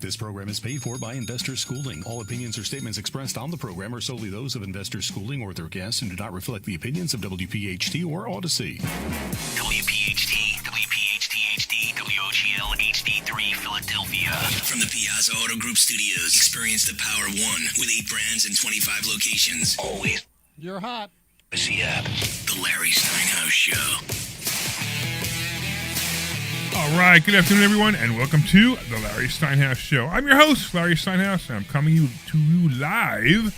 This program is paid for by Investor Schooling. All opinions or statements expressed on the program are solely those of Investor Schooling or their guests and do not reflect the opinions of WPHT or Odyssey. WPHT, WPHT-HD, WOGL HD3 Philadelphia. From the Piazza Auto Group Studios, experience the power of one with 8 brands and 25 locations. Always. You're hot. See ya. The Larry Steinhouse Show. All right, good afternoon, everyone, and welcome to the Larry Steinhouse Show. I'm your host, Larry Steinhouse, and I'm coming to you live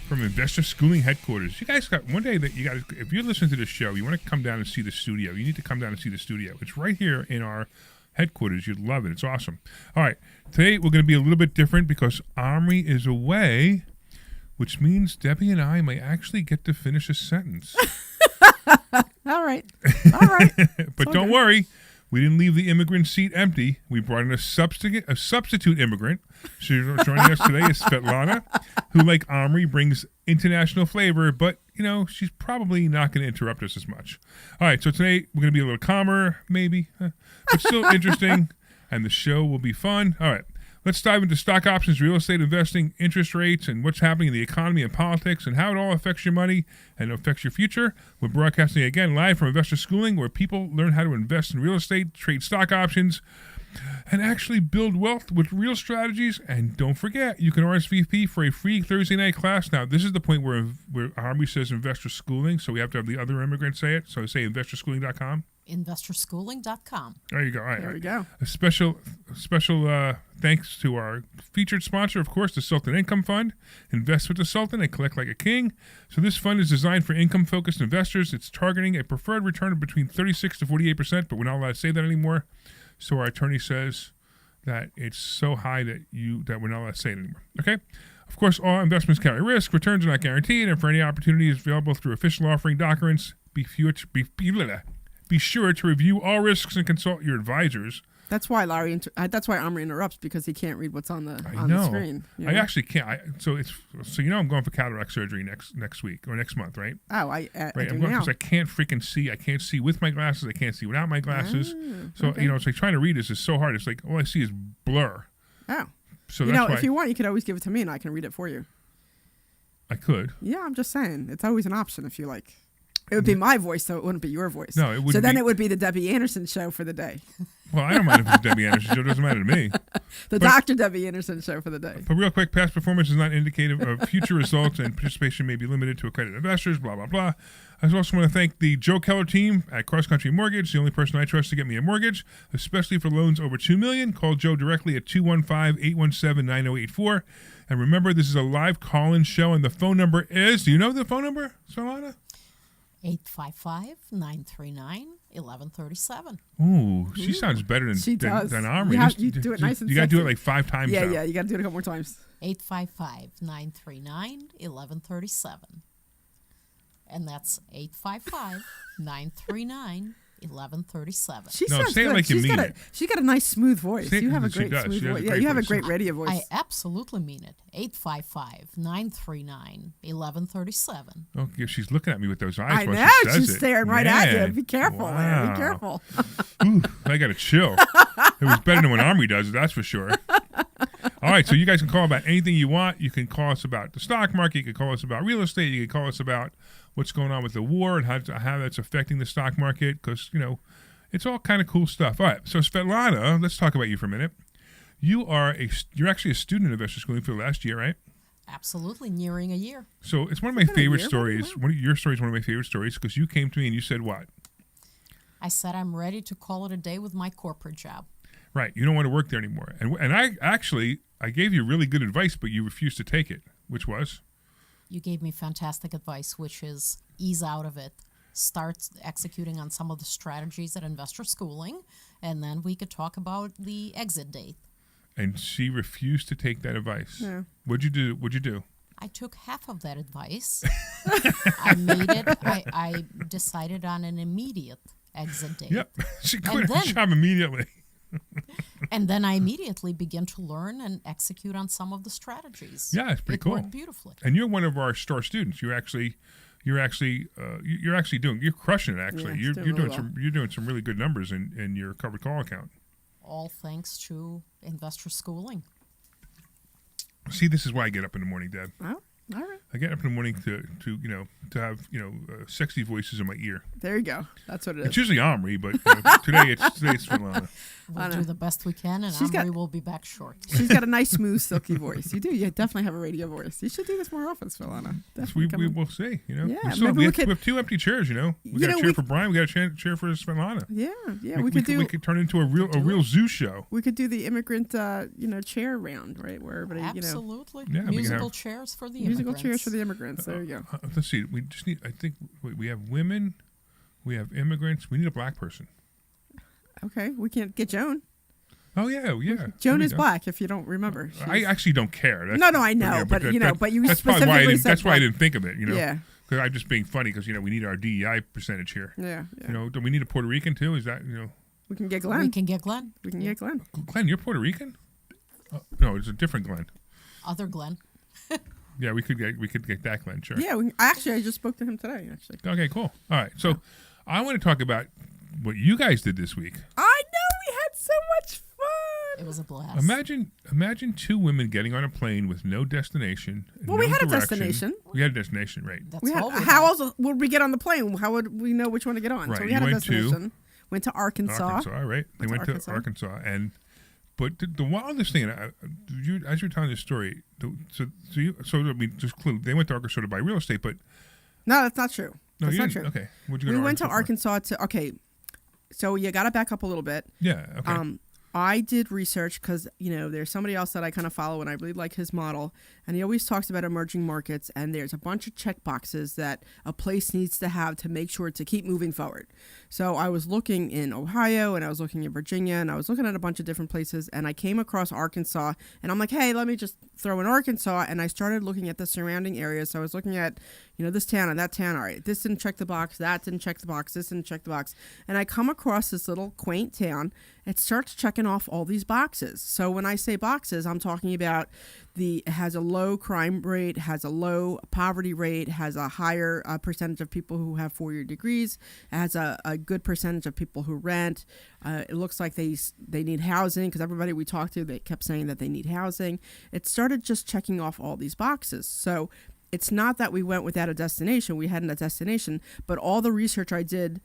from Investor Schooling headquarters. You guys got one day that you guys, if you're listening to this show, you want to come down and see the studio. You need to come down and see the studio. It's right here in our headquarters. You'd love it. It's awesome. All right, today we're going to be a little bit different because Omri is away, which means Debbie and I may actually get to finish a sentence. All right. But don't worry. We didn't leave the immigrant seat empty. We brought in a substitute immigrant. Joining us today is Svetlana, who, like Omri, brings international flavor, but, you know, she's probably not going to interrupt us as much. All right, so today we're going to be a little calmer, maybe, but still interesting, and the show will be fun. All right, let's dive into stock options, real estate investing, interest rates, and what's happening in the economy and politics, and how it all affects your money and affects your future. We're broadcasting again live from Investor Schooling, where people learn how to invest in real estate, trade stock options, and actually build wealth with real strategies. And don't forget, you can RSVP for a free Thursday night class. Now, this is the point where Omri says Investor Schooling, so we have to have the other immigrants say it. So I say investorschooling.com. Investorschooling.com. There you go. All right, There we go. A special thanks to our featured sponsor, of course, the Sultan Income Fund. Invest with the Sultan and collect like a king. So this fund is designed for income-focused investors. It's targeting a preferred return of between 36 to 48%, but we're not allowed to say that anymore. So our attorney says that it's so high that we're not allowed to say it anymore. Okay? Of course, all investments carry risk. Returns are not guaranteed, and for any opportunities available through official offering documents, be sure to review all risks and consult your advisors. That's why that's why Omri interrupts, because he can't read what's on the screen. You know? I actually can't. So I'm going for cataract surgery next week or next month, right? Oh, I right. do I'm going now. because I can't freaking see. I can't see with my glasses. I can't see without my glasses. So okay. it's like trying to read this is so hard. It's like all I see is blur. Oh. So that's why, if you want, you could always give it to me and I can read it for you. I could. Yeah, I'm just saying. It's always an option if you like. It would be my voice, so it wouldn't be your voice. No, it wouldn't. So then it would be the Debbie Anderson show for the day. Well, I don't mind if it's Debbie Anderson show. It doesn't matter to me. Dr. Debbie Anderson show for the day. But real quick, past performance is not indicative of future results, and participation may be limited to accredited investors, blah, blah, blah. I also want to thank the Joe Keller team at Cross Country Mortgage, the only person I trust to get me a mortgage, especially for loans over $2 million. Call Joe directly at 215-817-9084. And remember, this is a live call-in show, and the phone number is, do you know the phone number, Solana? 855-939-1137. Ooh, she sounds better than Omri. You do it nice and you got to do it sexy. like 5 times Yeah, now. yeah, you got to do it a couple more times. 855-939-1137. And that's 855-939-1137. She No, sounds say it good. like you mean it. She's got a nice smooth voice. You have a She great does. smooth She has a voice. Yeah, great you have a voice. great radio voice. I absolutely mean it. 855-939-1137. Oh, yeah, she's looking at me with those eyes. I while know. she says She's it. staring right at you. Be careful, Wow. man. Be careful. Ooh, I got a chill. It was better than when Omri does it, that's for sure. All right, so you guys can call about anything you want. You can call us about the stock market. You can call us about real estate. You can call us about what's going on with the war and how that's affecting the stock market, because, you know, it's all kind of cool stuff. All right, so Svetlana, let's talk about you for a minute. You're actually a student at Investor Schooling for the last year, right? Absolutely, nearing a year. So it's one of my favorite stories. Your story is one of my favorite stories because you came to me and you said what? I said I'm ready to call it a day with my corporate job. Right, you don't want to work there anymore. And I gave you really good advice, but you refused to take it, which was? You gave me fantastic advice, which is ease out of it. Start executing on some of the strategies at Investor Schooling, and then we could talk about the exit date. And she refused to take that advice. Yeah. What'd you do? I took half of that advice. I made it. I decided on an immediate exit date. Yep. She quit her job immediately. And then I immediately began to learn and execute on some of the strategies. Yeah, it's pretty cool. It worked beautifully. And you're one of our star students. You're crushing it. Actually, Yeah, you're doing some really good numbers in your covered call account. All thanks to Investor Schooling. See, this is why I get up in the morning, Deb. Oh, all right. I get up in the morning to have sexy voices in my ear. There you go. That's what it It's is. usually Omri, but today it's Svetlana. We'll do the best we can, and She's got- Omri will be back shortly. She's got a nice, smooth, silky voice. You do. You definitely have a radio voice. You should do this more often, Svetlana. We will see. Yeah, we maybe have 2 empty chairs. We got You know, a chair for Brian. We got a chair for Svetlana. Yeah, yeah. We could turn it into a real zoo show. We could do the immigrant, chair round, right? Where everybody, Absolutely. Yeah, we can Musical have- chairs for the musical immigrants. chairs for the immigrants. There you go. Let's see. We just need. I think we have women. We have immigrants. We need a black person. Okay, we can't get Joan. Oh yeah. Joan There we is go. black. If you don't remember, I actually don't care. No, I know, but you that's probably why I specifically didn't. said That's why I black. didn't think of it. Yeah. Because I'm just being funny because we need our DEI percentage here. Yeah. Do we need a Puerto Rican too? Is that We can get Glenn. We can get Glenn. We can get Glenn. Glenn? You're Puerto Rican? No, it's a different Glenn. Other Glenn. Yeah, we could get that Glenn. Sure. Yeah, actually, I just spoke to him today. Actually, Okay, cool. All right, so I want to talk about what you guys did this week. I know we had so much fun. It was a blast. Imagine 2 women getting on a plane with no destination. Well, no we had a direction. destination. We had a destination, right? That's We had, all we how had. else would we get on the plane? How would we know which one to get on? Right, So we you had a went to- destination. Went to Arkansas. Arkansas, right? They went to Arkansas, but the wildest thing, as you were telling this story, they went to Arkansas to buy real estate, but No, that's not true. no, That's you not didn't. true. Okay, what'd you go We to went to Arkansas Arkansas to. Okay, so you got to back up a little bit. for? Yeah. Okay. I did research because, there's somebody else that I kind of follow and I really like his model. And he always talks about emerging markets. And there's a bunch of check boxes that a place needs to have to make sure to keep moving forward. So I was looking in Ohio and I was looking in Virginia and I was looking at a bunch of different places. And I came across Arkansas and I'm like, hey, let me just throw in Arkansas. And I started looking at the surrounding areas. So I was looking at, this town and that town. All right, this didn't check the box. That didn't check the box. This didn't check the box. And I come across this little quaint town. It starts checking off all these boxes. So when I say boxes, I'm talking about it has a low crime rate, has a low poverty rate, has a higher percentage of people who have 4-year degrees, it has a good percentage of people who rent. It looks like they need housing because everybody we talked to, they kept saying that they need housing. It started just checking off all these boxes. So it's not that we went without a destination. We hadn't a destination, but all the research I did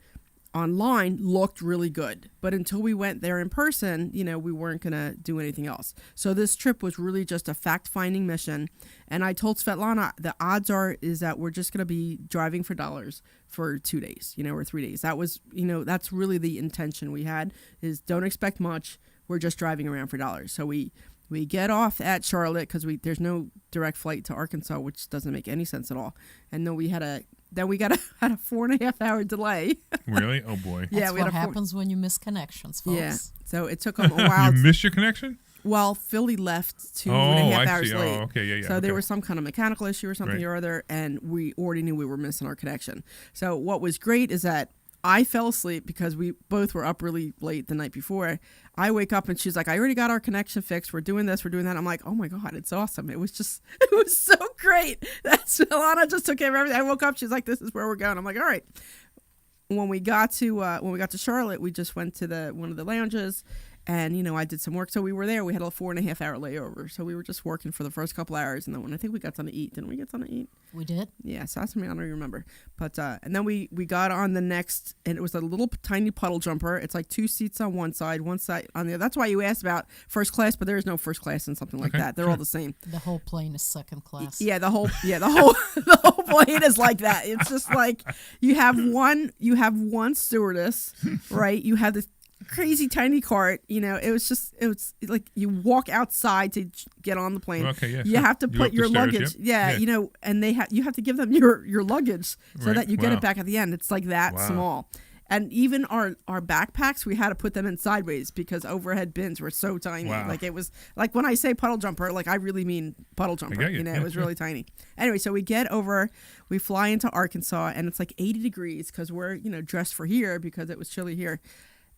online looked really good. But until we went there in person, we weren't going to do anything else. So this trip was really just a fact-finding mission. And I told Svetlana, the odds is that we're just going to be driving for dollars for 2 days, or 3 days. That was, that's really the intention we had, is don't expect much. We're just driving around for dollars. So we get off at Charlotte because there's no direct flight to Arkansas, which doesn't make any sense at all. And then we had a 4.5 hour delay. Really? Oh boy. That's we had what happens when you miss connections, folks. Yeah. So it took them a while. You missed your connection? Well, Philly left 2.5 I hours see. late. Oh, okay, yeah. So okay. there was some kind of mechanical issue or something Right. or other, and we already knew we were missing our connection. So what was great is that I fell asleep because we both were up really late the night before. I wake up and she's like, I already got our connection fixed. We're doing this, we're doing that. I'm like, oh my God, it's awesome. It was so great. That's Alana just took care of everything. I woke up, she's like, this is where we're going. I'm like, all right. When we got to Charlotte, we just went to one of the lounges. And, I did some work. So we were there. We had a 4.5 hour layover. So we were just working for the first couple hours. And then when I think we got something to eat. Didn't we get something to eat? We did. Yeah. So that's something I don't even remember. But, and then we got on the next, and it was a little tiny puddle jumper. It's like 2 seats on one side on the other. That's why you asked about first class, but there is no first class in something like Okay, that. They're sure. all the same. The whole plane is second class. Yeah, the whole the whole plane is like that. It's just like you have one stewardess, right? You have this crazy tiny cart. It was like you walk outside to get on the plane. Okay, yeah. You sure. have to You go put up the your stairs, luggage. yep. Yeah, and you have to give them your luggage so Right, that you get wow. it back at the end. It's like that Wow. small. And even our backpacks, we had to put them in sideways because overhead bins were so tiny. Wow. Like it was like when I say puddle jumper, like I really mean puddle jumper. get you. It was really tiny. Anyway, so we fly into Arkansas and it's like 80 degrees because we're, dressed for here because it was chilly here.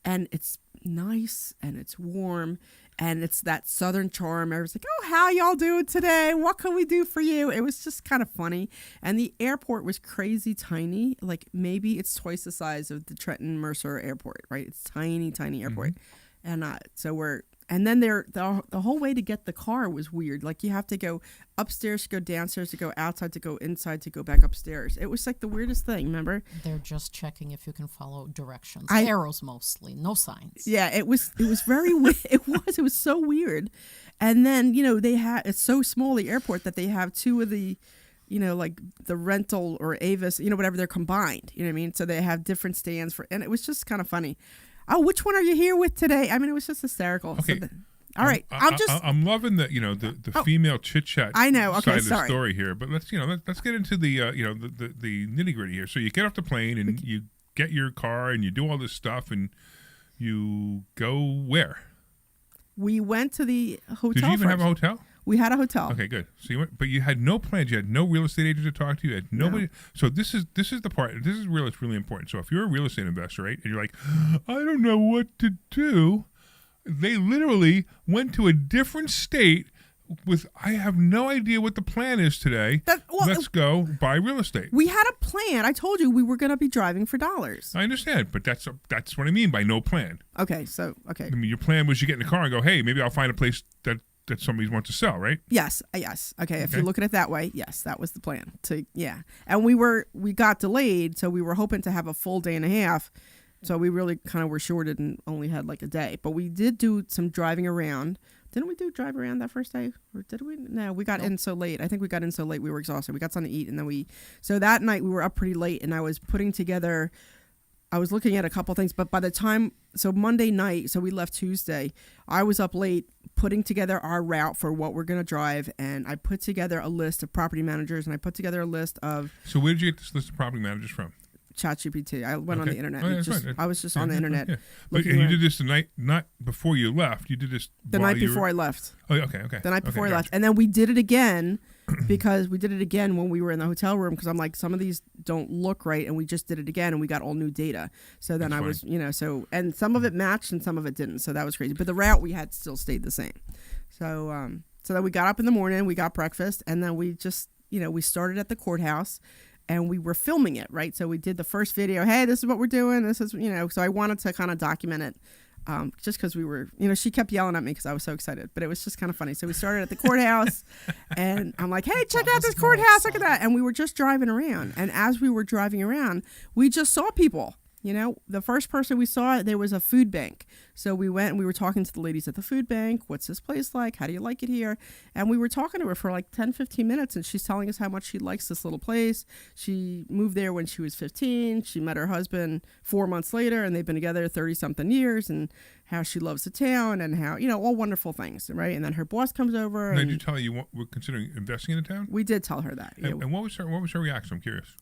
And it's nice and it's warm and it's that southern charm. Everyone's like, oh, how y'all doing today? What can we do for you? It was just kind of funny. And the airport was crazy tiny. Like maybe it's twice the size of the Trenton Mercer Airport, right? It's tiny, tiny airport. And so And then the whole way to get the car was weird. Like you have to go upstairs to go downstairs to go outside to go inside to go back upstairs. It was like the weirdest thing, remember? They're just checking if you can follow directions. Arrows mostly, no signs. Yeah, it was very weird. It was so weird. And then, it's so small, the airport, that they have two of the, like the rental or Avis, whatever, they're combined. You know what I mean? So they have different stands and it was just kind of funny. Oh, which one are you here with today? I mean, it was just hysterical. Okay. All right, I'm loving the female chit chat. I know. Okay, side of the sorry. story here, but let's get into the the nitty gritty here. So you get off the plane and you get your car and you do all this stuff and you go where? We went to the hotel. Did you even have a hotel? We had a hotel. Okay, good. So you went, but you had no plans. You had no real estate agent to talk to. You had nobody. No. So this is the part. This is it's really important. So if you're a real estate investor, right, and you're like, I don't know what to do, they literally went to a different state with, I have no idea what the plan is today. Let's go buy real estate. We had a plan. I told you we were going to be driving for dollars. I understand, but that's what I mean by no plan. Okay. I mean, your plan was you get in the car and go, hey, maybe I'll find a place that somebody wants to sell, right? Yes. Okay. If you look at it that way, yes, that was the plan. And we got delayed, so we were hoping to have a full day and a half. So we really kind of were shorted and only had like a day. But we did do some driving around. Didn't we drive around that first day? Or did we? No, we got in so late. I think we got in so late we were exhausted. We got something to eat, and then so that night we were up pretty late, and I was looking at a couple things, but by the time, so Monday night, so we left Tuesday, I was up late putting together our route for what we're going to drive, and I put together a list of property managers, and I put together a list of... So where did you get this list of property managers from? ChatGPT. I went on the internet. Oh, yeah, I was just on the internet. Yeah. But you did this the night, not before you left. You did this the night before I left. Oh, okay. The night before I left. And then we did it again because we did it again when we were in the hotel room because I'm like, some of these don't look right, and we just did it again, and we got all new data. So then That's was, and some of it matched and some of it didn't. So that was crazy. But the route we had still stayed the same. So then we got up in the morning, we got breakfast, and then we just, we started at the courthouse. And we were filming it, right? So we did the first video. Hey, this is what we're doing. This is, so I wanted to kind of document it just because we were, she kept yelling at me because I was so excited. But it was just kind of funny. So we started at the courthouse and I'm like, hey, check out this courthouse. Look at that. And we were just driving around. And as we were driving around, we just saw people. The first person we saw, there was a food bank. So we went and we were talking to the ladies at the food bank. What's this place like? How do you like it here? And we were talking to her for like 10, 15 minutes. And she's telling us how much she likes this little place. She moved there when she was 15. She met her husband 4 months later, and they've been together 30-something years, and how she loves the town and how, all wonderful things, right? And then her boss comes over. And did you tell her you were considering investing in the town? We did tell her that. And what was her reaction? I'm curious.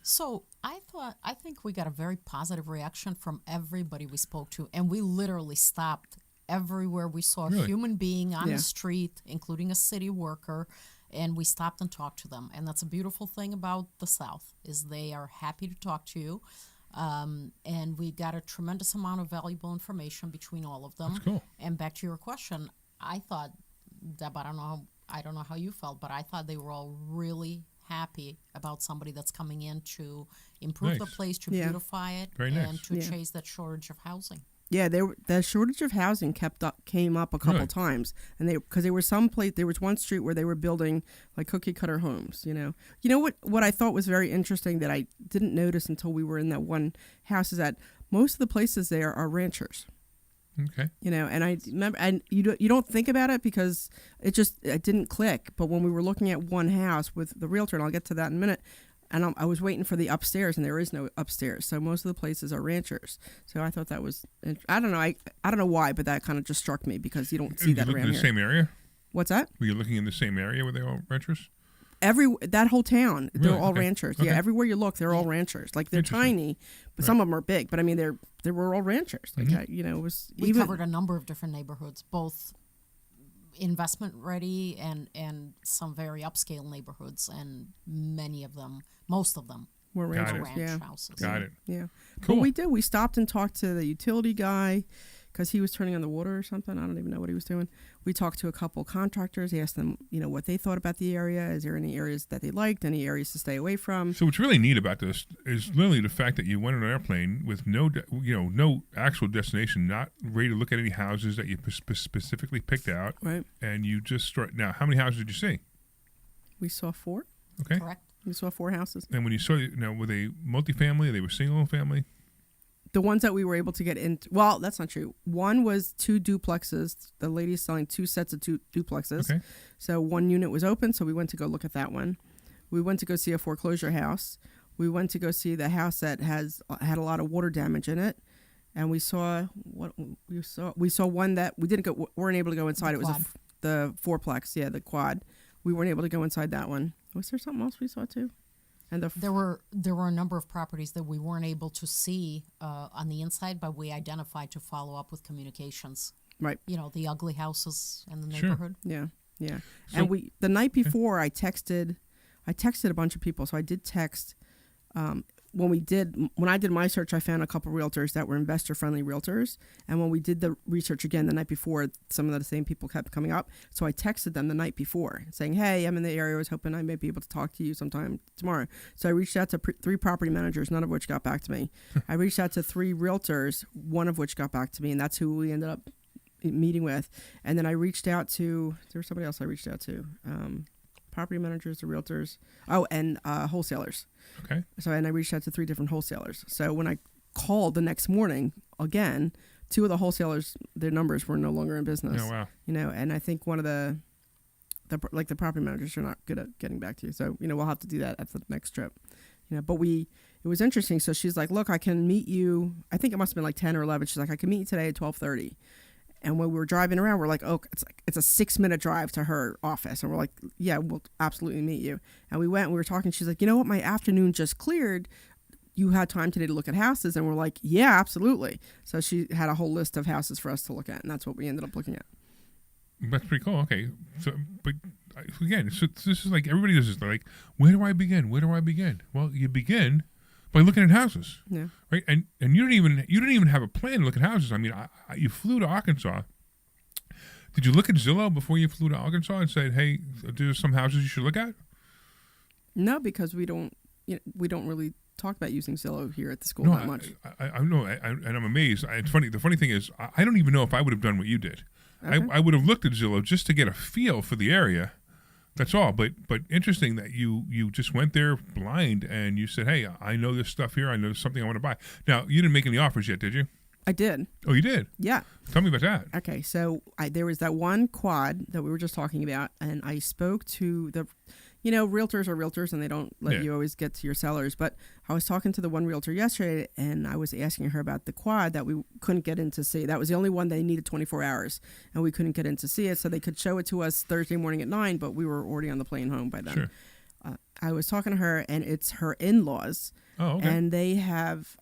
So I think we got a very positive reaction from everybody we spoke to, and we literally stopped everywhere we saw a human being on the street, including a city worker, and we stopped and talked to them. And that's a beautiful thing about the South, is they are happy to talk to you. And we got a tremendous amount of valuable information between all of them. That's cool. And back to your question, I thought, Deb, I don't know how you felt, but I thought they were all really happy about somebody that's coming in to improve the place, to beautify it, and to chase that shortage of housing. Yeah, the shortage of housing came up a couple times, and because there was one street where they were building like cookie cutter homes. What I thought was very interesting that I didn't notice until we were in that one house is that most of the places there are ranchers. Okay. And I remember, and you don't think about it because it didn't click. But when we were looking at one house with the realtor, and I'll get to that in a minute, and I was waiting for the upstairs, and there is no upstairs. So most of the places are ranchers. So I thought that was, I don't know, I don't know why, but that kind of just struck me because you don't see that around here. Were you looking in the same area? What's that? Were you looking in the same area where they all ranchers? That whole town, they're all okay. ranchers. Okay. Yeah, everywhere you look, they're all ranchers. Like they're tiny, but some of them are big. But I mean, they were all ranchers. Like it was. We covered a number of different neighborhoods, both investment ready and some very upscale neighborhoods, and most of them were ranch houses. Got it. Yeah, Cool. But we did. We stopped and talked to the utility guy, because he was turning on the water or something. I don't even know what he was doing. We talked to a couple contractors, asked them, what they thought about the area. Is there any areas that they liked, any areas to stay away from? So what's really neat about this is literally the fact that you went on an airplane with no actual destination, not ready to look at any houses that you specifically picked out. Right. And you just start. Now, how many houses did you see? We saw 4. Okay. Correct. We saw 4 houses. And when you saw, were they multifamily? They were single family? The ones that we were able to get into, well, that's not true. One was 2 duplexes. The lady's selling 2 sets of 2 duplexes. Okay. So one unit was open, so we went to go look at that one. We went to go see a foreclosure house. We went to go see the house that had a lot of water damage in it. And we saw one that we weren't able to go inside. It was the fourplex, the quad. We weren't able to go inside that one. Was there something else we saw too? And there were a number of properties that we weren't able to see on the inside, but we identified to follow up with communications. Right. The ugly houses in the Sure. neighborhood. Yeah. So, and the night before I texted a bunch of people. So I did text. When I did my search, I found a couple realtors that were investor-friendly realtors. And when we did the research again the night before, some of the same people kept coming up. So I texted them the night before saying, hey, I'm in the area. I was hoping I might be able to talk to you sometime tomorrow. So I reached out to 3 property managers, none of which got back to me. I reached out to 3 realtors, one of which got back to me, and that's who we ended up meeting with. And then I reached out to, there was somebody else I reached out to. Property managers, the realtors, and wholesalers. Okay. So, and I reached out to 3 different wholesalers. So when I called the next morning, again, 2 of the wholesalers, their numbers were no longer in business. Oh, wow. And I think one of the property managers are not good at getting back to you. So, we'll have to do that at the next trip. But it was interesting. So she's like, look, I can meet you. I think it must have been like 10 or 11. She's like, I can meet you today at 12:30. And when we were driving around, we're like, oh, it's a 6-minute drive to her office. And we're like, yeah, we'll absolutely meet you. And we went and we were talking. She's like, you know what? My afternoon just cleared. You had time today to look at houses. And we're like, yeah, absolutely. So she had a whole list of houses for us to look at. And that's what we ended up looking at. That's pretty cool. Okay. So, but again, this is like everybody does this. They're like, where do I begin? Where do I begin? Well, you begin by looking at houses, right? And you didn't even have a plan to look at houses. I mean, you flew to Arkansas. Did you look at Zillow before you flew to Arkansas and said, "Hey, there's some houses you should look at"? No, because we don't really talk about using Zillow here at the school that much. I know, and I'm amazed. It's funny. The funny thing is, I don't even know if I would have done what you did. Okay. I would have looked at Zillow just to get a feel for the area. That's all. But interesting that you just went there blind and you said, hey, I know this stuff here. I know there's something I want to buy. Now, you didn't make any offers yet, did you? I did. Oh, you did? Yeah. Tell me about that. Okay. So there was that one quad that we were just talking about, and I spoke to the, realtors are realtors and they don't let you always get to your sellers. But I was talking to the one realtor yesterday and I was asking her about the quad that we couldn't get in to see. That was the only one they needed 24 hours and we couldn't get in to see it. So they could show it to us Thursday morning at 9, but we were already on the plane home by then. Sure. I was talking to her and it's her in-laws. Oh, okay. And they have,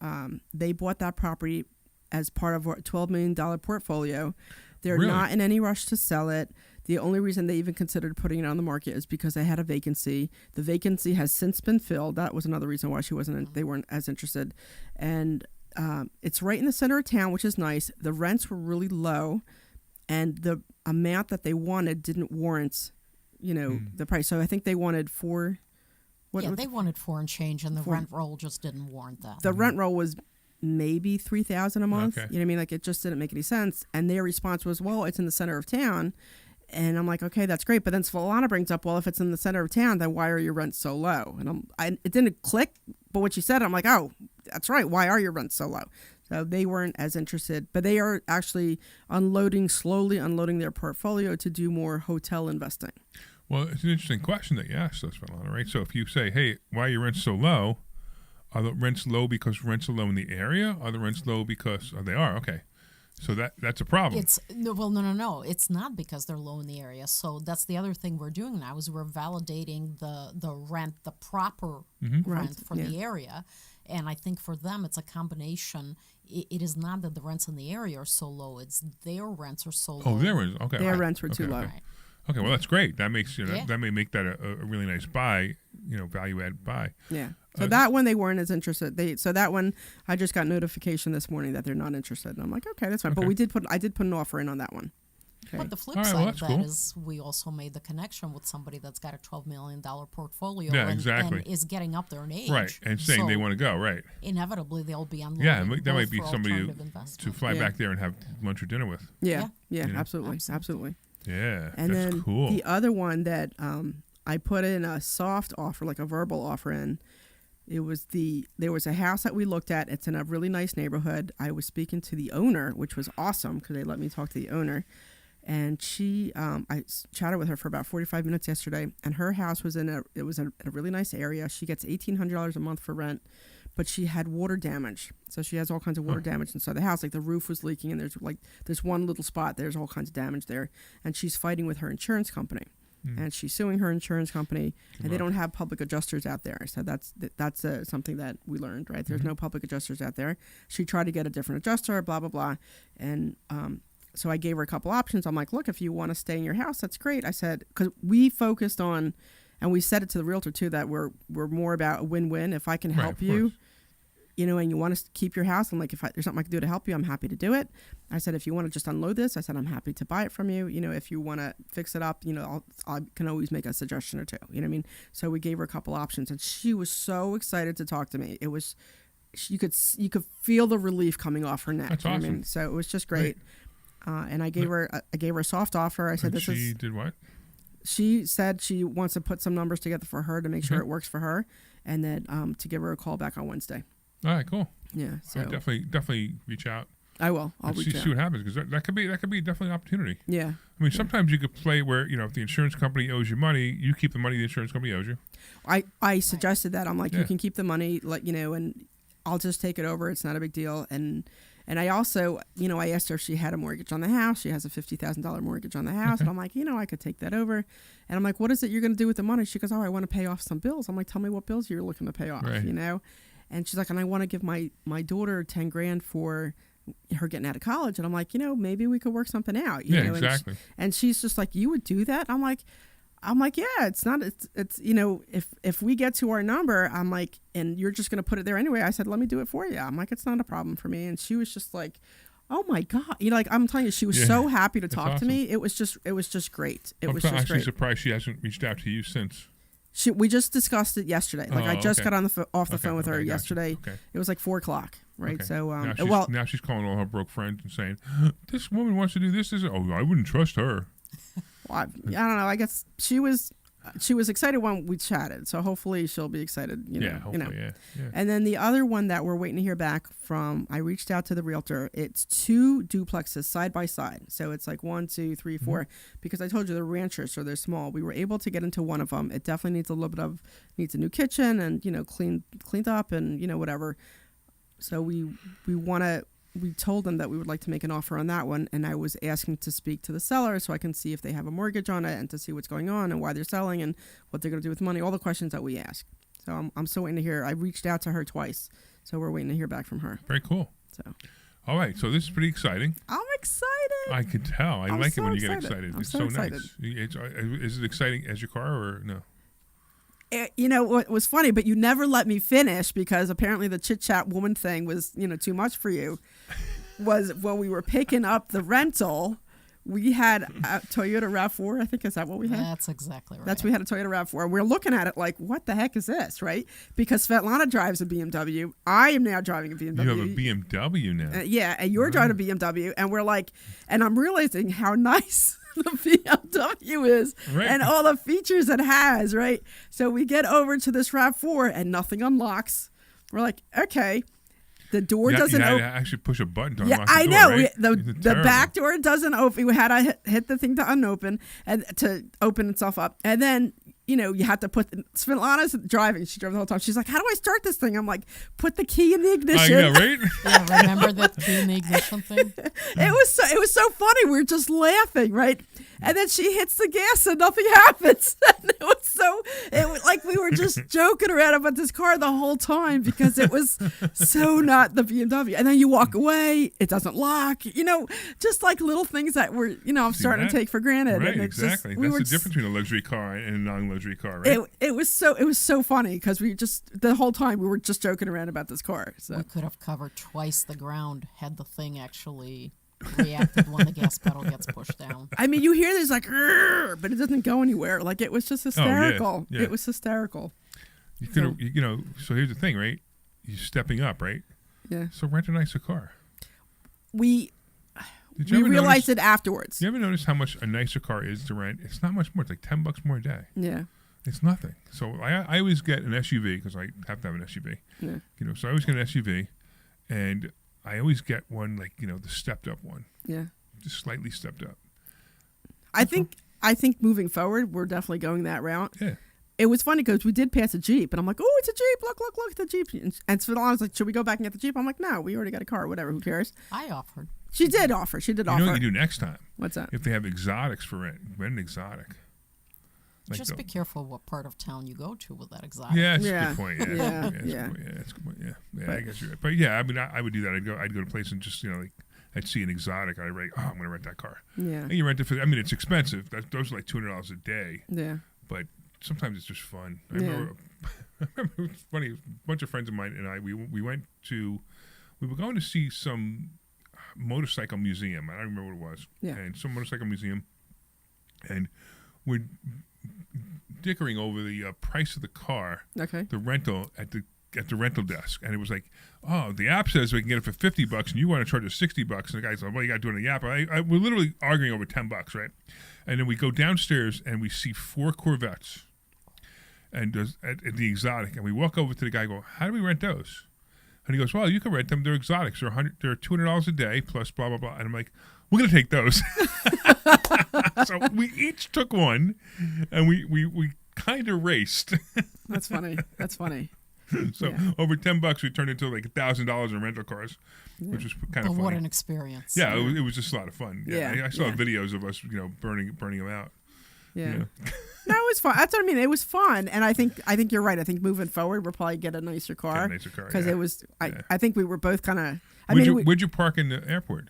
they bought that property as part of our $12 million portfolio. They're Really? not in any rush to sell it. The only reason they even considered putting it on the market is because they had a vacancy. The vacancy has since been filled. That was another reason why they weren't as interested. And it's right in the center of town, which is nice. The rents were really low, and the amount that they wanted didn't warrant, the price. So I think they wanted $4. They wanted 4 and change, and the rent roll just didn't warrant that. The rent roll was maybe $3,000 a month. Okay. You know what I mean? Like, it just didn't make any sense. And their response was, well, it's in the center of town. And I'm like, okay, that's great. But then Svalana brings up, well, if it's in the center of town, then why are your rents so low? And it didn't click. But what she said, I'm like, oh, that's right. Why are your rents so low? So they weren't as interested. But they are actually slowly unloading their portfolio to do more hotel investing. Well, it's an interesting question that you asked us, Svalana, right? So if you say, hey, why are your rents so low? Are the rents low because rents are low in the area? Are the rents low because they are? Okay. So that's a problem. No. It's not because they're low in the area. So that's the other thing we're doing now is we're validating the rent, the proper rent for the area. And I think for them, it's a combination. It is not that the rents in the area are so low. It's their rents are so low. Oh, their rents. Okay. Their rents were too low. Right. Okay, well that's great. That makes that may make that a really nice buy. Value add buy. Yeah. So that one they weren't as interested. So that one I just got notification this morning that they're not interested, and I'm like, okay, that's fine. Okay. But I did put an offer in on that one. Okay. But the flip All right, side well, of that's that cool. is we also made the connection with somebody that's got a $12 million portfolio Yeah, exactly. and is getting up there in age. Right, and saying they want to go, right. Inevitably, they'll be on Yeah, that might be somebody to fly Yeah. back there and have lunch or dinner with. Yeah, Yeah. absolutely. Yeah, And that's then cool. the other one that I put in a soft offer, like a verbal offer in, there was a house that we looked at. It's in a really nice neighborhood. I was speaking to the owner, which was awesome because they let me talk to the owner. And I chatted with her for about 45 minutes yesterday, and her house was in a really nice area. She gets $1,800 a month for rent, but she had water damage. So she has all kinds of water damage inside the house. Like the roof was leaking, and there's one little spot. There's all kinds of damage there, and she's fighting with her insurance company, and she's suing her insurance company, and they don't have public adjusters out there. So that's something that we learned, right? There's no public adjusters out there. She tried to get a different adjuster, blah blah blah, and so I gave her a couple options. I'm like, look, if you want to stay in your house, that's great. I said, because we focused on, and we said it to the realtor too, that we're more about a win-win. If I can help you, and you want to keep your house, I'm like, if there's something I can do to help you, I'm happy to do it. I said, if you want to just unload this, I said, I'm happy to buy it from you. If you want to fix it up, I can always make a suggestion or two. You know what I mean? So we gave her a couple options, and she was so excited to talk to me. It was, you could feel the relief coming off her neck. That's you know awesome. what I mean? So it was just great. And I gave her a soft offer. I said, she did what? She said she wants to put some numbers together for her to make sure it works for her, and then to give her a call back on Wednesday. All right, cool. Yeah, so definitely reach out. I will. I'll reach out. See what happens, because that could be definitely an opportunity. Yeah. I mean, sometimes you could play where if the insurance company owes you money, you keep the money the insurance company owes you. I suggested that. I'm like, you can keep the money, and I'll just take it over. It's not a big deal. And I also, I asked her if she had a mortgage on the house. She has a $50,000 mortgage on the house. And I'm like, I could take that over. And I'm like, what is it you're going to do with the money? She goes, I want to pay off some bills. I'm like, tell me what bills you're looking to pay off, right. And she's like, and I want to give my daughter $10,000 for her getting out of college. And I'm like, maybe we could work something out. You know? Exactly. And she's just like, you would do that? I'm like, yeah, it's if we get to our number, I'm like, and you're just going to put it there anyway. I said, let me do it for you. I'm like, it's not a problem for me. And she was just like, oh my God. I'm telling you, she was so happy to talk to me. It was just great. I'm actually surprised she hasn't reached out to you since. We just discussed it yesterday. I just got on off the phone with her yesterday. Okay. It was like 4:00, right? Okay. So now she's calling all her broke friends and saying, this woman wants to do this. I wouldn't trust her. Well, I don't know. I guess she was excited when we chatted, so hopefully she'll be excited. Yeah. And then the other one that we're waiting to hear back from, I reached out to the realtor. It's 2 duplexes side by side, so it's like 1, 2, 3, 4. Because I told you they're ranchers, so they're small. We were able to get into one of them. It definitely needs a little bit needs a new kitchen and cleaned up and whatever. So we told them that we would like to make an offer on that one, and I was asking to speak to the seller so I can see if they have a mortgage on it and to see what's going on and why they're selling and what they're going to do with money, all the questions that we ask. So I'm still waiting to hear. I reached out to her twice, so we're waiting to hear back from her. Very cool. So. All right, so this is pretty exciting. I'm excited. I can tell. I like it when you get excited. I'm it's so excited. Nice. Is it exciting as your car or no? What was funny, but you never let me finish because apparently the chit chat woman thing was, too much for you. Was when we were picking up the rental, we had a Toyota RAV4. I think is that what we had? That's exactly right. We had a Toyota RAV4. We're looking at it like, what the heck is this, right? Because Svetlana drives a BMW. I am now driving a BMW. You have a BMW now. Yeah, and you're driving a BMW, and we're like, and I'm realizing how nice the BMW is and all the features it has, right? So we get over to this RAV4 and nothing unlocks. We're like, okay. The door doesn't open. You actually push a button to unlock the door, I know. Right? The back door doesn't open. We had to hit the thing to unopen and to open itself up. And then, you have to put Svetlana's driving. She drove the whole time. She's like, how do I start this thing? I'm like, put the key in the ignition. I know, right? Remember that key in the ignition thing? It was so funny. We were just laughing, right? And then she hits the gas and nothing happens. And it was like we were just joking around about this car the whole time because it was so not the BMW. And then you walk away, it doesn't lock, just like little things that were, I'm starting to take for granted. Right, and exactly. That's the difference between a luxury car and a non-luxury car, right? It was so funny because the whole time we were just joking around about this car. So we could have covered twice the ground had the thing actually reacted when the gas pedal gets pushed down. I mean, you hear this like, but it doesn't go anywhere. Like it was just hysterical. Yeah. It was hysterical. You could, so here's the thing, right? You're stepping up, right? Yeah. So rent a nicer car. We realized it afterwards. You ever notice how much a nicer car is to rent? It's not much more. It's like $10 more a day. Yeah. It's nothing. So I always get an SUV because I have to have an SUV. Yeah. So I always get an SUV, and I always get one like the stepped up one. Yeah. Just slightly stepped up. I think moving forward, we're definitely going that route. Yeah. It was funny because we did pass a Jeep, and I'm like, "Oh, it's a Jeep! Look at the Jeep!" And Svetlana's like, "Should we go back and get the Jeep?" I'm like, "No, we already got a car. Whatever. Who cares?" I offered. She did offer. You know what you do next time? What's that? If they have exotics for rent an exotic. Like Just be careful what part of town you go to with that exotic. Yeah, that's a good point. Yeah, Yeah. That's a good point. Yeah, I guess you're right. But yeah, I mean, I would do that. I'd go to a place and just like I'd see an exotic. I'd write, I'm going to rent that car. Yeah. And you rent it for. I mean, it's expensive. Those are like $200 a day. Yeah. But sometimes it's just fun. I remember it was funny. A bunch of friends of mine and I we were going to see some motorcycle museum. I don't remember what it was. Yeah. And some motorcycle museum, and we're dickering over the price of the car. Okay. The rental at the rental desk, and it was like, oh, the app says we can get it for $50, and you want to charge us $60. And the guy's like, well, you got to do it on the app. We're literally arguing over $10, right? And then we go downstairs and we see 4 Corvettes, and at the exotic, and we walk over to the guy, and go, how do we rent those? And he goes, well, you can rent them. They're exotics. They're $200 a day plus blah blah blah. And I'm like, we're gonna take those. So we each took one, and we kind of raced. That's funny. So over $10, we turned into like $1,000 in rental cars, which was kind of funny. What an experience! Yeah, it was just a lot of fun. Yeah, I saw videos of us, burning them out. Yeah. No, it was fun. That's what I mean. It was fun, and I think you're right. I think moving forward, we'll probably get a nicer car. Because it was. I think we were both kind of. Where'd you park in the airport?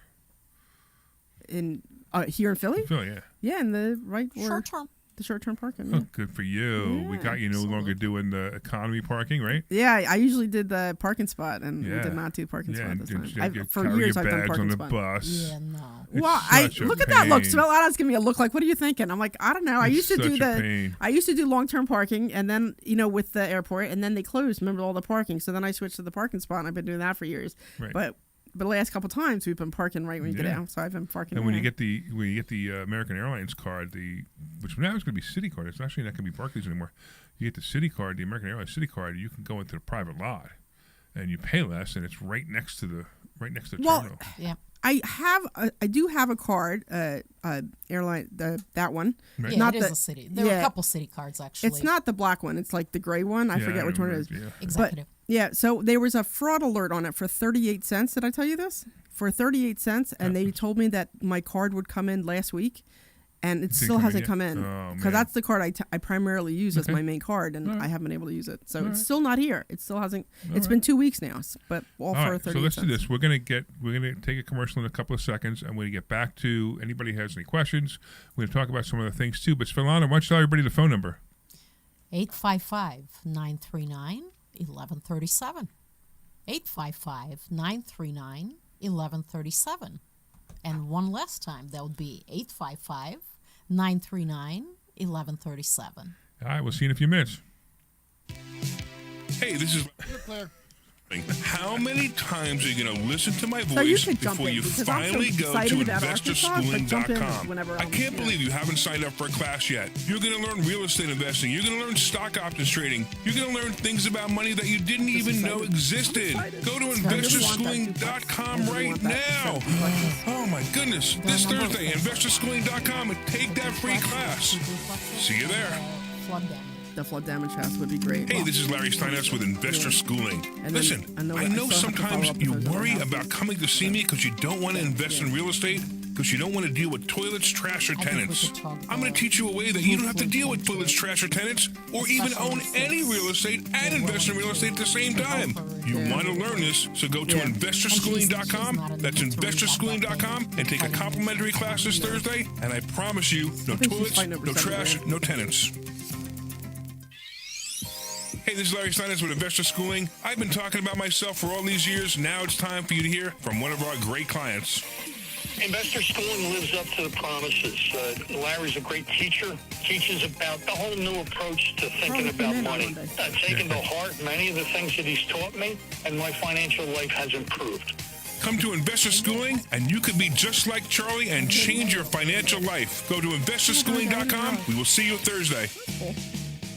In here in Philly. Philly, yeah. Yeah, in the right short term. The short-term parking. Oh, good for you. Yeah, we got you no longer doing the economy parking, right? Yeah, I usually did the parking spot, and we did not do parking spot this time. For years, I've done parking spot. Bus. Yeah, no. Well, look at that look. Svetlana's giving me a look like, what are you thinking? I'm like, I don't know. I used to do long-term parking, and then with the airport, and then they closed. Remember all the parking? So then I switched to the parking spot, and I've been doing that for years. Right. But the last couple times we've been parking right when you get out, so I've been parking. And when you get the American Airlines card, which now is going to be City card, it's actually not going to be Barclays anymore. You get the City card, the American Airlines City card. You can go into the private lot, and you pay less, and it's right next to the terminal. Yeah. I do have a card, airline, that one. Right. Yeah, it is a city. There are a couple city cards actually. It's not the black one. It's like the gray one. I forget which one it is. Yeah. Executive. But, so there was a fraud alert on it for 38 cents. Did I tell you this? For 38 cents, and they told me that my card would come in last week, and it still hasn't come in. Because that's the card I primarily use as my main card, and I haven't been able to use it. So it's still not here. It still hasn't. It's been 2 weeks now, but all for 38 cents. So let's do this. We're gonna take a commercial in a couple of seconds, and we're gonna get back to anybody who has any questions. We're gonna talk about some other things too. But Svetlana, why don't you tell everybody the phone number? 855-939-1137. 855-939-1137. And one last time, that would be 855-939-1137. All right, we'll see you in a few minutes. Hey, this is Claire. How many times are you going to listen to my So you voice could jump before in, you because I'm so finally go to excited about Arkansas, but jump in investorschooling.com? whenever I can't believe you haven't signed up for a class yet. You're going to learn real estate investing. You're going to learn stock options trading. You're going to learn things about money that you didn't even know existed. Go to investorschooling.com right now. Oh my goodness. This Thursday, investorschooling.com, and take that free class. See you there. Flood damage. The flood damage house would be great. Hey, this is Larry Steinhouse with Investor Schooling. And Listen, then I know I still have to sometimes follow up you with those worry other about coming to see me because you don't want to invest in real estate. because you don't want to deal with toilets, trash, or tenants. I'm going to teach you a way that you don't have to deal with toilets, trash, or tenants, or even own any real estate and invest in real estate at the same time. You want to learn this, so go to investorschooling.com. That's investorschooling.com and take a complimentary class this Thursday. And I promise you, no toilets, no trash, no tenants. Hey, this is Larry Steinhouse with Investor Schooling. I've been talking about myself for all these years. Now it's time for you to hear from one of our great clients. Investor Schooling lives up to the promises. Larry's a great teacher, teaches about the whole new approach to thinking about money. I've taken to heart many of the things that he's taught me, and my financial life has improved. Come to Investor Schooling, and you could be just like Charlie and change your financial life. Go to investorschooling.com. We will see you Thursday.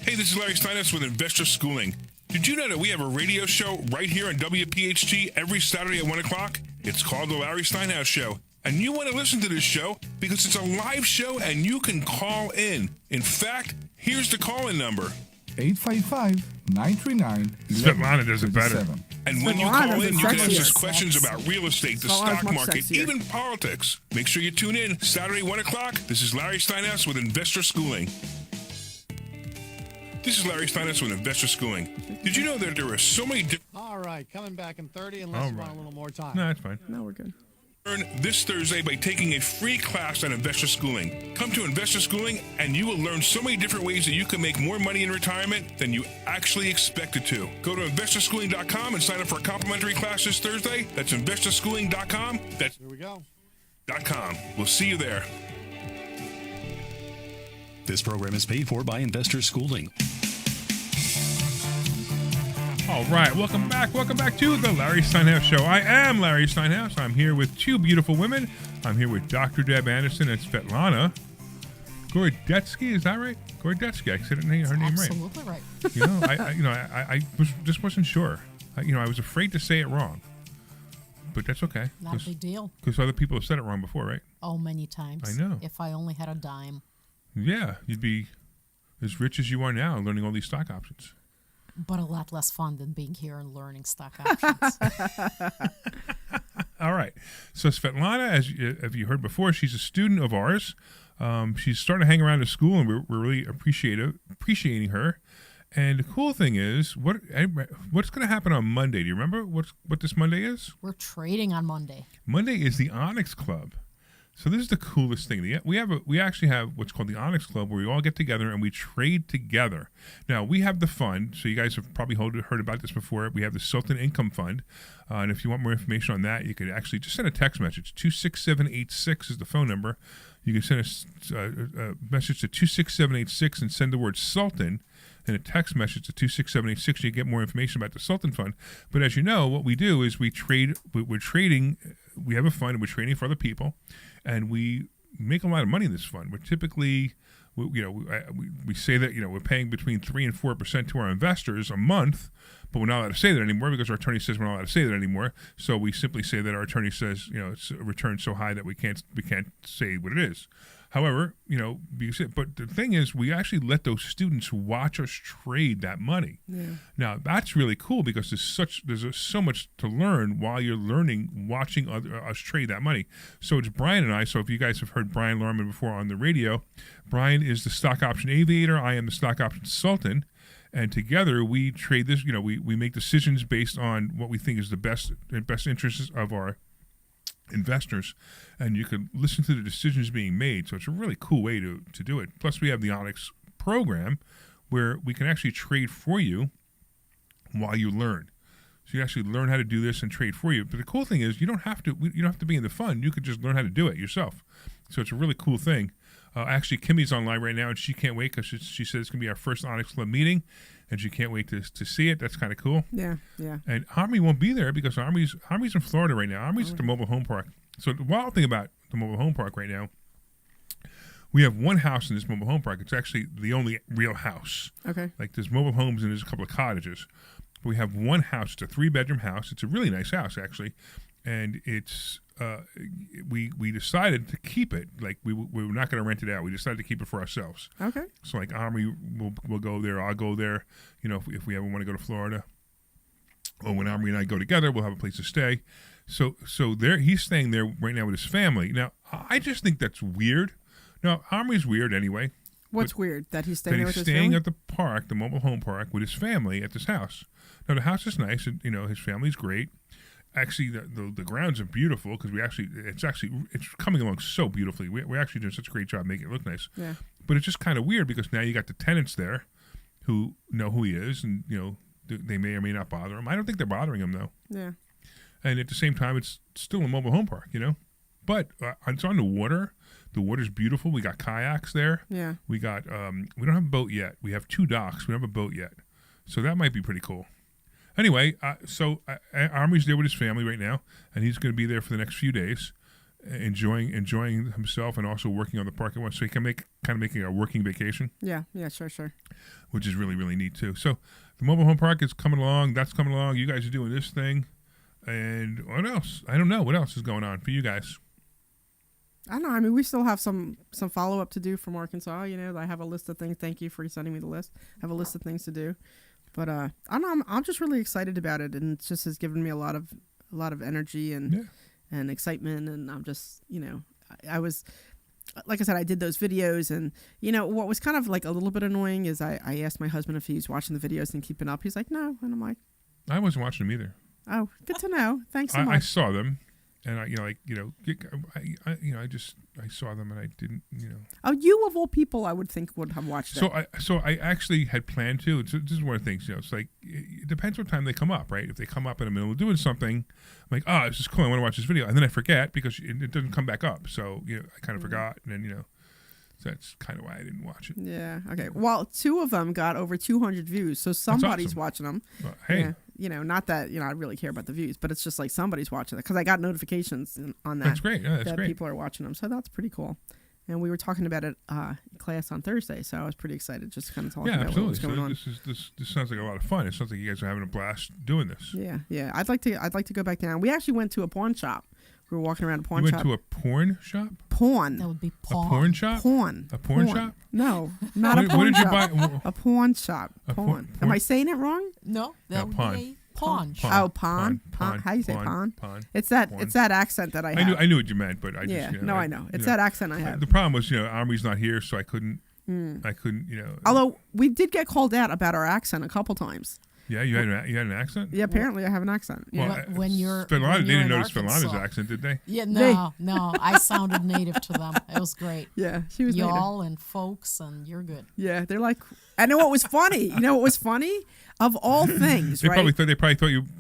Hey, this is Larry Steinhouse with Investor Schooling. Did you know that we have a radio show right here on WPHT every Saturday at 1 o'clock? It's called The Larry Steinhouse Show. And you want to listen to this show because it's a live show and you can call in. In fact, here's the call-in number. 855-939-1137. Svetlana does it better. And when you call in, you can ask us sexiest. questions about real estate, the stock market, even politics. Make sure you tune in Saturday, 1 o'clock. This is Larry Steinhouse with Investor Schooling. This is Larry Steinhouse with Investor Schooling. Did you know that there are so many different... All right, coming back in 30 unless you want a little more time. No, that's fine. No, we're good. Learn this Thursday by taking a free class on Investor Schooling. Come to Investor Schooling and you will learn so many different ways that you can make more money in retirement than you actually expected to. Go to investorschooling.com and sign up for a complimentary class this Thursday. That's investorschooling.com. That's Here we go. .com. We'll see you there. This program is paid for by Investor Schooling. All right, welcome back to the Larry Steinhouse Show. I am Larry Steinhouse. I'm here with two beautiful women. I'm here with Dr. Deb Anderson and Svetlana Gordetsky. Is that right? Gordetsky. I said her name right. Absolutely right. You know, I just wasn't sure. I was afraid to say it wrong, but that's okay. Not a big deal. Because other people have said it wrong before, right? Oh, many times. I know. If I only had a dime. Yeah, you'd be as rich as you are now, learning all these stock options. But a lot less fun than being here and learning stock options. All right. So Svetlana, as you heard before, she's a student of ours. She's starting to hang around at school, and we're really appreciating her. And the cool thing is, what's going to happen on Monday? Do you remember what this Monday is? We're trading on Monday. Monday is the Onyx Club. So this is the coolest thing. We actually have what's called the Onyx Club, where we all get together and we trade together. Now, we have the fund, so you guys have probably heard about this before. We have the Sultan Income Fund, and if you want more information on that, you could actually just send a text message. 26786 is the phone number. You can send a message to 26786 and send the word Sultan and a text message to 26786. You get more information about the Sultan Fund. But as you know, what we do is we trade. We're trading. We have a fund, and we're trading for other people, and we make a lot of money in this fund. We're typically, we say that we're paying between 3% and 4% to our investors a month, but we're not allowed to say that anymore because our attorney says we're not allowed to say that anymore. So we simply say that our attorney says it's a return so high that we can't say what it is. However, but the thing is, we actually let those students watch us trade that money. Yeah. Now, that's really cool because there's so much to learn while you're watching us trade that money. So it's Brian and I. So if you guys have heard Brian Larman before on the radio, Brian is the stock option aviator. I am the stock option sultan. And together we trade this, we make decisions based on what we think is the best interests of our investors, and you can listen to the decisions being made. So it's a really cool way to do it. Plus, we have the Onyx program where we can actually trade for you while you learn. So you actually learn how to do this and trade for you. But the cool thing is you don't have to be in the fund. You could just learn how to do it yourself. So it's a really cool thing. Actually, Kimmy's online right now, and she can't wait because she said it's going to be our first Onyx Club meeting, and she can't wait to see it. That's kind of cool. Yeah. And Omri won't be there because Omri's in Florida right now. Omri's at the mobile home park. So the wild thing about the mobile home park right now, we have one house in this mobile home park. It's actually the only real house. Okay. Like there's mobile homes and there's a couple of cottages. We have one house. It's a 3-bedroom house. It's a really nice house, actually. And it's we decided to keep it. Like we were not going to rent it out. We decided to keep it for ourselves. Okay. So like Omri will go there. I'll go there. If we ever want to go to Florida. or when Omri and I go together, we'll have a place to stay. So he's staying there right now with his family. Now, I just think that's weird. Now, Omri's weird anyway. What's weird? That he's staying there with his family? He's staying at the park, the mobile home park, with his family at this house. Now, the house is nice, and, his family's great. Actually, the grounds are beautiful because it's coming along so beautifully. We're actually doing such a great job making it look nice. Yeah. But it's just kind of weird because now you got the tenants there who know who he is, and, they may or may not bother him. I don't think they're bothering him, though. Yeah. And at the same time, it's still a mobile home park, But it's on the water. The water's beautiful. We got kayaks there. Yeah. We got, we don't have a boat yet. We have 2 docks. We don't have a boat yet. So that might be pretty cool. Anyway, Omri's there with his family right now, and he's going to be there for the next few days, enjoying himself and also working on the park at once. So he can making a working vacation. Yeah, sure. Which is really, really neat too. So the mobile home park is coming along. That's coming along. You guys are doing this thing. And what else? I don't know. What else is going on for you guys? I don't know. I mean, we still have some follow-up to do from Arkansas. I have a list of things. Thank you for sending me the list. I have a list of things to do. But I don't know. I'm just really excited about it, and it just has given me a lot of energy and excitement. And I'm just, I was, like I said, I did those videos, and what was kind of like a little bit annoying is I asked my husband if he was watching the videos and keeping up. He's like, no, and I'm like, I wasn't watching them either. Oh, good to know. Thanks so much. I saw them. And I saw them, and I didn't, Oh, you of all people, I would think would have watched it. So I actually had planned to. This is one of the things, it's like it depends what time they come up, right? If they come up in the middle of doing something, I'm like, oh, this is cool. I want to watch this video, and then I forget because it doesn't come back up. So I kind of forgot, and then so that's kind of why I didn't watch it. Yeah. Okay. Well, 2 of them got over 200 views, so somebody's awesome. Watching them. Well, hey. Yeah. Not that I really care about the views, but it's just like somebody's watching it because I got notifications on that. That's great. Yeah, that's that great. People are watching them, so that's pretty cool. And we were talking about it in class on Thursday, so I was pretty excited just kind of talking about what was going on. This sounds like a lot of fun. It sounds like you guys are having a blast doing this. Yeah. I'd like to go back down. We actually went to a pawn shop. We were walking around a pawn shop. You went to a porn shop? Pawn. That would be pawn. A porn shop? Pawn. A porn shop? No, not a pawn what did you shop. buy? A pawn shop. Pawn. Am I saying it wrong? No, that would pawn. be a pawn. Oh, pawn. How do you say pawn? Pawn. It's that accent that I have. I knew what you meant, but I I know. It's that accent I have. The problem was, Omri's not here, so I couldn't. Although we did get called out about our accent a couple times. Yeah, you had an accent? Yeah, apparently I have an accent. Yeah. Well, when you're they didn't notice Arkansas. Svelana's accent, did they? Yeah, no. I sounded native to them. It was great. Yeah, she was y'all native. And folks, and you're good. Yeah, they're like, I know what was funny. You know what was funny? Of all things, they right? probably thought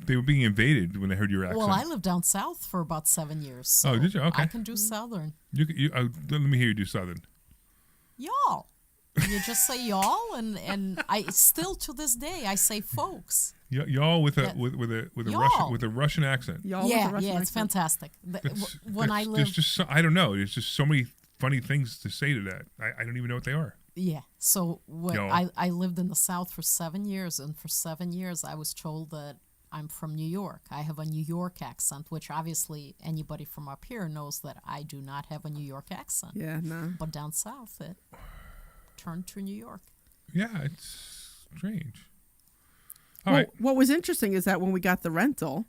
they were being invaded when they heard your accent. Well, I lived down south for about 7 years. So oh, did you? Okay. I can do Southern. Let me hear you do Southern. Y'all. You just say y'all, and I still to this day I say folks. Y'all with a Russian accent. Y'all yeah, with a Russian accent. It's fantastic. When I lived, I don't know. There's just so many funny things to say to that. I don't even know what they are. Yeah. So when I lived in the South for 7 years, and for 7 years I was told that I'm from New York. I have a New York accent, which obviously anybody from up here knows that I do not have a New York accent. Yeah, no. But down south it turned to New York. Yeah, it's strange. All right. What was interesting is that when we got the rental,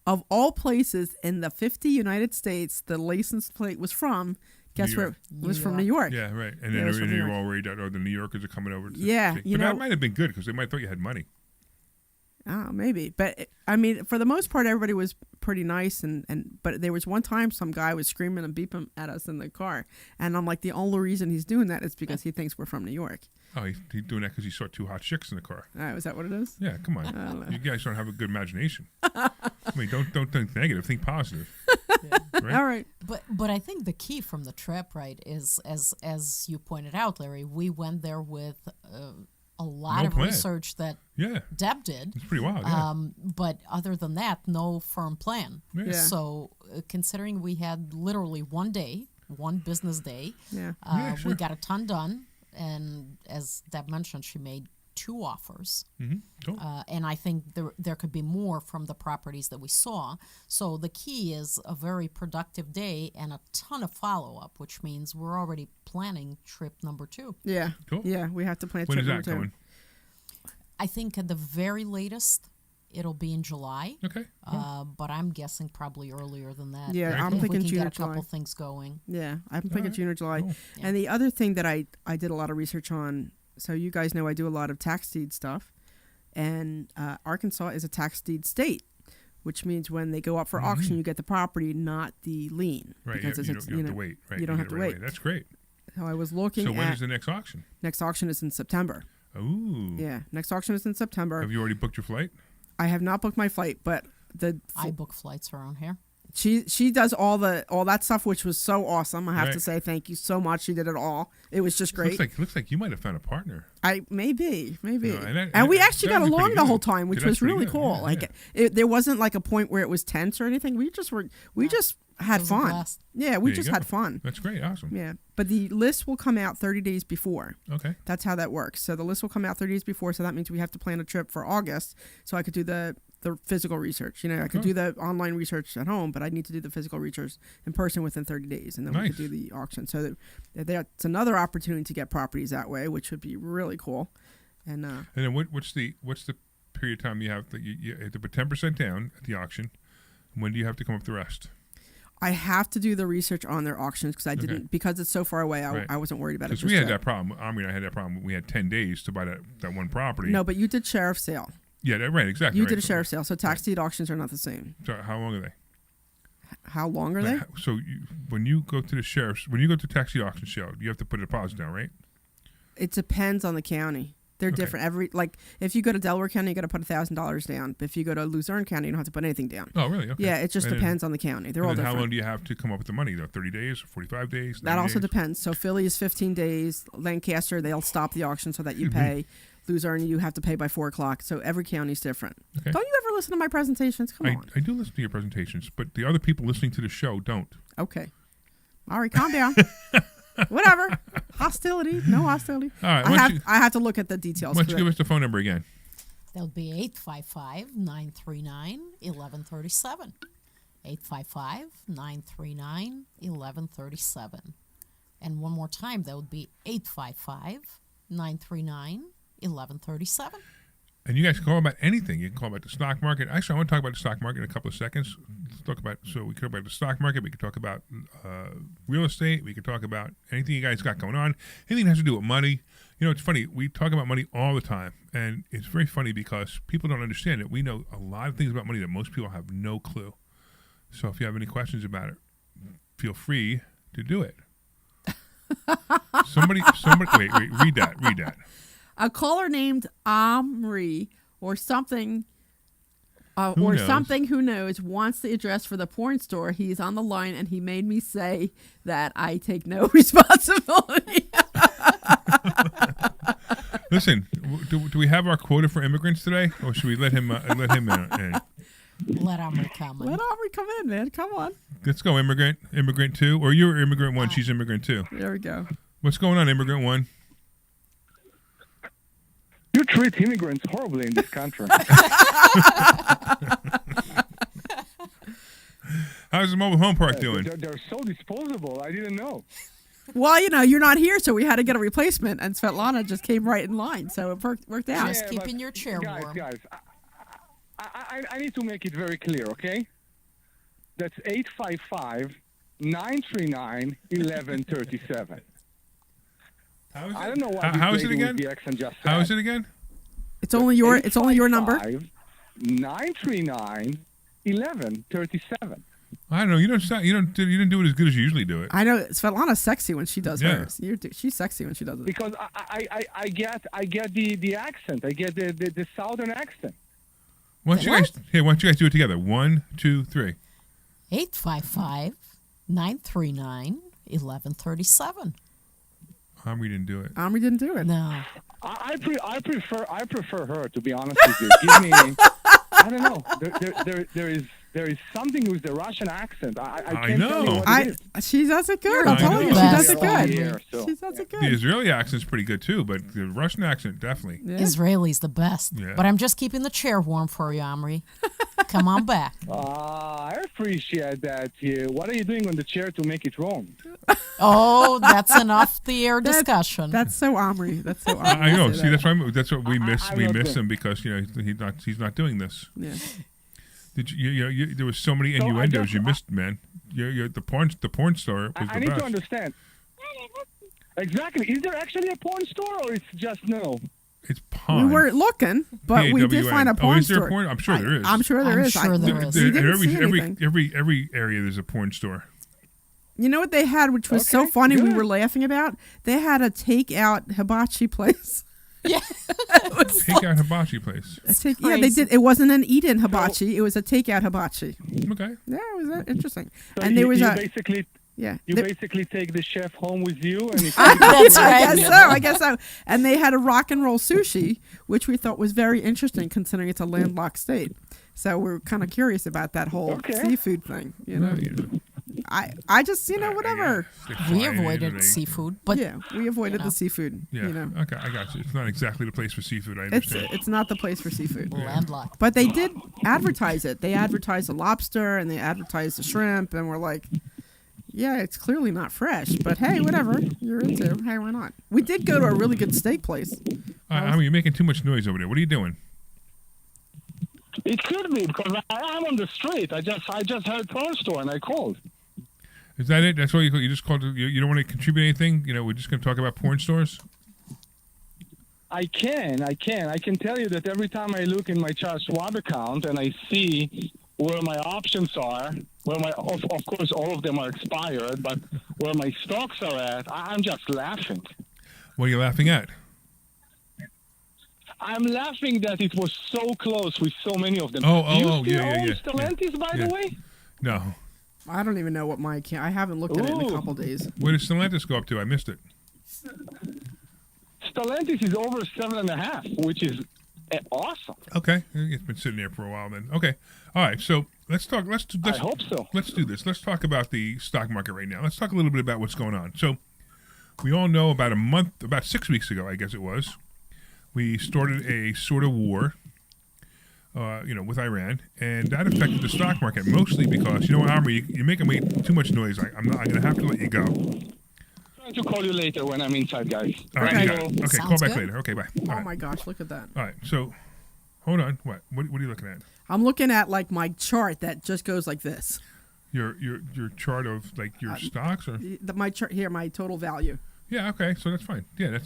of all places in the 50 United States, the license plate was from. Guess where? It was from New York. Yeah, right. And then you were all worried that the New Yorkers are coming over. But that might have been good because they might thought you had money. Oh, maybe. But, I mean, for the most part, everybody was pretty nice. But there was one time some guy was screaming and beeping at us in the car. And I'm like, the only reason he's doing that is because he thinks we're from New York. Oh, he's doing that because he saw 2 hot chicks in the car. Oh, is that what it is? Yeah, come on. You guys don't have a good imagination. I mean, don't think negative. Think positive. Yeah. Right? All right. But I think the key from the trip, right, is as you pointed out, Larry, we went there with a lot of research that Deb did. It's pretty wild, yeah. But other than that, no firm plan. Yeah. So considering we had literally one business day, sure. we got a ton done. And as Deb mentioned, she made 2 offers. Mm-hmm. Cool. And I think there could be more from the properties that we saw. So the key is a very productive day and a ton of follow-up, which means we're already planning trip number 2. Yeah. Cool. Yeah, we have to plan when trip is number that 2. going? I think at the very latest it'll be in July. Okay. But I'm guessing probably earlier than that. Yeah, I'm if thinking we can June get or a couple July. things going. Yeah, I'm thinking June or July. Cool. Yeah. And the other thing that I did a lot of research on, so you guys know I do a lot of tax deed stuff, and Arkansas is a tax deed state, which means when they go up for auction, you get the property, not the lien. Right. Because You don't have to wait. Right. You don't have to wait. That's great. So I was looking So when at is the next auction? next auction is in September. Ooh. Yeah, next auction is in September. Have you already booked your flight? I have not booked my flight, but I book flights around here. she does all that stuff, which was so awesome. I have to Right. say thank you so much. She did it all. It was just great. Looks like you might have found a partner. Maybe, No, and we actually that got would be along pretty the good. whole time, which Yeah, that's was really pretty cool. good. Yeah, There wasn't like a point where it was tense or anything. We just had It was a fun. blast. Yeah, we There you just go. had fun. That's great. Awesome. Yeah, but the list will come out 30 days before. Okay. That's how that works. So the list will come out 30 days before. So that means we have to plan a trip for August. So I could do the physical research. I could do the online research at home, but I need to do the physical research in person within 30 daas, and then we Nice. could do the auction. So that's another opportunity to get properties that way, which would be really cool. And And then what's the period of time you have that you have to put 10% down at the auction? When do you have to come up with the rest? I have to do the research on their auctions because I didn't because it's so far away. Right. I wasn't worried about it. Because we had that problem. Omri and I had that problem. We had 10 days to buy that one property. No, but you did sheriff's sale. Yeah, right. Exactly. You right. did a sheriff's sale, so tax deed auctions are not the same. So how long are they? How long are they? So when you go to the sheriff's, when you go to tax deed auction sale, you have to put a deposit down, right? It depends on the county. They're Okay. different. If you go to Delaware County, you got to put $1,000 down. But if you go to Luzerne County, you don't have to put anything down. Oh, really? Okay. Yeah, it just And then- depends on the county. They're all and then different. how long do you have to come up with the money, though? 30 days, 45 days? That 90 also days? depends. So Philly is 15 days. Lancaster, they'll stop the auction so that you pay. Luzerne, you have to pay by 4 o'clock. So every county's different. Okay. Don't you ever listen to my presentations? Come on. I do listen to your presentations, but the other people listening to the show don't. Okay. All right, calm down. Whatever. Hostility. No hostility. All right. I have to look at the details. Why don't you give us the phone number again? That'll be 855-939-1137. 855-939-1137. And one more time, that would be 855-939-1137. And you guys can call about anything. You can call about the stock market. Actually, I want to talk about the stock market in a couple of seconds. Let's talk about, so we could talk about the stock market. We could talk about real estate. We could talk about anything you guys got going on. Anything that has to do with money. It's funny. We talk about money all the time. And it's very funny because people don't understand it. We know a lot of things about money that most people have no clue. So if you have any questions about it, feel free to do it. Somebody, wait, read that. A caller named Omri or something, who knows, wants the address for the porn store. He's on the line, and he made me say that I take no responsibility. Listen, do we have our quota for immigrants today, or should we let him in? Let Omri come in. Let Omri come in, man. Come on. Let's go, immigrant 2, or you're immigrant 1. She's immigrant 2. There we go. What's going on, immigrant 1? You treat immigrants horribly in this country. How's the mobile home park doing? They're so disposable. I didn't know. Well, you're not here, so we had to get a replacement, and Svetlana just came right in line, so it worked out. Just keeping your chair warm. Guys, I need to make it very clear, okay? That's 855-939-1137. I don't know what How is it again? the accent just said. How is it again? It's only your number. 939-1137. I don't know. You didn't do it as good as you usually do it. I know Svetlana's sexy when she does Yeah. hers. She's sexy when she does it. Because I get the accent. I get the southern accent. Why don't you guys do it together? 1, 2, 3. 855-939-1137. Omri didn't do it. Omri didn't do it. No. I prefer her, to be honest with you. Give me, I don't know. there is something with the Russian accent. I I can't know. tell you what it is. She does it good. I I'm telling you, know. she does it Best. good. So. She does it The good. Israeli accent's pretty good too, but the Russian accent definitely. Yeah. Israeli's the best. Yeah. But I'm just keeping the chair warm for you, Omri. Come on back. I appreciate that. What are you doing on the chair to make it wrong? Oh, that's an off-the-air discussion. That's so Omri. That's so Omri. I know. to say See, that. that's what we miss. I'm We not miss good. him because he's not doing this. Yeah. Did you there was so many So I innuendos guess you missed, man. The porn star was I the need best. to understand. Exactly. Is there actually a porn store, or it's just no? It's We Pond. weren't looking, but we did P-A-W-N. find a porn is there store. a porn? I'm sure there is. I'm sure there I'm is. sure there is. We didn't every, see anything. every area there's a porn store. You know what they had, which was so Okay, funny, we good. were laughing about? They had a takeout hibachi place. Yeah. Take out hibachi place. Yeah, they did. It wasn't an eat-in hibachi. It was a takeout hibachi. Okay. Yeah, it was interesting. So And there was you a basically yeah. you there- basically take the chef home with you, and if That's right. I guess so. And they had a rock and roll sushi, which we thought was very interesting considering it's a landlocked state. So we're kind of curious about that whole Okay. seafood thing. You know, I just whatever. We avoided seafood, but Yeah, we avoided know. the seafood. Yeah. You know, Okay, I got you. It's not exactly the place for seafood. I it's understand. not the place for seafood. landlocked. But they did advertise it. They advertised the lobster and they advertised the shrimp, and we're like, yeah, it's clearly not fresh. But hey, whatever you're into, hey, why not? We did go to a really good steak place. I mean, you're making too much noise over there. What are you doing? it could be because I'm on the street. I just heard porn store, and I called. Is that it? That's all you just called? You don't want to contribute anything? We're just going to talk about porn stores? I can tell you that every time I look in my chart swap account and I see where my options are, of course all of them are expired, but where my stocks are at, I'm just laughing. What are you laughing at? I'm laughing that it was so close with so many of them. Oh, Do you oh, still yeah, own yeah. Stellantis, by Yeah. the way? No. I don't even know what my account. I haven't looked at it in a Ooh. couple days. Where does Stellantis go up to? I missed it. Stellantis is over 7.5, which is awesome. Okay. It's been sitting there for a while then. Okay. All right. So let's talk. Let's I hope so. Let's do this. Let's talk about the stock market right now. Let's talk a little bit about what's going on. So we all know about 6 weeks ago, I guess it was, we started a sort of war, with Iran, and that affected the stock market mostly because, Omri, you're making me too much noise. I'm going to have to let you go. I'm trying to call you later when I'm inside, guys. All right. Okay. You got it. Okay. Sounds Call back good. later. Okay. Bye. All Oh right. my gosh, look at that. All right. So hold on. What are you looking at? I'm looking at like my chart that just goes like this. Your chart of like your stocks or My chart here, my total value. yeah. Okay. So that's fine. Yeah.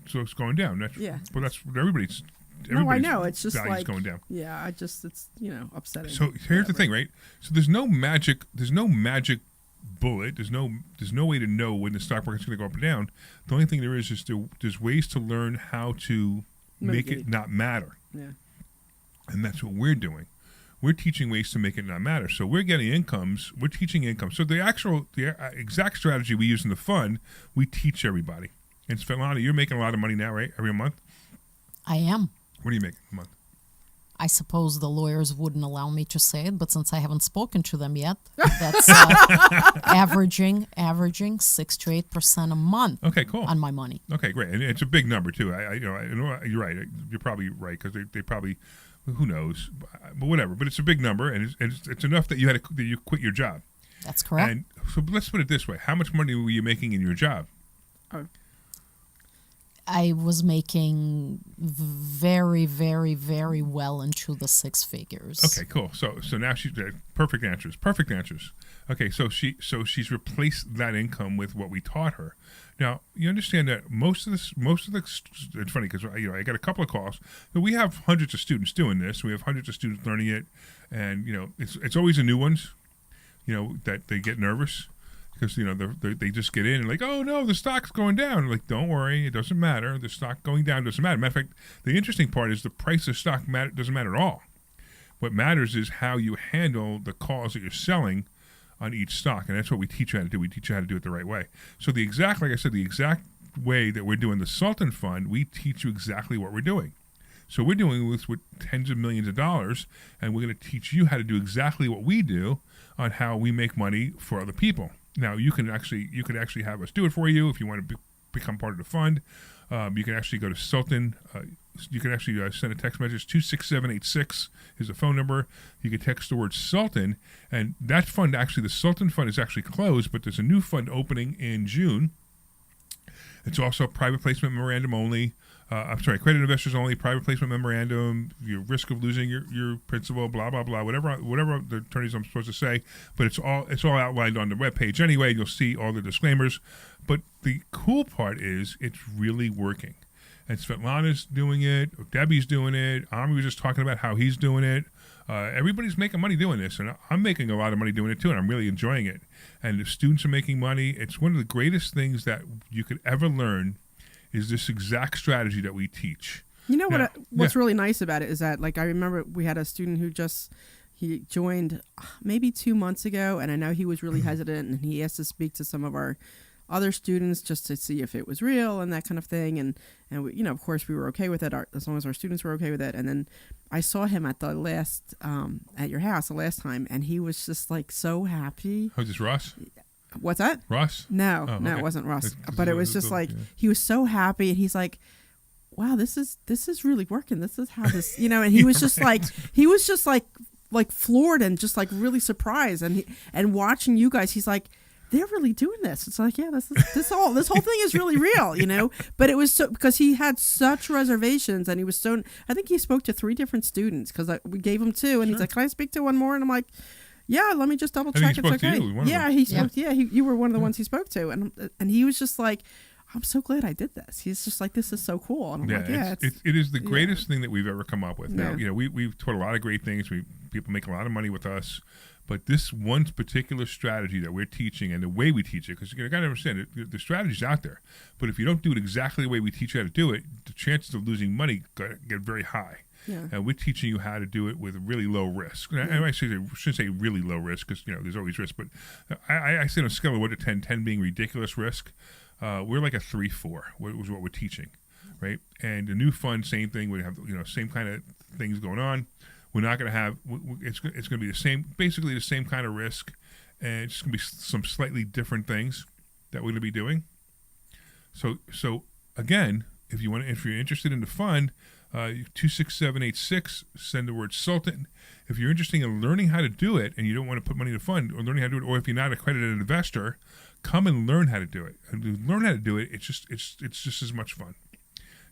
So it's going down. That's Yeah. Well, that's what everybody's. No, I know. It's just value's like going down. Yeah, it's upsetting. So here's the thing, right? So there's no magic bullet. There's no way to know when the stock market's going to go up or down. The only thing there is there's ways to learn how to make it Mitigate. not matter, Yeah. and that's what we're doing. We're teaching ways to make it not matter. So we're getting incomes. We're teaching income. So the exact strategy we use in the fund, we teach everybody. And Svetlana, you're making a lot of money now, right? Every month. I am. What do you make a month? I suppose the lawyers wouldn't allow me to say it, but since I haven't spoken to them yet, that's averaging 6 to 8% a month Okay, cool. on my money. Okay, great, and it's a big number too. I you're right. You're probably right because they probably, who knows, but whatever. But it's a big number, and it's enough that you quit your job. That's correct. And so let's put it this way: how much money were you making in your job? I was making very, very, very well into the 6 figures. Okay, cool. So now she's perfect answers. Perfect answers. Okay, so she's replaced that income with what we taught her. Now you understand that most of the it's funny because I got a couple of calls. But we have hundreds of students doing this. We have hundreds of students learning it, and it's always the new ones, that they get nervous. Because they just get in and like, oh no, the stock's going down. Like, don't worry, it doesn't matter. The stock going down doesn't matter. Matter of fact, the interesting part is the price of stock doesn't matter at all. What matters is how you handle the calls that you're selling on each stock, and that's what we teach you how to do. We teach you how to do it the right way. So the exact way that we're doing the Sultan Fund, we teach you exactly what we're doing. So we're doing this with tens of millions of dollars, and we're going to teach you how to do exactly what we do on how we make money for other people. Now, you could actually have us do it for you if you want to become part of the fund. You can actually go to Sultan. You can actually send a text message. 26786 is the phone number. You can text the word Sultan, and that fund, actually, the Sultan fund is actually closed, but there's a new fund opening in June. It's also private placement memorandum only. Accredited investors only, private placement memorandum, your risk of losing your principal, blah, blah, blah, whatever the attorneys I'm supposed to say. But it's all outlined on the webpage anyway. You'll see all the disclaimers. But the cool part is it's really working. And Svetlana's doing it. Debbie's doing it. Omri was just talking about how he's doing it. Everybody's making money doing this. And I'm making a lot of money doing it too, and I'm really enjoying it. And the students are making money. It's one of the greatest things that you could ever learn is this exact strategy that we teach. You know what's really nice about it is that, like, I remember we had a student who he joined maybe 2 months ago, and I know he was really hesitant, and he asked to speak to some of our other students just to see if it was real and that kind of thing. And we, you know, of course we were okay with it as long as our students were okay with it. And then I saw him at the last, at your house the last time, and he was just like so happy. Oh, is this Ross? What's that? Ross? No, okay. It wasn't Ross. But it was just like, he was so happy, and he's like, wow, this is really working. This is how this, you know, and he was just like, floored and just like really surprised. And watching you guys, he's like, they're really doing this. It's like, yeah, this whole thing is really real, you know. But it was so because he had such reservations, and he was so. I think he spoke to 3 different students because we gave him 2, and he's like, "Can I speak to one more?" And I'm like, "Yeah, let me just double check it's okay." He spoke. Yeah, you were one of the ones he spoke to, and he was just like, "I'm so glad I did this." He's just like, "This is so cool." And I'm like, "Yeah, it is the greatest thing that we've ever come up with." Now, you know, we've taught a lot of great things. People make a lot of money with us. But this one particular strategy that we're teaching and the way we teach it, because you got to understand the strategy's out there. But if you don't do it exactly the way we teach you how to do it, the chances of losing money get very high. Yeah. And we're teaching you how to do it with really low risk. And I shouldn't say really low risk because, you know, there's always risk. But I say on a scale of 1 to 10, 10 being ridiculous risk, we're like a 3-4 was what we're teaching, right? And the new fund, same thing. We have, you know, same kind of things going on. We're not going to have. It's going to be the same, basically the same kind of risk, and it's going to be some slightly different things that we're going to be doing. So again, if you're interested in the fund, 26786, send the word Sultan. If you're interested in learning how to do it and you don't want to put money in the fund, or learning how to do it, or if you're not an accredited investor, come and learn how to do it. And to learn how to do it, it's just as much fun.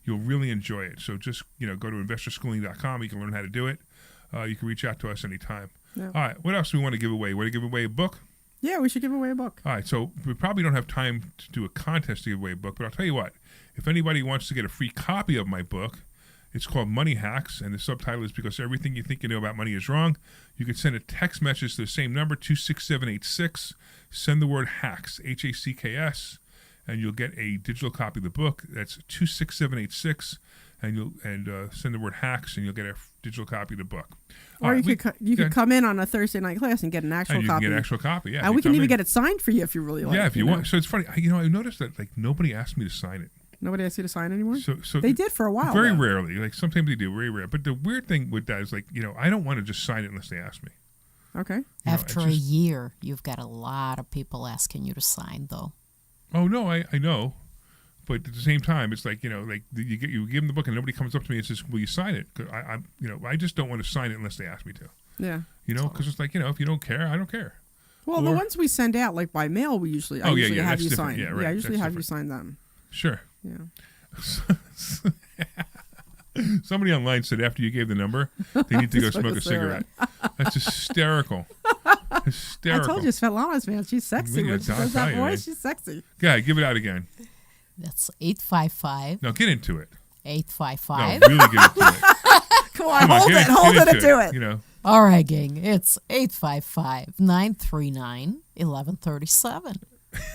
You'll really enjoy it. So just, you know, go to investorschooling.com. You can learn how to do it. You can reach out to us anytime. Yeah. All right. What else do we want to give away? Want to give away a book? Yeah, we should give away a book. All right. So we probably don't have time to do a contest to give away a book, but I'll tell you what. If anybody wants to get a free copy of my book, it's called Money Hacks, and the subtitle is Because Everything You Think You Know About Money is Wrong. You can send a text message to the same number, 26786. Send the word HACKS, HACKS, and you'll get a digital copy of the book. That's 26786. And send the word HACKS, and you'll get a digital copy of the book. Or you could come in on a Thursday night class and get an actual copy. You can get an actual copy, yeah. And we can even get it signed for you if you really like. Yeah, if you want. So it's funny. I noticed that like nobody asked me to sign it. Nobody asked you to sign anymore? So they did for a while. Very rarely. Like sometimes they do, very rare. But the weird thing with that is like, you know, I don't want to just sign it unless they ask me. Okay. After a year, you've got a lot of people asking you to sign, though. Oh no, I know. But at the same time, it's like, you know, like you give them the book and nobody comes up to me and says, "Will you sign it?" Because I just don't want to sign it unless they ask me to. Yeah. You know, because it's like, you know, if you don't care, I don't care. Well, the ones we send out, like by mail, I usually have you sign. Yeah, right. I usually have you sign them. Sure. Yeah. Somebody online said after you gave the number, they need to go smoke a cigarette. That's hysterical. Hysterical. I told you, Svetlana's man. She's sexy. When she does that voice, she's sexy. Yeah, give it out again. That's 855. No, get into it. 855. No, really get into it. Come on, hold it and do it. You know. All right, gang. It's 855-939-1137.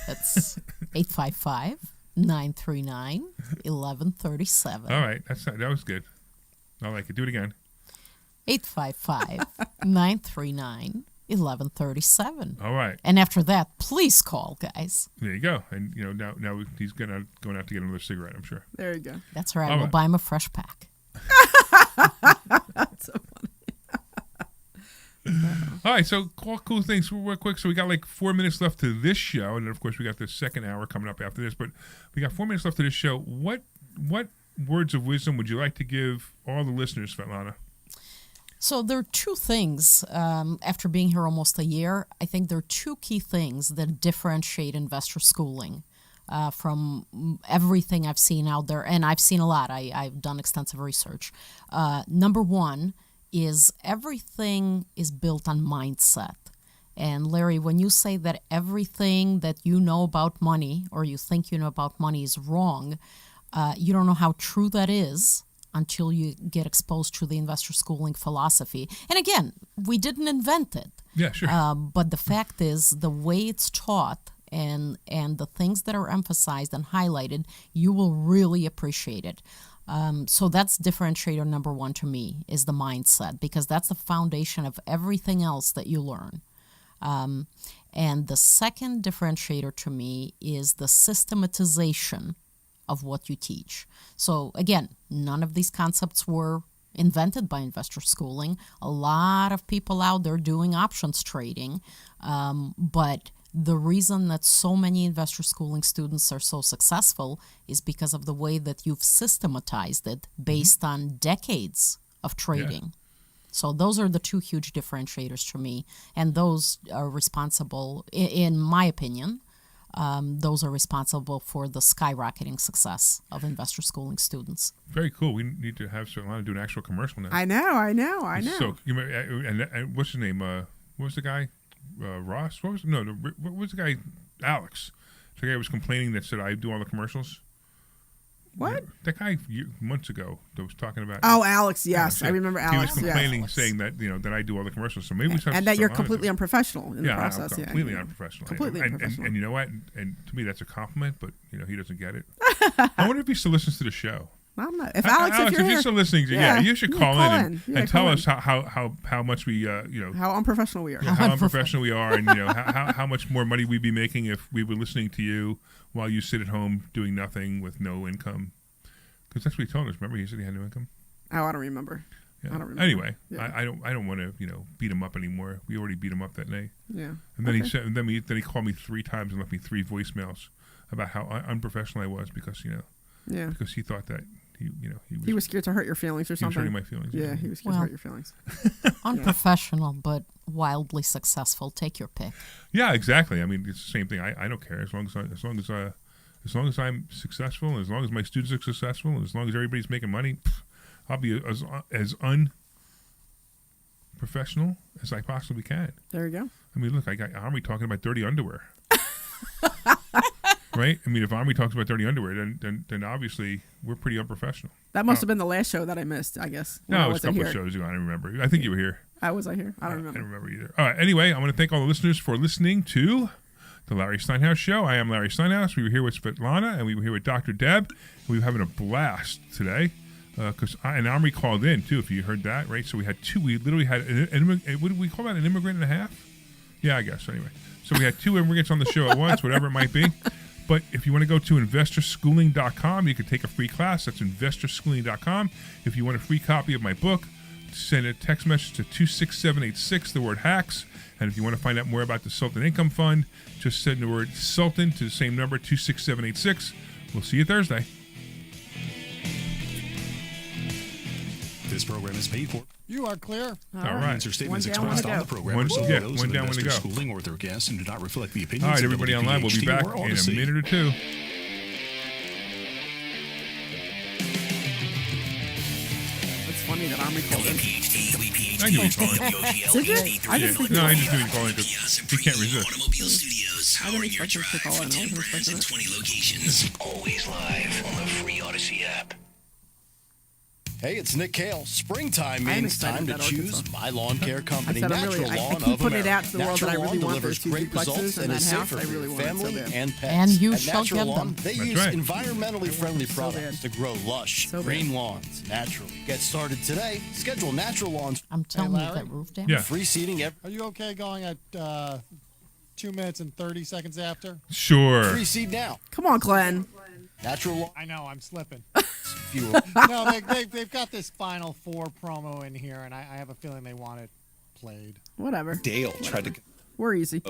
That's 855-939-1137. All right, that was good. I like it. Do it again. 855-939-1137. All right. And after that, please call, guys. There you go. And you know now he's going out to get another cigarette, I'm sure. There you go. That's right. All We'll right. buy him a fresh pack. That's so funny. All right, so cool things real quick. So we got like 4 minutes left to this show, and then of course we got the second hour coming up after this. But we got 4 minutes left to this show. What words of wisdom would you like to give all the listeners, Svetlana? So there are two things. After being here almost a year, I think there are two key things that differentiate investor schooling from everything I've seen out there, and I've seen a lot. I've done extensive research. Number one is everything is built on mindset. And Larry, when you say that everything that you know about money or you think you know about money is wrong, you don't know how true that is until you get exposed to the investor schooling philosophy. And again, we didn't invent it. Yeah, sure. But the fact is, the way it's taught and the things that are emphasized and highlighted, you will really appreciate it. So that's differentiator number one to me, is the mindset, because that's the foundation of everything else that you learn. And the second differentiator to me is the systematization of what you teach. So again, none of these concepts were invented by investor schooling. A lot of people out there doing options trading, but the reason that so many investor schooling students are so successful is because of the way that you've systematized it based on decades of trading. Yeah. So those are the two huge differentiators for me, and those are responsible, in my opinion, those are responsible for the skyrocketing success of investor schooling students. Very cool. We need to have Svetlana do an actual commercial now. I know. So, and what's his name? What was the guy? Ross? What was the guy? Alex. The guy who was complaining that said I do all the commercials. What? That guy months ago that was talking about. Oh, Alex. Yes, I remember Alex. He was complaining, saying that that I do all the commercials. So maybe we and that you're completely unprofessional in the process. I'm completely unprofessional. Completely unprofessional. And you know what? And to me, that's a compliment. But he doesn't get it. I wonder if he still listens to the show. I don't know. If Alex, if you're still listening, you should call in and tell us how much we how unprofessional we are. How unprofessional we are, and how much more money we'd be making if we were listening to you while you sit at home doing nothing with no income. Because that's what he told us. Remember, he said he had no income. Oh, I don't remember. Yeah. I don't remember. Anyway, I don't want to beat him up anymore. We already beat him up that night. Yeah. And then he called me 3 times and left me 3 voicemails about how unprofessional I was because because he thought that he was scared to hurt your feelings or something. He was hurting my feelings. Yeah, he was scared to hurt your feelings. Unprofessional, but wildly successful. Take your pick. Yeah, exactly. I mean, it's the same thing. I don't care as long as I'm successful, and as long as my students are successful, and as long as everybody's making money, I'll be as unprofessional as I possibly can. There you go. I mean, look, I got Omri talking about dirty underwear. Right? I mean, if Omri talks about dirty underwear, then obviously we're pretty unprofessional. That must have been the last show that I missed, I guess. No, it was a couple of shows ago. I don't remember. I think you were here. Was I here? I don't remember. I don't remember either. All right. Anyway, I want to thank all the listeners for listening to the Larry Steinhouse Show. I am Larry Steinhouse. We were here with Svetlana, and we were here with Dr. Deb. We were having a blast today and Omri called in, too, if you heard that, right? So we had 2. We literally had, what did we call that, an immigrant and a half? Yeah, I guess. Anyway. So we had 2 immigrants on the show at once, whatever it might be. But if you want to go to investorschooling.com, you can take a free class. That's investorschooling.com. If you want a free copy of my book, send a text message to 26786, the word HACKS. And if you want to find out more about the Sultan Income Fund, just send the word Sultan to the same number, 26786. We'll see you Thursday. This program is paid for. You are clear. All right. Answer statements expressed on the program are solely those of investor schooling or their guests and do not reflect the opinions. All right, everybody online. We'll be back in a minute or 2. It's funny that Omri called in. I knew he was calling. I just knew he was calling because he can't resist. Automobile Studios, powering your expect him to drive call in. with I 10 wasn't brands and expecting 20 locations. Always live on the free Odyssey app. Hey, it's Nick Kale. Springtime means time to choose My Lawn Care Company. I Natural really, Lawn I keep of putting America. it out to the world that I really want delivers those 2 great results duplexes and and is that house. safer I for really your want it so family bad. and pets. And you At shall Natural get Lawn, them. they That's use right. environmentally friendly So products to grow lush, So green bad. lawns naturally. Get started today. Schedule Natural Lawns. I'm telling you, Larry? that roof damage. Yeah. Free seating. Are you okay going at 2 minutes and 30 seconds after? Sure. Free seed now. Come on, Glenn. Natural Lawn. I know, I'm slipping. you were. No, they've got this Final Four promo in here, and I have a feeling they want it played. Whatever. Dale tried to. We're easy.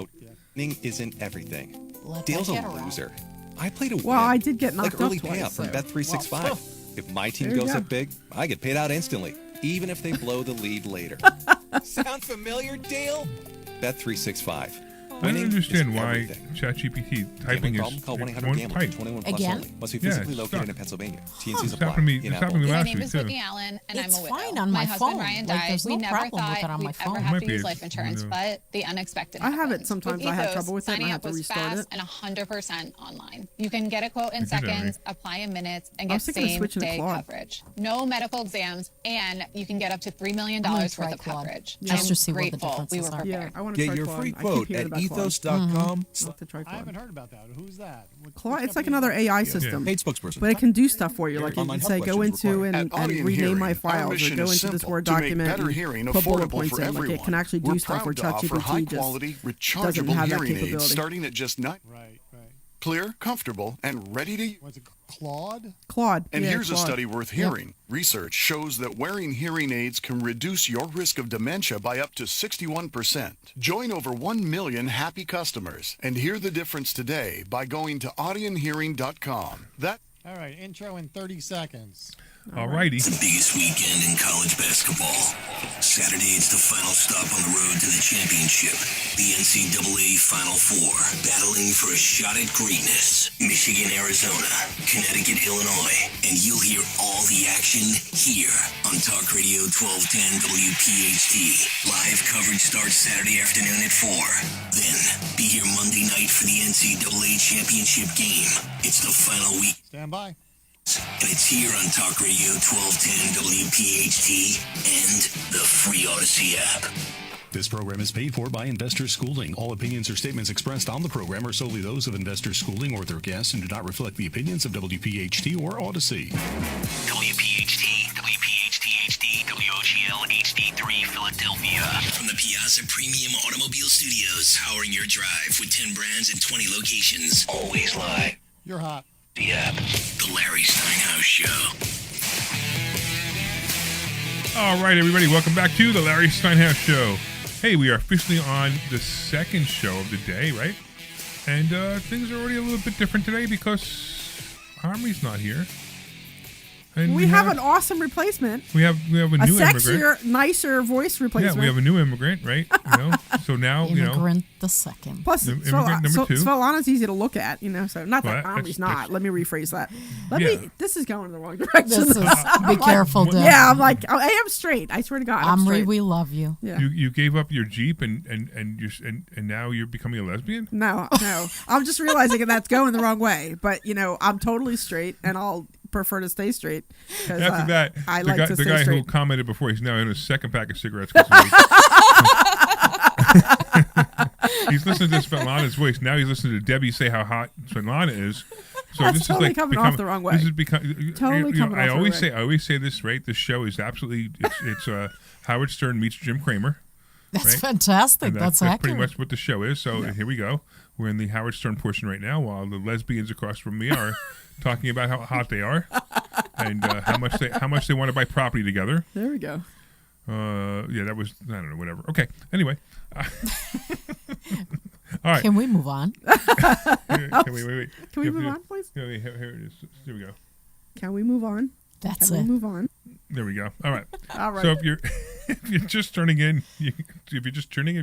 Winning isn't everything. Let Dale's a that get loser. I played a win. Well, I did get knocked like early up twice, payout from so. Bet365. If my team There you goes go. up big, I get paid out instantly, even if they blow the lead later. Sound familiar, Dale? Bet365. I don't understand is why everything. ChatGPT typing Gambling is problem? Call it 1-800-GAMBLER. won't type. 21 plus Again? only. Must be Yeah, physically it's located stuck. in Pennsylvania. T&C's It's apply. happened to me. In It's Apple. happened to me My last name week is too. Whitney Allen, and It's I'm a widow. fine on my husband phone. Ryan Like, died. there's We no never problem with thought it on my we'd phone. ever It have might to be use a- life insurance, yeah. but the unexpected I have happened. it sometimes. With I have Ethos, trouble with it, and I signing have up to was restart fast it. and 100% online. You can get a quote in did that seconds, apply in minutes, and I get was thinking of same switching to day Claude. coverage. No medical exams, and you can get up to $3 million I'm gonna worth try of Claude, coverage. just I'm to see what the grateful differences we were are. prepared. Yeah, I want to Get try your Claude. free I keep quote hearing at about Claude. ethos.com. I'll have to try I Claude. haven't heard about that. Who's that? Claude, it's like another AI system. Paid spokesperson. But it can do stuff for you. Like you Online can health say, go questions into required. and Audion rename my Hearing, our files or mission go is into this simple, Word to make document better and hearing put bullet affordable points for in. Like everyone. it can actually We're do stuff where proud to offer ChatGPT high-quality, just rechargeable doesn't have that hearing aids capability. starting at just $9. Right. Clear, comfortable, and ready to use. Was it Claude? Claude. And yeah, here's Claude. a study worth hearing. Research shows that wearing hearing aids can reduce your risk of dementia by up to 61%. Join over 1 million happy customers and hear the difference today by going to audionhearing.com. All right, intro in 30 seconds. Alrighty. The biggest weekend in college basketball. Saturday, it's the final stop on the road to the championship. The NCAA Final Four, battling for a shot at greatness. Michigan, Arizona, Connecticut, Illinois. And you'll hear all the action here on Talk Radio 1210 WPHT. Live coverage starts Saturday afternoon at 4. Then, be here Monday night for the NCAA championship game. It's the final week. Stand by. And it's here on Talk Radio 1210 WPHT and the free Odyssey app. This program is paid for by Investor Schooling. All opinions or statements expressed on the program are solely those of Investor Schooling or their guests and do not reflect the opinions of WPHT or Odyssey. WPHT, WPHT-HD, WOGL HD3 Philadelphia. From the Piazza Premium Automobile Studios, powering your drive with 10 brands and 20 locations. Always live. You're hot. The app. The Larry Steinhouse Show. All right, everybody, welcome back to the Larry Steinhouse Show. Hey, we are officially on the second show of the day, right? And things are already a little bit different today because Omri's not here. And We have an awesome replacement. We have a new sexier, immigrant. nicer voice replacement. Yeah, we have a new immigrant, right? So now, Immigrant the second. Plus, immigrant number 2. Svetlana's easy to look at, so not that Well, Omri's that's- not. Let me rephrase that. This is going in the wrong direction. This is, be careful, Deb. Yeah, I'm like, I am straight. I swear to God, I'm Omri, straight. we love you. Yeah. You gave up your Jeep and now you're becoming a lesbian? No. I'm just realizing that that's going the wrong way. But, I'm totally straight, and I'll prefer to stay straight. After that, I the like guy, to the stay guy who straight. commented before, he's now in his second pack of cigarettes. He's listening to Svetlana's voice. Now he's listening to Debbie say how hot Svetlana is. So That's this totally is like coming off the wrong way. This is becoming Totally coming off the wrong way. I always say this, right? This show is absolutely it's Howard Stern meets Jim Kramer. That's right? fantastic. And That's pretty accurate. much what the show is. So here we go. We're in the Howard Stern portion right now, while the lesbians across from me are talking about how hot they are and how much they want to buy property together. There we go. Yeah, that was, I don't know, whatever. Okay, anyway. All right. Can we move on? Can we wait? Can we move on, please? Here it is. Here we go. Can we move on? That's Can it. we move on? There we go. All right. All right. So if you're just tuning in, you're just tuning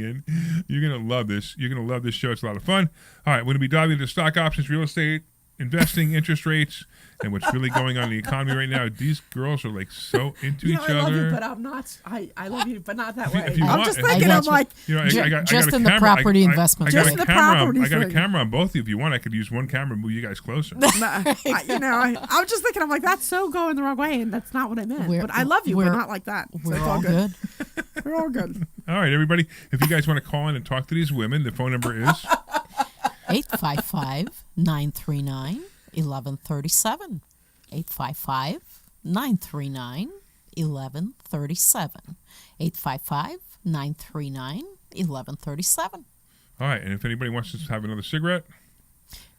in, you're gonna love this. You're gonna love this show. It's a lot of fun. All right, we're gonna be diving into stock options, real estate, investing, interest rates, and what's really going on in the economy right now. These girls are like so into each I love other. you, but I'm not. I love you, but not that If you- way. if you I'm want- just if thinking. you I'm want- like, I got Just a in the camera. property investment Just rate. in the camera. property I got a thing. camera on both of you. If you want, I could use one camera and move you guys closer. I'm just thinking. I'm like, that's so going the wrong way, and that's not what I meant. We're- but I love you, but we're- not like that. So We're it's all good. We're all good. All right, everybody. If you guys want to call in and talk to these women, the phone number is 855-939-1137. 855-939-1137. 855-939-1137. all right. And if anybody wants to have another cigarette,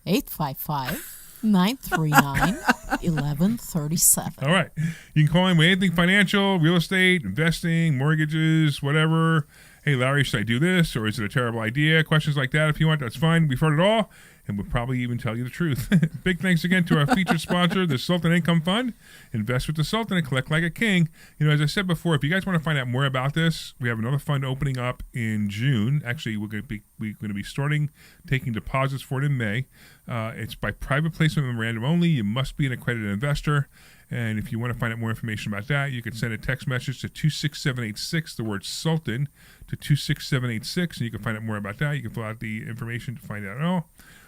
855-939-1137. 1137. All right. You can call in with anything financial, real estate, investing, mortgages, whatever. Hey, Larry, should I do this? Or is it a terrible idea? Questions like that, if you want, that's fine. We've heard it all, and we'll probably even tell you the truth. Big thanks again to our featured sponsor, the Sultan Income Fund. Invest with the Sultan and collect like a king. You know, as I said before, if you guys want to find out more about this, we have another fund opening up in June. Actually, we're going to be starting taking deposits for it in May. It's by private placement memorandum only. You must be an accredited investor. And if you want to find out more information about that, you can send a text message to 26786, the word Sultan, to 26786, and you can find out more about that. You can fill out the information to find out it all.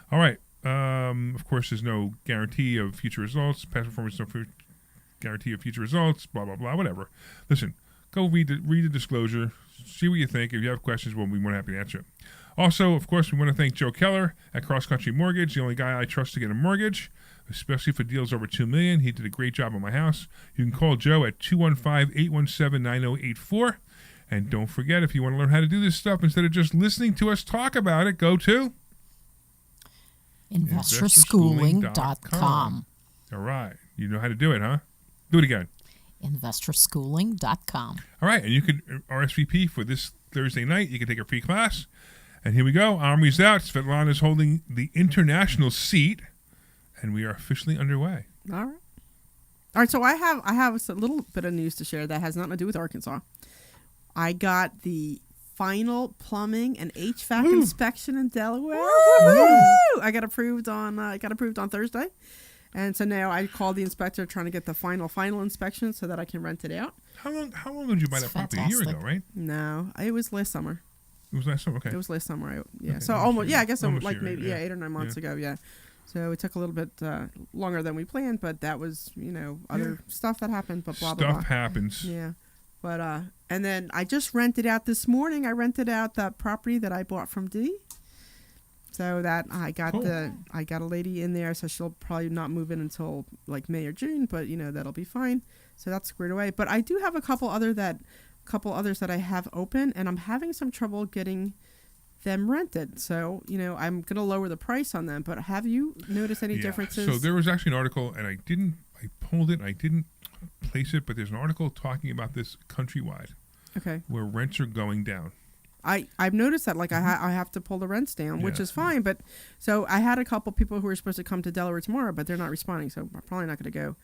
All right. Of course, there's no guarantee of future results. Past performance, no guarantee of future results, blah, blah, blah, whatever. Listen, go read the disclosure, see what you think. If you have questions, we'll be more than happy to answer it. Also, of course, we want to thank Joe Keller at Cross Country Mortgage, the only guy I trust to get a mortgage, especially for deals over $2 million. He did a great job on my house. You can call Joe at 215-817-9084. And don't forget, if you want to learn how to do this stuff, instead of just listening to us talk about it, go to investorschooling.com. All right. You know how to do it, huh? Do it again. investorschooling.com. All right. And you can RSVP for this Thursday night. You can take a free class. And here we go. Omri's out. Svetlana is holding the international seat. And we are officially underway. All right. So I have a little bit of news to share that has nothing to do with Arkansas. I got the final plumbing and HVAC inspection in Delaware. Woo! I got approved on Thursday, and so now I called the inspector trying to get the final inspection so that I can rent it out. How long did you buy that property? A year ago, right? No, it was last summer. It was last summer. Okay. It was last summer. Okay, So almost. Yeah, I guess almost like year, maybe 8 or 9 months ago. Yeah. So it took a little bit longer than we planned, but that was other stuff that happened. But blah blah blah. Stuff happens. Yeah. But and then I just rented out this morning. I rented out that property that I bought from Dee. So that I got a lady in there, so she'll probably not move in until like May or June, but that'll be fine. So that's squared away. But I do have a couple others that I have open, and I'm having some trouble getting them rented. So I'm gonna lower the price on them. But have you noticed any differences? So there was actually an article, and I pulled it. And I didn't place it, but there's an article talking about this countrywide. Okay. Where rents are going down. I've noticed that, like, I have to pull the rents down, which is fine. But so I had a couple people who were supposed to come to Delaware tomorrow, but they're not responding, so I'm probably not going to go.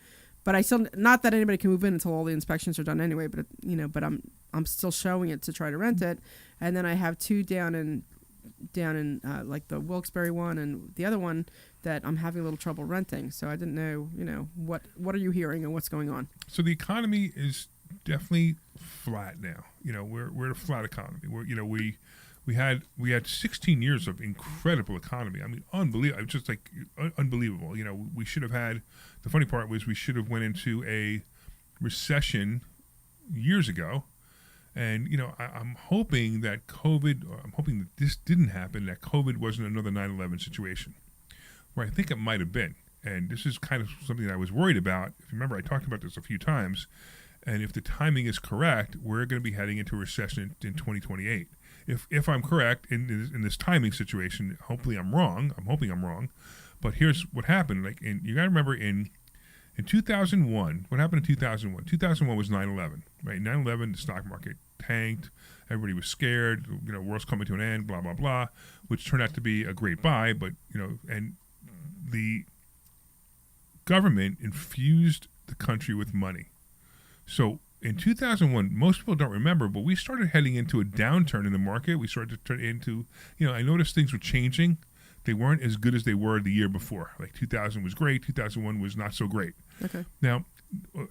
But I still, not that anybody can move in until all the inspections are done anyway. But but I'm still showing it to try to rent it, and then I have two down in like the Wilkes-Barre one and the other one that I'm having a little trouble renting. So I didn't know, what are you hearing and what's going on? So the economy is definitely flat now. We're at a flat economy. We had 16 years of incredible economy. I mean, unbelievable. Just like unbelievable. We should have had. The funny part was we should have went into a recession years ago. And, I'm hoping that this didn't happen, that COVID wasn't another 9/11 situation, where I think it might have been. And this is kind of something that I was worried about. If you remember, I talked about this a few times. And if the timing is correct, we're going to be heading into a recession in 2028. If I'm correct in this timing situation, hopefully I'm wrong. I'm hoping I'm wrong. But here's what happened. You got to remember in 2001, what happened in 2001? 2001 was 9/11, right? 9/11, the stock market tanked. Everybody was scared. World's coming to an end, blah, blah, blah, which turned out to be a great buy. But, and the government infused the country with money. So in 2001, most people don't remember, but we started heading into a downturn in the market. We started to turn into, I noticed things were changing. They weren't as good as they were the year before. Like 2000 was great. 2001 was not so great. Okay. Now,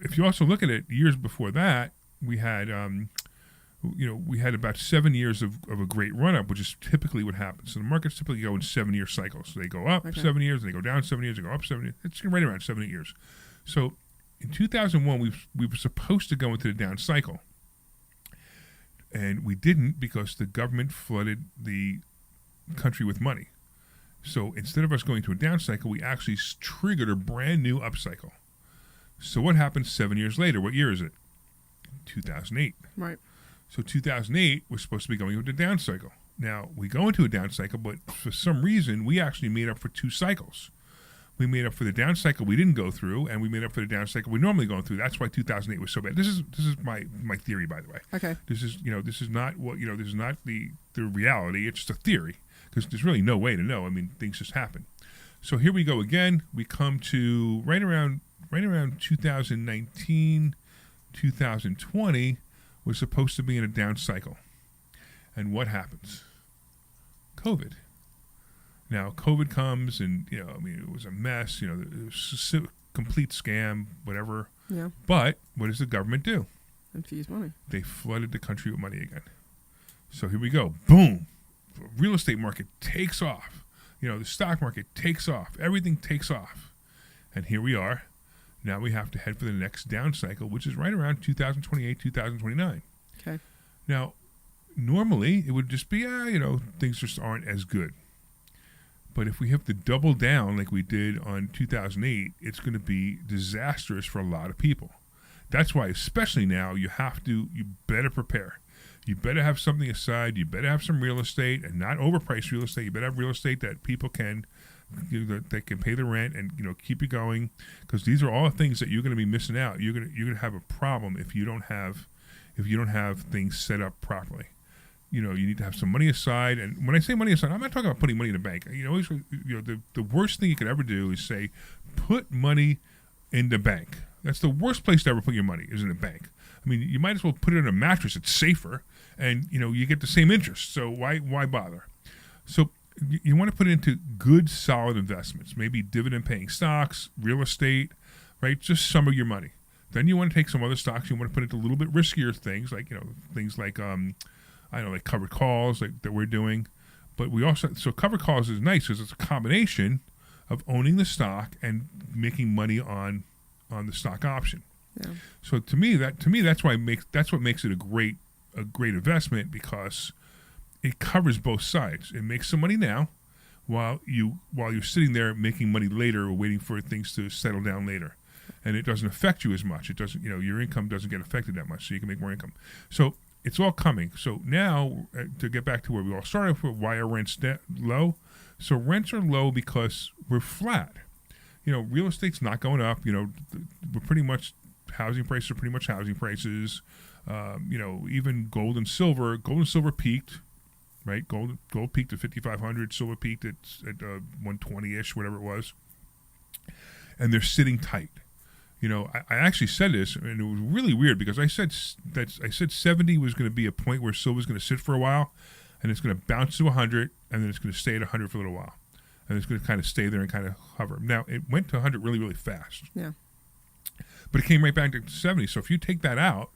if you also look at it, years before that, we had, we had about 7 years of a great run-up, which is typically what happens. So the markets typically go in 7-year cycles. So they go up 7 years, and they go down 7 years, they go up 7 years. It's right around 7 8 years. So in 2001, we were supposed to go into the down cycle. And we didn't because the government flooded the country with money. So instead of us going to a down cycle, we actually triggered a brand new upcycle. So what happened 7 years later? What year is it? 2008. Right. So 2008 was supposed to be going into a down cycle. Now, we go into a down cycle, but for some reason, we actually made up for 2 cycles. We made up for the down cycle we didn't go through, and we made up for the down cycle we normally go through. That's why 2008 was so bad. This is my theory, by the way. Okay. This is not what this is not the reality. It's just a theory because there's really no way to know. I mean, things just happen. So here we go again. We come to right around 2019, 2020. We're supposed to be in a down cycle, and what happens? COVID. Now, COVID comes and, it was a mess, it was a complete scam, whatever. Yeah. But what does the government do? Infuse money. They flooded the country with money again. So here we go. Boom. The real estate market takes off. The stock market takes off. Everything takes off. And here we are. Now we have to head for the next down cycle, which is right around 2028, 2029. Okay. Now, normally it would just be, things just aren't as good. But if we have to double down like we did on 2008, it's going to be disastrous for a lot of people. That's why, especially now, you better prepare. You better have something aside. You better have some real estate, and not overpriced real estate. You better have real estate that people can, that can pay the rent and keep you going. Because these are all things that you're going to be missing out. You're going to have a problem if you don't have things set up properly. You need to have some money aside. And when I say money aside, I'm not talking about putting money in the bank. The worst thing you could ever do is say, put money in the bank. That's the worst place to ever put your money, is in a bank. I mean, you might as well put it in a mattress. It's safer, and you get the same interest. So why bother? So you want to put it into good, solid investments, maybe dividend-paying stocks, real estate, right? Just some of your money. Then you want to take some other stocks. You want to put it into a little bit riskier things, like like covered calls that we're doing. But we also, so covered calls is nice because it's a combination of owning the stock and making money on the stock option. Yeah. So to me that's what makes it a great investment, because it covers both sides. It makes some money now while you're sitting there making money later or waiting for things to settle down later. And it doesn't affect you as much. It doesn't, your income doesn't get affected that much, so you can make more income. So it's all coming. So now, to get back to where we all started with, why are rents low? So rents are low because we're flat. Real estate's not going up. We're pretty much, housing prices are pretty much housing prices. Even gold and silver peaked, right? Gold peaked at 5,500. Silver peaked at 120-ish, whatever it was. And they're sitting tight. I actually said this, and it was really weird because I said 70 was going to be a point where silver was going to sit for a while, and it's going to bounce to 100, and then it's going to stay at 100 for a little while, and it's going to kind of stay there and kind of hover. Now it went to 100 really, really fast. Yeah. But it came right back to 70. So if you take that out,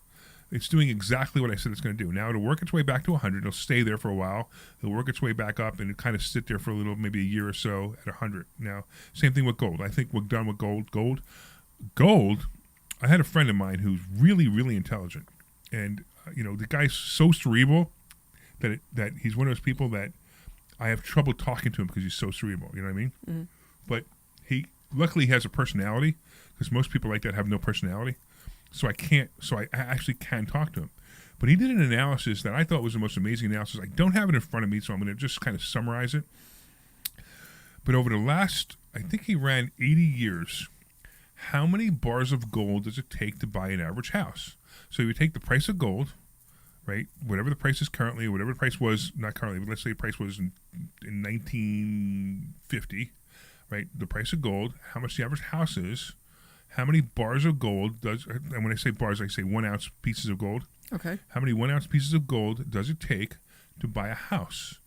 it's doing exactly what I said it's going to do. Now it'll work its way back to 100. It'll stay there for a while. It'll work its way back up, and it'll kind of sit there for a little, maybe a year or so at 100. Now, same thing with gold. I think we're done with gold. Gold, I had a friend of mine who's really, really intelligent, and the guy's so cerebral that he's one of those people that I have trouble talking to him because he's so cerebral. You know what I mean? Mm-hmm. But he luckily has a personality, because most people like that have no personality. So I actually can talk to him. But he did an analysis that I thought was the most amazing analysis. I don't have it in front of me, so I'm going to just kind of summarize it. But over the last, I think he ran 80 years. How many bars of gold does it take to buy an average house? So you take the price of gold, right? Whatever the price is currently, or whatever the price was, not currently, but let's say the price was in 1950, right? The price of gold, how much the average house is, how many bars of gold does, and when I say bars, I say 1 ounce pieces of gold. Okay. How many 1 ounce pieces of gold does it take to buy a house?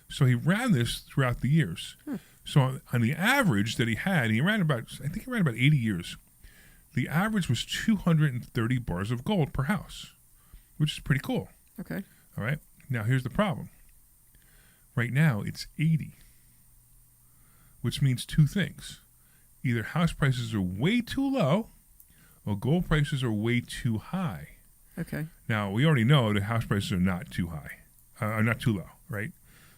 So he ran this throughout the years. So on the average that he had, I think he ran about 80 years. The average was 230 bars of gold per house, which is pretty cool. Okay. All right. Now here's the problem. Right now it's 80, which means two things. Either house prices are way too low, or gold prices are way too high. Okay. Now we already know that house prices are not too high, are not too low, right?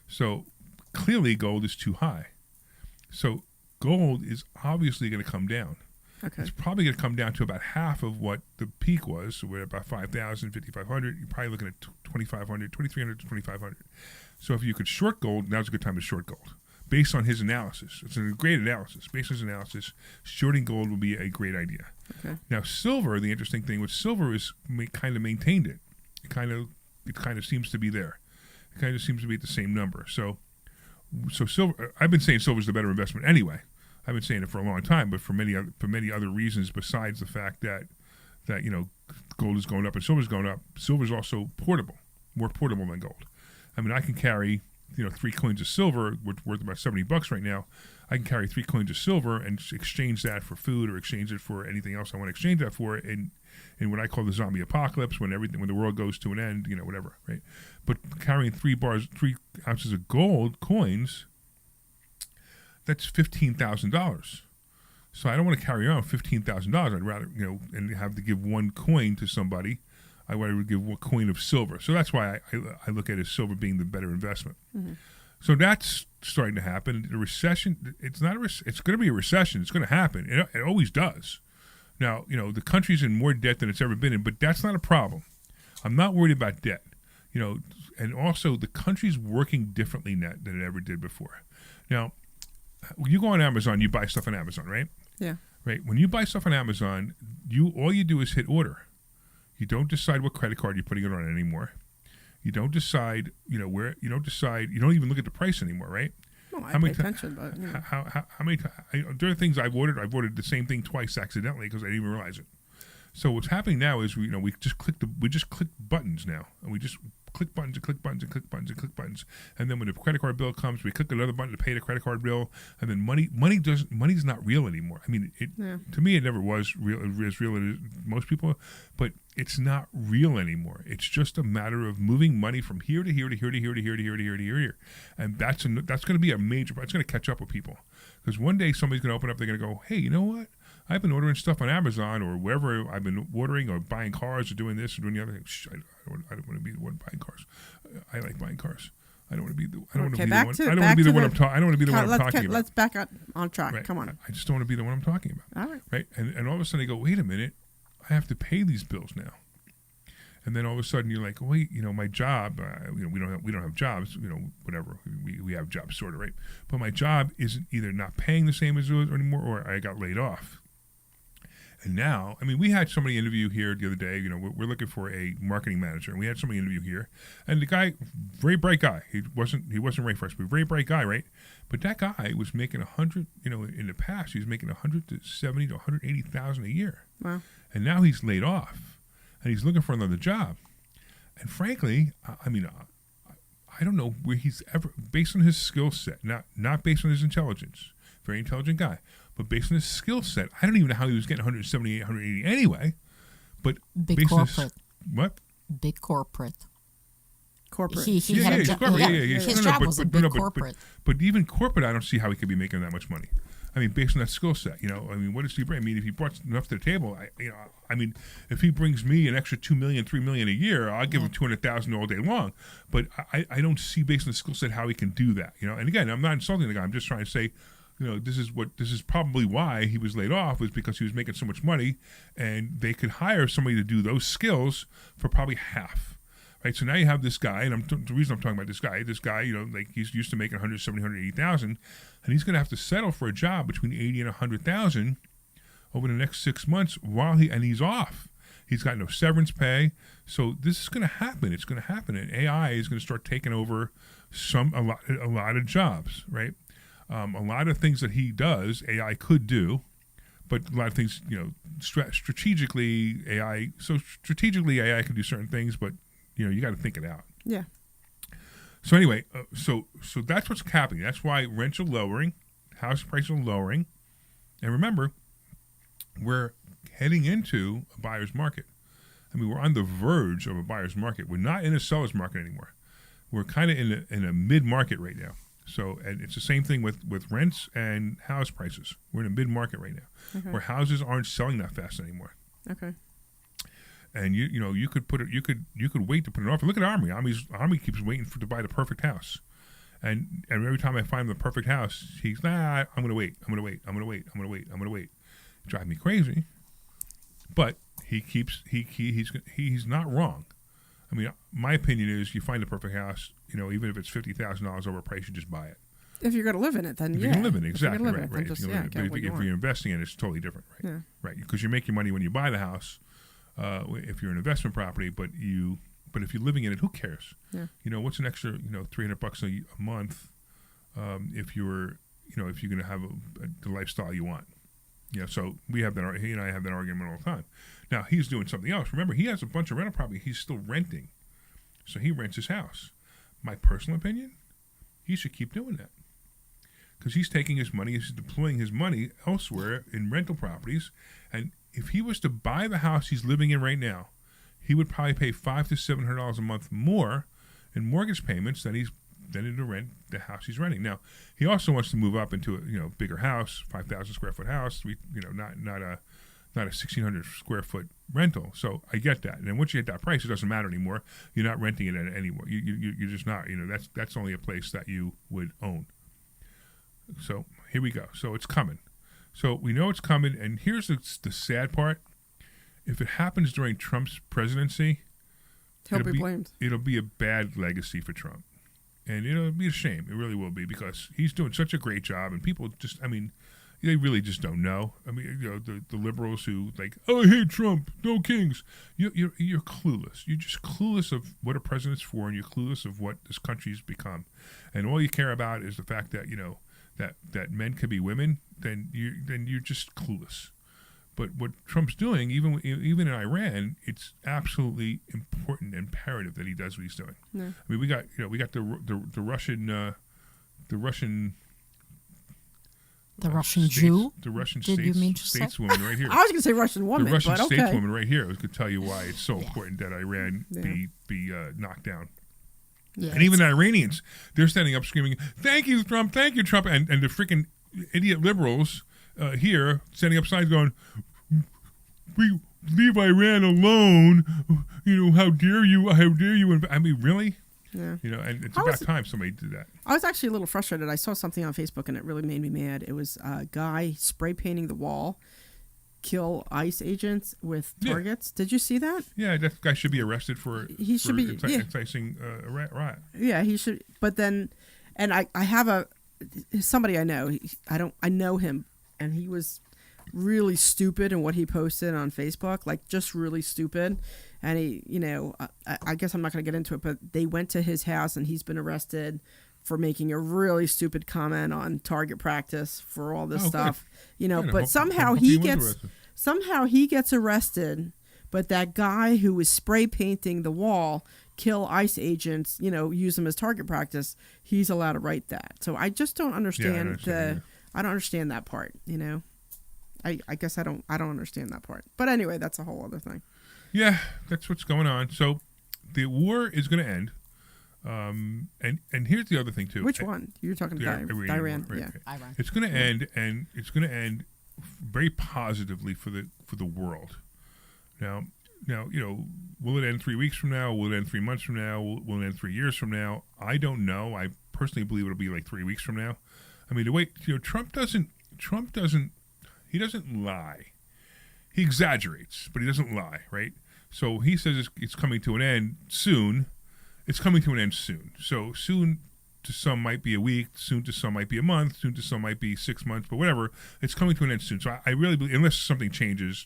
So clearly gold is too high. So gold is obviously going to come down. Okay. It's probably going to come down to about half of what the peak was. So we're at about 5,000, 5,500. You're probably looking at 2,500, 2,300 to 2,500. So if you could short gold, now's a good time to short gold. based on his analysis. It's a great analysis. Based on his analysis, shorting gold would be a great idea. Okay. Now, silver, the interesting thing with silver is kind of maintained it. It kind of seems to be there. It kind of seems to be at the same number. So silver. I've been saying silver is the better investment anyway. I've been saying it for a long time, but for many other reasons besides the fact that gold is going up and silver is going up. Silver is also portable, more portable than gold. I mean, I can carry 3 coins of silver, worth about $70 right now. I can carry 3 coins of silver and exchange that for food or exchange it for anything else I want to exchange that for in what I call the zombie apocalypse, when the world goes to an end, whatever, right? But carrying 3 ounces of gold coins, that's $15,000. So I don't want to carry around $15,000. I'd rather, and have to give 1 coin to somebody. I would give 1 coin of silver. So that's why I look at it as silver being the better investment. Mm-hmm. So that's starting to happen. The recession, it's going to be a recession. It's going to happen. It always does. Now, the country's in more debt than it's ever been in, but that's not a problem. I'm not worried about debt. And also the country's working differently now than it ever did before. Now, when you go on Amazon, you buy stuff on Amazon, right? Yeah. Right. When you buy stuff on Amazon, all you do is hit order. You don't decide what credit card you're putting it on anymore. You don't decide, where. You don't decide. You don't even look at the price anymore, right? Well, I pay attention, but how many? There are things I've ordered. I've ordered the same thing twice accidentally because I didn't even realize it. So what's happening now is we just click buttons now, and we just click buttons and click buttons and click buttons and click buttons, and then when the credit card bill comes, we click another button to pay the credit card bill, and then money's not real anymore. I mean, to me, it never was real as most people, but it's not real anymore. It's just a matter of moving money from here to here to here to here to here to here to here to here, and that's going to be a major. It's going to catch up with people because one day somebody's going to open up. They're going to go, hey, you know what? I've been ordering stuff on Amazon or wherever I've been ordering or buying cars or doing this or doing the other thing. I don't want to be the one buying cars. I like buying cars. I don't want to be the. I don't want to be the one. I don't want to be the one I'm talking. I don't want to be the one I'm talking about. Let's back up on track. Right. Come on. I just don't want to be the one I'm talking about. All right. Right. And all of a sudden they go, wait a minute, I have to pay these bills now. And then all of a sudden you're like, wait, my job, we don't have jobs, whatever. We have jobs sort of, right? But my job isn't either not paying the same as it was anymore, or I got laid off. And now, we had somebody interview here the other day. We're looking for a marketing manager, and we had somebody interview here. And the guy, very bright guy. He wasn't right for us, but very bright guy, right? But that guy was making $100. In the past, he was making $170,000 to $180,000 a year. Wow. And now he's laid off, and he's looking for another job. And frankly, I don't know where he's ever, based on his skill set, not based on his intelligence. Very intelligent guy. But based on his skill set, I don't even know how he was getting 178, 180 anyway. But big corporate. What? Big corporate. Corporate. He had a job. His job was a big corporate. But even corporate, I don't see how he could be making that much money. Based on that skill set, what does he bring? If he brought enough to the table, if he brings me an extra $2 million, $3 million a year, I'll give him $200,000 all day long. But I don't see, based on the skill set, how he can do that. And again, I'm not insulting the guy. I'm just trying to say, this is probably why he was laid off, was because he was making so much money, and they could hire somebody to do those skills for probably half. Right, so now you have this guy, and the reason I'm talking about this guy, he's used to making $170,000, $180,000, and he's going to have to settle for a job between $80,000 and $100,000 over the next 6 months and he's off. He's got no severance pay, so this is going to happen. It's going to happen, and AI is going to start taking over a lot of jobs, right? A lot of things that he does, AI could do, but a lot of things, strategically AI can do certain things, but you got to think it out. Yeah. So anyway, so that's what's happening. That's why rents are lowering, house prices are lowering, and remember, we're heading into a buyer's market. We're on the verge of a buyer's market. We're not in a seller's market anymore. We're kind of in a mid-market right now. So, and it's the same thing with rents and house prices. We're in a mid-market right now, where houses aren't selling that fast anymore. Okay. And you could wait to put an offer. Look at Omri. Omri keeps waiting to buy the perfect house, and every time I find the perfect house, he's I'm gonna wait. Drive me crazy, but he's not wrong. My opinion is, you find the perfect house, even if it's $50,000 overpriced, you just buy it. If you're going to live in it, then if yeah. you're going to live in it, exactly, If right. But if you're investing in it, it's totally different, right? Yeah. Right, because you're making money when you buy the house. If you're an investment property, but if you're living in it, who cares? Yeah. What's an extra $300 a month if you're if you're going to have the lifestyle you want. So he and I have that argument all the time. Now he's doing something else. Remember, he has a bunch of rental property. He's still renting, so he rents his house. My personal opinion, he should keep doing that because he's taking his money, he's deploying his money elsewhere in rental properties. And if he was to buy the house he's living in right now, he would probably pay $500 to $700 a month more in mortgage payments than to rent the house he's renting. Now, he also wants to move up into a bigger house, 5,000 square foot house. Not a 1,600 square foot rental. So I get that. And then once you hit that price, it doesn't matter anymore. You're not renting it anymore. You're just not. That's only a place that you would own. So here we go. So it's coming. So we know it's coming. And here's the sad part. If it happens during Trump's presidency, he'll be blamed. It'll be a bad legacy for Trump. And it'll be a shame. It really will be because he's doing such a great job. And people just, they really just don't know. The liberals who I hate Trump, no kings. You're clueless. You're just clueless of what a president's for, and you're clueless of what this country's become. And all you care about is the fact that that men can be women. Then you're just clueless. But what Trump's doing, even in Iran, it's absolutely important, imperative that he does what he's doing. Yeah. We got the Russian Jew? The Russian Did you mean to say? stateswoman right here. I was going to say Russian woman, the Russian but okay. stateswoman right here could tell you why it's so important that Iran be knocked down. Yeah, and even the Iranians, they're standing up screaming, "Thank you, Trump! Thank you, Trump!" And the freaking idiot liberals here standing up signs going, "We leave Iran alone! How dare you? How dare you?" Really? Yeah. And it's about time somebody did that. I was actually a little frustrated. I saw something on Facebook and it really made me mad. It was a guy spray painting the wall, kill ICE agents with targets. Did you see that? Yeah, that guy should be arrested for enticing a riot. Yeah, he should. But then, and I have somebody I know. I know him, and he was really stupid in what he posted on Facebook, just really stupid. And he, I guess I'm not going to get into it, but they went to his house and he's been arrested for making a really stupid comment on target practice for all this stuff, but somehow he gets arrested. But that guy who was spray painting the wall, kill ICE agents, use them as target practice, he's allowed to write that. So I just don't understand I don't understand that part, I guess I don't understand that part. But anyway, that's a whole other thing. Yeah, that's what's going on. So the war is going to end. And here's the other thing too. Which one? You're talking about Iran. Right, yeah. okay. Iran. It's going to end, and it's going to end very positively for the world. Now, will it end 3 weeks from now? Will it end 3 months from now? Will it end 3 years from now? I don't know. I personally believe it'll be 3 weeks from now. The way Trump doesn't lie. He exaggerates, but he doesn't lie, right? So he says it's coming to an end soon. It's coming to an end soon. So soon to some might be a week, soon to some might be a month, soon to some might be 6 months, but whatever. It's coming to an end soon. So I really believe, unless something changes,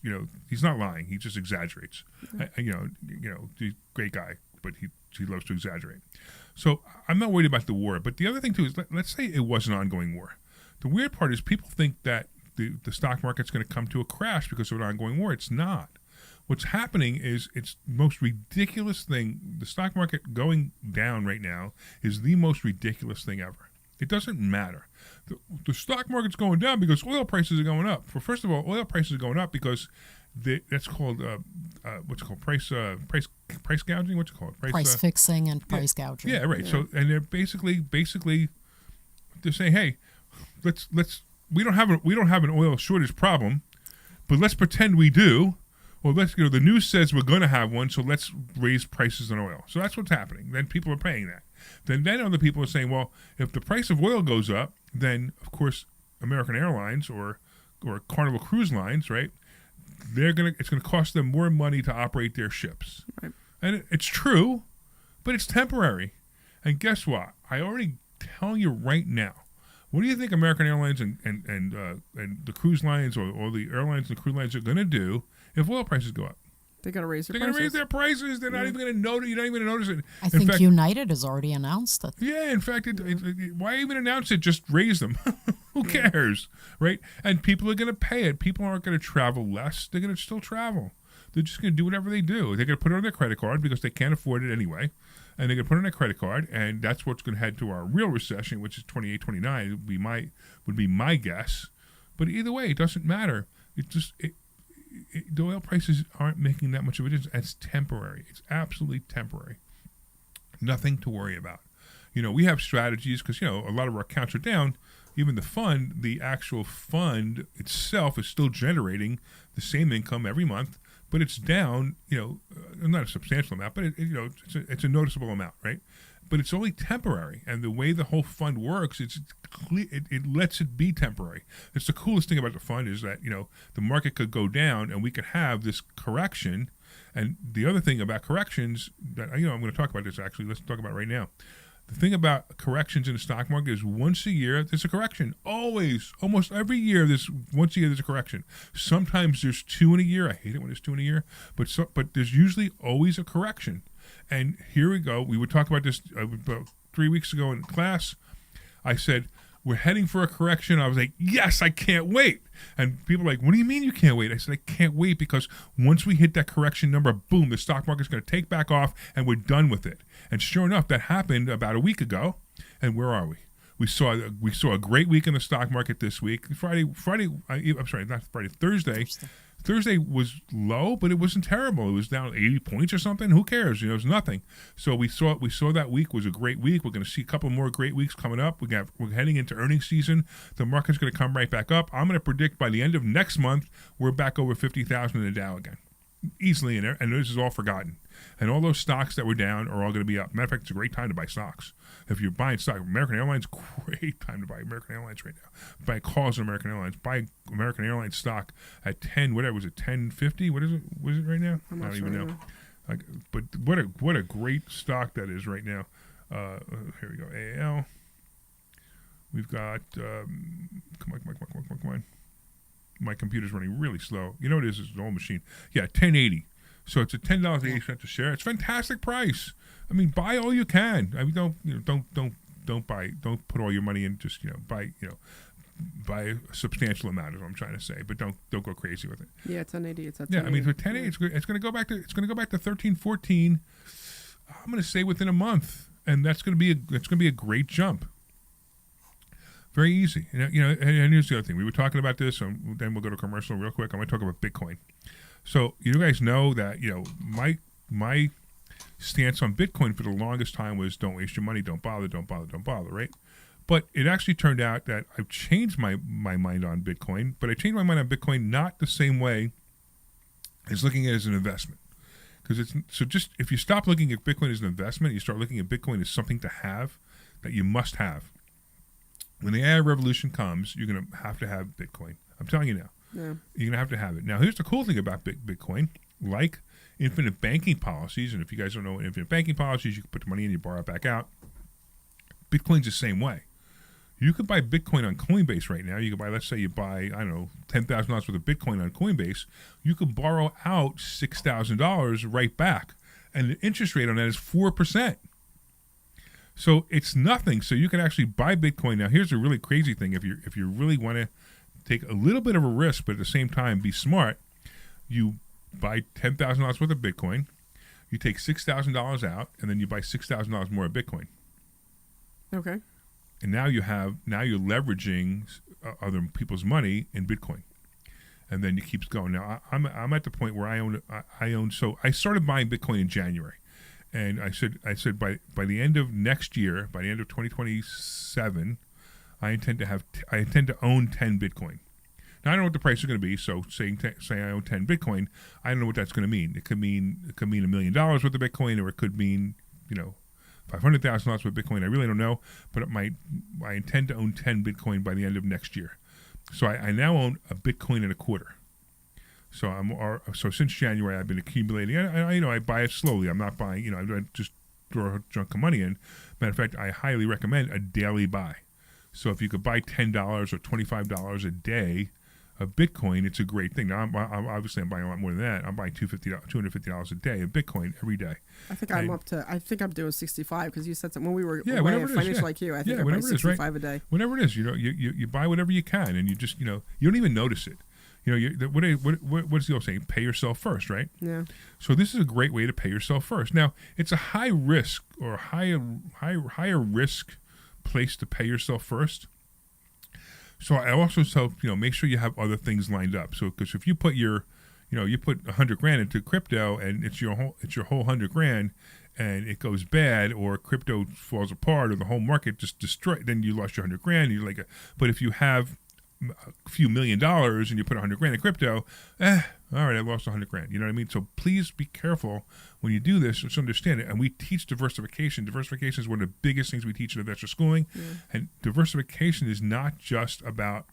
he's not lying. He just exaggerates. Mm-hmm. He's a great guy, but he loves to exaggerate. So I'm not worried about the war. But the other thing too is, let's say it was an ongoing war. The weird part is people think that the stock market's going to come to a crash because of an ongoing war. It's not. What's happening is it's the most ridiculous thing. The stock market going down right now is the most ridiculous thing ever. It doesn't matter. The stock market's going down because oil prices are going up. First of all, oil prices are going up because that's called what's it called price gouging. What's it called? Price fixing and price gouging. Yeah, right. Yeah. So and they're basically they're saying, hey, let's we don't have an oil shortage problem, but let's pretend we do. Well, the news says we're going to have one, so let's raise prices on oil. So that's what's happening. Then people are paying that. Then other people are saying, well, if the price of oil goes up, then of course American Airlines or Carnival Cruise Lines, right? It's going to cost them more money to operate their ships. Right. And it's true, but it's temporary. And guess what? I already tell you right now, What do you think American Airlines and the cruise lines or the airlines and the cruise lines are going to do if oil prices go up? They're going to raise their They're prices. going to raise their prices. They're not even going to notice. You're not even going to notice it. I think United has already announced it. Yeah, in fact, why even announce it? Just raise them. Who cares, right? And people are going to pay it. People aren't going to travel less. They're going to still travel. They're just going to do whatever they do. They're going to put it on their credit card because they can't afford it anyway. And they're going to put it on their credit card, and that's what's going to head to our real recession, which is 28, 29, would be my guess. But either way, it doesn't matter. The oil prices aren't making that much of a difference. It's temporary. It's absolutely temporary. Nothing to worry about. We have strategies because, a lot of our accounts are down. Even the actual fund itself is still generating the same income every month, but it's down, not a substantial amount, but it's a noticeable amount, right? But it's only temporary, and the way the whole fund works, it lets it be temporary. It's the coolest thing about the fund is that the market could go down, and we could have this correction. And the other thing about corrections that I'm going to talk about this actually. Let's talk about it right now. The thing about corrections in the stock market is once a year there's a correction. Almost every year once a year there's a correction. Sometimes there's 2 in a year. I hate it when there's 2 in a year, but there's usually always a correction. And here we go. We would talk about this about 3 weeks ago in class. I said, we're heading for a correction. I was like, yes, I can't wait. And people are like, what do you mean you can't wait? I said, I can't wait because once we hit that correction number, boom, the stock market's going to take back off and we're done with it. And sure enough, that happened about a week ago. And where are we? We saw a great week in the stock market this week. Thursday was low, but it wasn't terrible. It was down 80 points or something. Who cares? It was nothing. So we saw that week was a great week. We're going to see a couple more great weeks coming up. We're heading into earnings season. The market's going to come right back up. I'm going to predict by the end of next month, we're back over 50,000 in the Dow again. Easily in there, and this is all forgotten. And all those stocks that were down are all going to be up. Matter of fact, it's a great time to buy stocks. If you're buying stock, American Airlines, great time to buy American Airlines right now. Buy calls on American Airlines. Buy American Airlines stock at 10, whatever, was it 10.50? What is it? What is it right now? I don't even know. But what a great stock that is right now. Here we go. AAL. We've got, come on. My computer's running really slow. You know what it is? It's an old machine. Yeah, 1080. So it's a $10.80 a share. It's a fantastic price. I mean, buy all you can. I mean, don't put all your money in. Just buy a substantial amount is what I'm trying to say. But don't go crazy with it. Yeah, 1080. It's at 1080. Yeah, I mean for 1080, it's going to go back to 13, 14. I'm going to say within a month, and that's going to be a great jump. Very easy. And here's the other thing. We were talking about this, and then we'll go to commercial real quick. I'm going to talk about Bitcoin. So you guys know that my stance on Bitcoin for the longest time was don't waste your money, don't bother, right? But it actually turned out that I've changed my mind on Bitcoin, but I changed my mind on Bitcoin not the same way as looking at it as an investment. Because just if you stop looking at Bitcoin as an investment, you start looking at Bitcoin as something to have that you must have. When the AI revolution comes, you're going to have Bitcoin. I'm telling you now. Yeah. You're going to have it. Now, here's the cool thing about Bitcoin. Like infinite banking policies, and if you guys don't know what infinite banking policies, you can put the money in, you borrow it back out. Bitcoin's the same way. You could buy Bitcoin on Coinbase right now. You could buy, let's say you buy, I don't know, $10,000 worth of Bitcoin on Coinbase. You could borrow out $6,000 right back. And the interest rate on that is 4%. So it's nothing. So you can actually buy Bitcoin. Now, here's a really crazy thing. If you really want to take a little bit of a risk, but at the same time be smart, you buy $10,000 worth of Bitcoin, you take $6,000 out, and then you buy $6,000 more of Bitcoin. Okay. And now you're leveraging other people's money in Bitcoin, and then it keeps going. Now I'm at the point where I own. So I started buying Bitcoin in January. And I said by the end of next year, by the end of 2027, I intend to own 10 Bitcoin. Now I don't know what the price is going to be. So say I own 10 Bitcoin, I don't know what that's going to mean. It could mean $1 million worth of Bitcoin, or it could mean $500,000 worth of Bitcoin. I really don't know, but I intend to own 10 Bitcoin by the end of next year. So I now own a Bitcoin and a quarter. So so since January I've been accumulating. I buy it slowly. I'm not buying. I don't just throw a chunk of money in. Matter of fact, I highly recommend a daily buy. So if you could buy $10 or $25 a day of Bitcoin, it's a great thing. Now, I'm obviously I'm buying a lot more than that. I'm buying $250 a day of Bitcoin every day. I think I'm doing 65 because you said something when we were whatever away it is, financial IQ. I think I'm buying 65 a day. Whatever it is, you buy whatever you can, and you just you don't even notice it. What's the old saying? Pay yourself first, right? Yeah. So this is a great way to pay yourself first. Now it's a high risk or higher risk place to pay yourself first. So I also tell make sure you have other things lined up. So because if you put you put $100,000 into crypto and it's your whole $100,000 and it goes bad or crypto falls apart or the whole market just destroyed, then you lost your $100,000. You're like, but if you have a few $1 million and you put $100,000 in crypto, all right, I lost $100,000. You know what I mean? So please be careful when you do this. Just understand it. And we teach diversification. Diversification is one of the biggest things we teach in investor schooling. Yeah. And diversification is not just about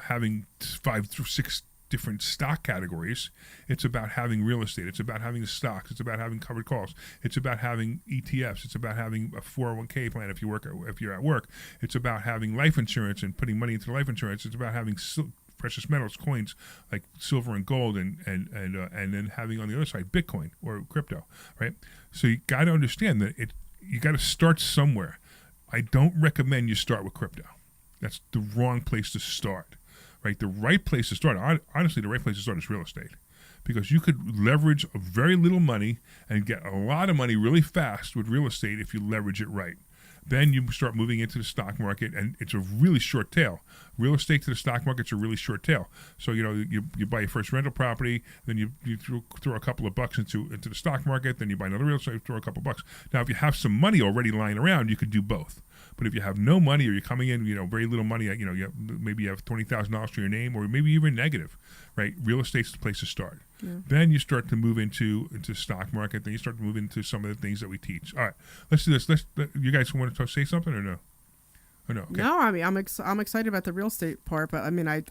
having 5 through 6 different stock categories. It's about having real estate. It's about having stocks. It's about having covered calls. It's about having ETFs. It's about having a 401k plan if you're at work. It's about having life insurance and putting money into life insurance. It's about having precious metals, coins like silver and gold, and then having on the other side Bitcoin or crypto, right? So you got to understand that you got to start somewhere. I don't recommend you start with crypto. That's the wrong place to start. Right, the right place to start. Honestly, the right place to start is real estate, because you could leverage very little money and get a lot of money really fast with real estate if you leverage it right. Then you start moving into the stock market, and it's a really short tail. Real estate to the stock market's a really short tail. So you buy your first rental property, then you throw a couple of bucks into the stock market, then you buy another real estate, throw a couple of bucks. Now, if you have some money already lying around, you could do both. But if you have no money, or you're coming in, very little money, maybe you have $20,000 to your name, or maybe even negative, right? Real estate's the place to start. Yeah. Then you start to move into stock market. Then you start to move into some of the things that we teach. All right, let's do this. You guys want to say something or no? Or no? Okay. No, I mean I'm excited about the real estate part, but I mean I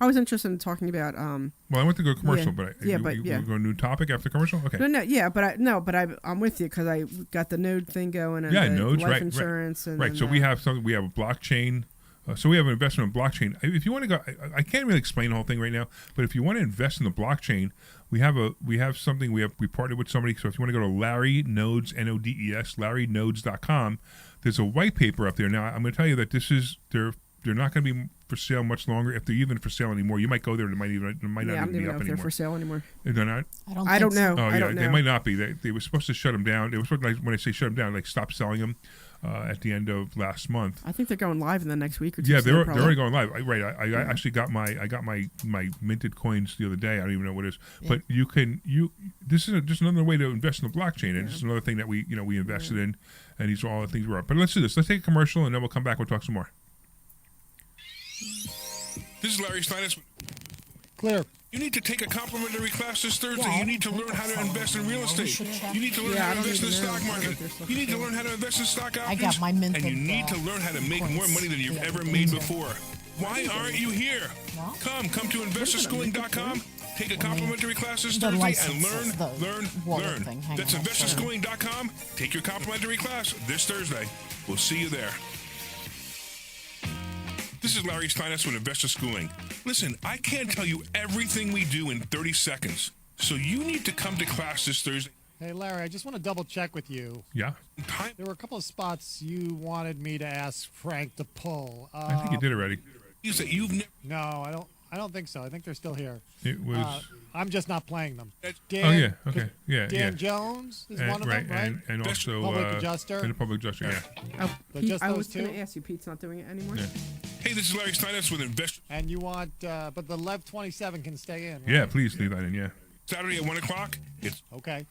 was interested in talking about. Well, I want to go commercial, but we're going to a new topic after commercial. Okay. I'm with you because I got the node thing going and nodes, life insurance and right. So we have something. We have a blockchain. So we have an investment in blockchain. If you want to go, I can't really explain the whole thing right now. But if you want to invest in the blockchain, we have something. We partnered with somebody. So if you want to go to Larry Nodes, NODES, LarryNodes.com, there's a white paper up there. Now I'm going to tell you that they're not going to be for sale much longer, if they're even for sale anymore. You might go there and it might not even be up anymore. If they're for sale anymore. They're not? I don't know. Oh, I don't know. They might not be. They were supposed to shut them down. They were supposed to, when I say shut them down, like stop selling them at the end of last month. I think they're going live in the next week or two. Yeah, they're already going live. I actually got my minted coins the other day. I don't even know what it is. Yeah. But this is just another way to invest in the blockchain, and it's another thing that we invested in, and these are all the things we're up. But let's do this. Let's take a commercial, and then we'll come back. We'll talk some more. This is Larry Steinhouse. Clear. You need to take a complimentary class this Thursday. You need to learn how to invest in real estate. You need to learn how to invest in the stock market. You need to learn how to invest in stock options. I got my minted. And you need to learn how to make more money than you've ever made before. Why aren't you here? Come to investorschooling.com. Take a complimentary class this Thursday and learn. That's investorschooling.com. Take your complimentary class this Thursday. We'll see you there. This is Larry Steinhouse with Investor Schooling. Listen, I can't tell you everything we do in 30 seconds, so you need to come to class this Thursday. Hey, Larry, I just want to double check with you. Yeah? There were a couple of spots you wanted me to ask Frank to pull. I think you did already. You said you've never... No, I don't think so. I think they're still here. It was... I'm just not playing them. Dan Jones is one of them, right? And also... Public adjuster. And a public adjuster, yeah. Oh, Pete, I was going to ask you, Pete's not doing it anymore? Yeah. Hey, this is Larry Steinhouse with Investor... And you want... but the Lev 27 can stay in, right? Yeah, please leave that in, yeah. Saturday at 1 o'clock, it's... Okay.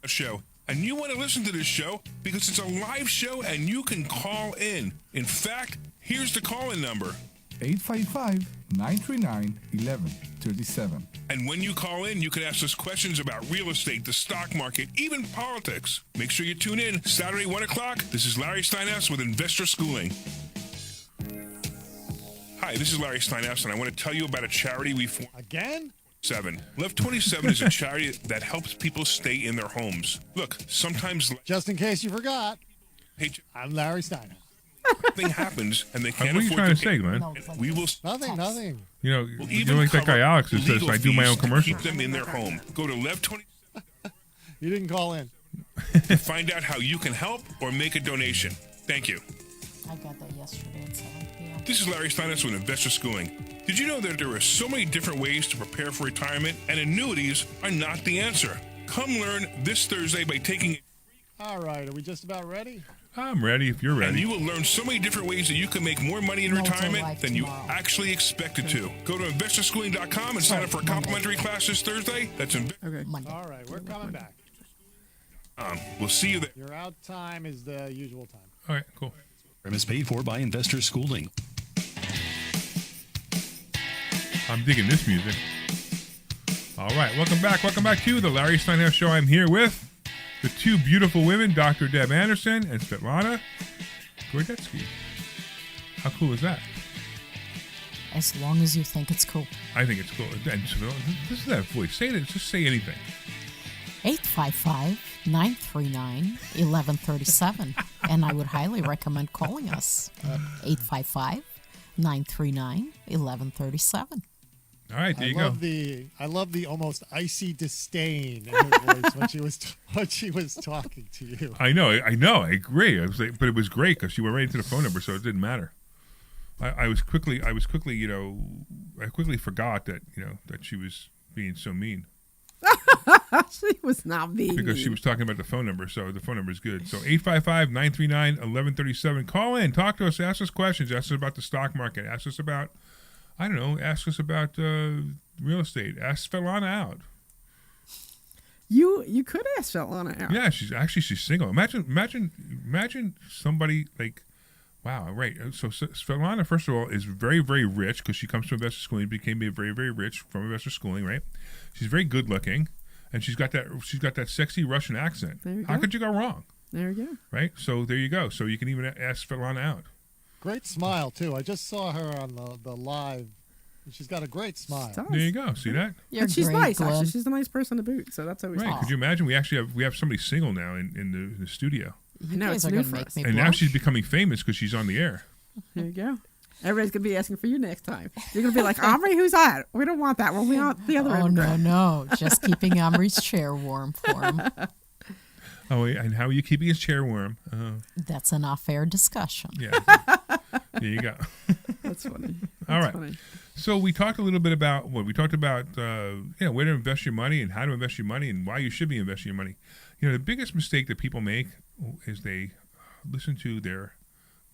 A show. And you want to listen to this show because it's a live show and you can call in. In fact, here's the call-in number. 855-939-1137. And when you call in, you can ask us questions about real estate, the stock market, even politics. Make sure you tune in Saturday, 1 o'clock. This is Larry Steinhouse with Investor Schooling. Hi, this is Larry Steinhouse, and I want to tell you about a charity we formed. Again? Lev 27 is a charity that helps people stay in their homes. Look, sometimes... Just in case you forgot, I'm Larry Steinhouse. Thing happens and they can't What are you afford trying to say, pay. man? We will Nothing. You know, We'll you're even like that guy cover Alex who says, legal I do my own fees to commercials. Keep them in their home. Go to Lev 20 You didn't call in. to find out how you can help or make a donation. Thank you. I got that yesterday at 7 p.m. This is Larry Steinhouse with Investor Schooling. Did you know that there are so many different ways to prepare for retirement, and annuities are not the answer? Come learn this Thursday by taking. All right, are we just about ready? I'm ready if you're ready. And you will learn so many different ways that you can make more money in retirement than you actually expected to. Go to investorschooling.com and sign up for a complimentary class this Thursday. That's Okay. All right, we're coming back. We'll see you there. Your out time is the usual time. All right, cool. Program is paid for by Investor Schooling. I'm digging this music. All right, welcome back. Welcome back to the Larry Steinhouse Show. I'm here with the two beautiful women, Dr. Deb Anderson and Svetlana Gordetsky. How cool is that? As long as you think it's cool. I think it's cool. And this is that voice. Say it. Just say anything. 855-939-1137. And I would highly recommend calling us at 855-939-1137. All right, there you go. I love the almost icy disdain in her voice when she was talking to you. I know. I agree. I was like, but it was great because she went right into the phone number, so it didn't matter. I quickly forgot that that she was being so mean. She was not being because she was talking about the phone number, so the phone number is good. So 855-939-1137. Call in, talk to us, ask us questions, ask us about the stock market, ask us about ask us about real estate, ask Svetlana out. You could ask Svetlana out. Yeah, she's single. Imagine somebody like. Wow, right. So Svetlana, first of all, is very, very rich because she comes from investor schooling, became very, very rich from investor schooling, right? She's very good looking, and she's got that sexy Russian accent. How could you go wrong? There you go. Right? So there you go. So you can even ask Svetlana out. Great smile too. I just saw her on the live. She's got a great smile. There you go. See that? And she's nice, actually. She's a nice person to boot, so that's always right. Could you imagine? We have somebody single now in the studio. I know, it's new for us. And now she's becoming famous because she's on the air. There you go. Everybody's going to be asking for you next time. You're going to be like, Omri, who's that? We don't want that. Well, we want the other immigrant. No. Just keeping Omri's chair warm for him. Oh, and how are you keeping his chair warm? That's an off-air discussion. Yeah. There you go. That's funny. All right. Funny. So we talked a little bit about where to invest your money and how to invest your money and why you should be investing your money. The biggest mistake that people make is they listen to their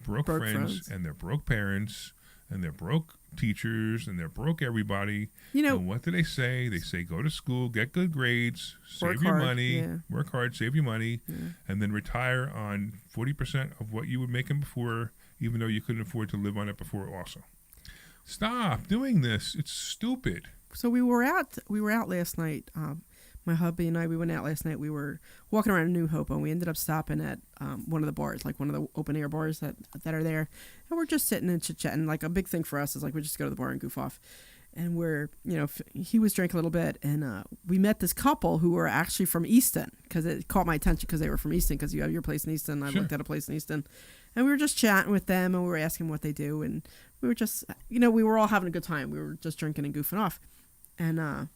broke friends and their broke parents and their broke teachers and their broke everybody. And what do they say? They say go to school, get good grades, save your money, work hard, save your money, and then retire on 40% of what you were making before, even though you couldn't afford to live on it before also. Stop doing this. It's stupid. So we were out last night. My hubby and I, we went out last night. We were walking around New Hope, and we ended up stopping at one of the bars, like one of the open air bars that are there. And we're just sitting and chit-chatting. Like a big thing for us is like we just go to the bar and goof off. And he was drinking a little bit, and we met this couple who were actually from Easton, because it caught my attention because they were from Easton, because you have your place in Easton. I looked at a place in Easton. And we were just chatting with them, and we were asking what they do. And we were just, we were all having a good time. We were just drinking and goofing off. And